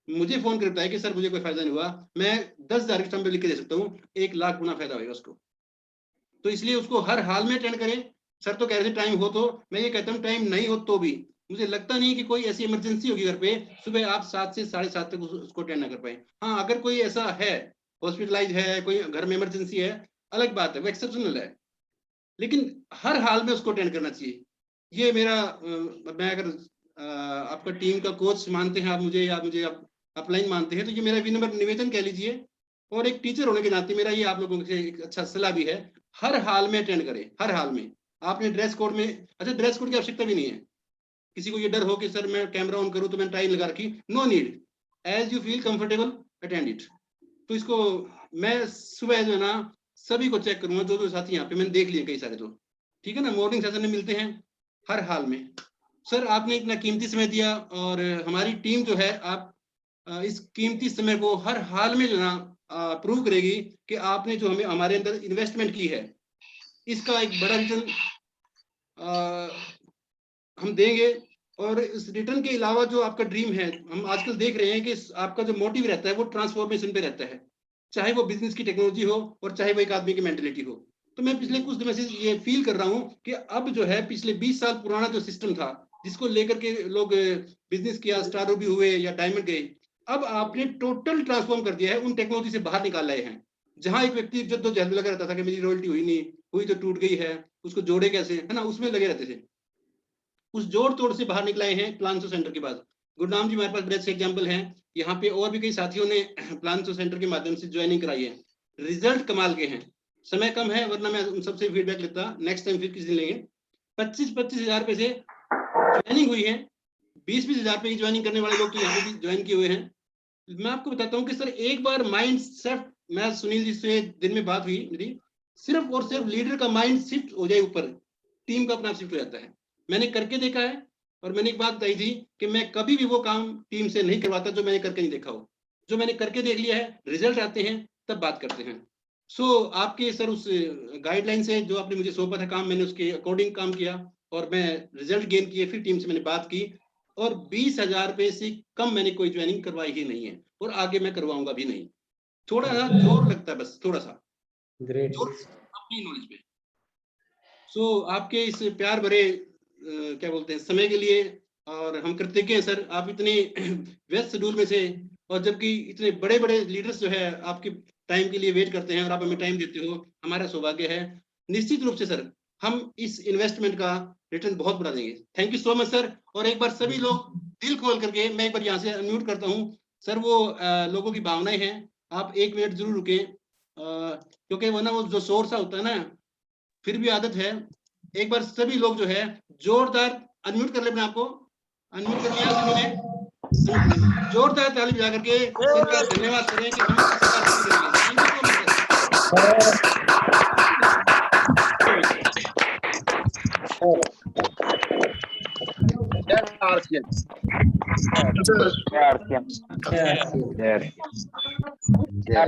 मुझे फोन करता है कि सर मुझे कोई फायदा नहीं हुआ, मैं 10,000 के स्टैम्प पे लिख के दे सकता हूँ, 1 लाख गुना फायदा होगा उसको। तो इसलिए उसको हर हाल में अटेंड करें। सर तो कह रहे थे टाइम हो, तो मैं ये कहता हूँ टाइम नहीं हो तो भी मुझे लगता नहीं कि कोई ऐसी इमरजेंसी होगी घर पे सुबह आप 7 से 7:30 तक उसको अटेंड ना कर पाए। हाँ, अगर कोई ऐसा है, हॉस्पिटलाइज है, कोई घर में इमरजेंसी है, अलग बात है, वो एक्सेप्शनल है, लेकिन हर हाल में उसको अटेंड करना चाहिए। ये मेरा मैं अगर आपका टीम का कोच मानते हैं आप मुझे, या मुझे आप अपलाइन मानते हैं, तो ये मेरा विनम्र निवेदन कह लीजिए। और एक टीचर होने के नाते मेरा ये आप लोगों से एक अच्छा सलाह भी है, हर हाल में अटेंड करें, हर हाल में। आपने ड्रेस कोड में, अच्छा ड्रेस कोड की आवश्यकता भी नहीं है, किसी को ये डर हो कि सर मैं कैमरा ऑन करूं तो मैंने टाई लगा रखी, no need, as you feel comfortable attend it. तो इसको मैं सुबह जो है ना सभी को चेक करूंगा, जो साथी यहाँ पे मैंने देख लिए कई सारे, तो ठीक है ना, मॉर्निंग सेशन में मिलते हैं हर हाल में। सर आपने इतना कीमती समय दिया, और हमारी टीम जो है आप इस कीमती समय को हर हाल में जो ना प्रूव करेगी कि आपने जो हमें हमारे अंदर इन्वेस्टमेंट की है इसका एक बड़ा रिटर्न हम देंगे। और इस रिटर्न के अलावा जो आपका ड्रीम है, हम आजकल देख रहे हैं कि आपका जो मोटिव रहता है वो ट्रांसफॉर्मेशन पे रहता है, चाहे वो बिजनेस की टेक्नोलॉजी हो और चाहे वो एक आदमी की मेंटेलिटी हो। तो मैं पिछले कुछ दिनों से ये फील कर रहा हूँ कि अब जो है पिछले 20 साल पुराना जो सिस्टम था जिसको लेकर के लोग बिजनेस किया, स्टार रूबी हुए या डायमंड गए, अब आपने टोटल ट्रांसफॉर्म कर दिया है, उन टेक्नोलॉजी से बाहर निकाल लाए हैं। जहां एक व्यक्ति जद्दोजहद लगा रहता था कि मेरी रॉयल्टी हुई नहीं, हुई तो टूट गई है, उसको जोड़े कैसे, है ना, उसमें लगे रहते थे। उस जोड़ तोड़ से बाहर निकलाए हैं प्लान्सो सेंटर के बाद। गुरनाम जी हमारे पास बेस्ट एग्जांपल हैं, यहाँ पे और भी कई साथियों ने प्लान्सो सेंटर के माध्यम से ज्वाइनिंग कराई है, रिजल्ट कमाल के हैं। समय कम है वरना मैं उन सबसे फीडबैक लेता, नेक्स्ट टाइम फिर किसी दिन लेंगे। 25-25 हजार रुपए से ज्वाइनिंग हुई है, 20-20 हजार रुपए की ज्वाइनिंग करने वाले लोग तो यहाँ पे भी ज्वाइन किए हुए हैं। मैं आपको बताता हूँ कि सर एक बार माइंड सेट, मैं सुनील जी से दिन में बात हुई मेरी, सिर्फ और सिर्फ लीडर का माइंड शिफ्ट हो जाए ऊपर, टीम का अपना शिफ्ट हो जाता है। मैंने करके देखा है, और मैंने एक बात बताई थी कि मैं कभी भी वो काम टीम से नहीं करवाता जो मैंने करके नहीं देखा हो। जो मैंने करके देख लिया है, रिजल्ट आते हैं तब बात करते हैं। सो आपके सर उस गाइडलाइन से जो आपने मुझे सौंपा था काम, मैंने उसके अकॉर्डिंग काम किया और मैं रिजल्ट गेन किए, फिर टीम से मैंने बात की, और 20,000 रुपए से कम मैंने कोई ज्वाइनिंग करवाई ही नहीं है, और आगे मैं करवाऊंगा भी नहीं। थोड़ा सा जोर लगता है, बस थोड़ा सा जोर अपनी नॉलेज पे। सो आपके इस प्यार भरे क्या बोलते हैं समय के लिए और हम कृतज्ञ हैं सर। आप इतने व्यस्त शेड्यूल में से, और जबकि इतने बड़े बड़े लीडर्स जो है आपके टाइम के लिए वेट करते हैं और आप हमें टाइम देते हो, हमारा सौभाग्य है। निश्चित रूप से सर हम इस इन्वेस्टमेंट का रिटर्न बहुत बड़ा देंगे। Thank you so much sir. और एक बार सभी लोग दिल खोल करके, मैं एक बार यहाँ से अनम्यूट करता हूँ सर, वो लोगों की भावनाएं हैं, आप 1 मिनट जरूर रुके, क्योंकि वो ना वो जो शोर सा होता है ना, फिर भी आदत है। एक बार सभी लोग जो है जोरदार अनम्यूट कर ले अपने आपको, अनम्यूट कर लिया सभी ने, जोरदार ताली बजा करके सर का धन्यवाद करें कि हम इस कार्यक्रम में
जय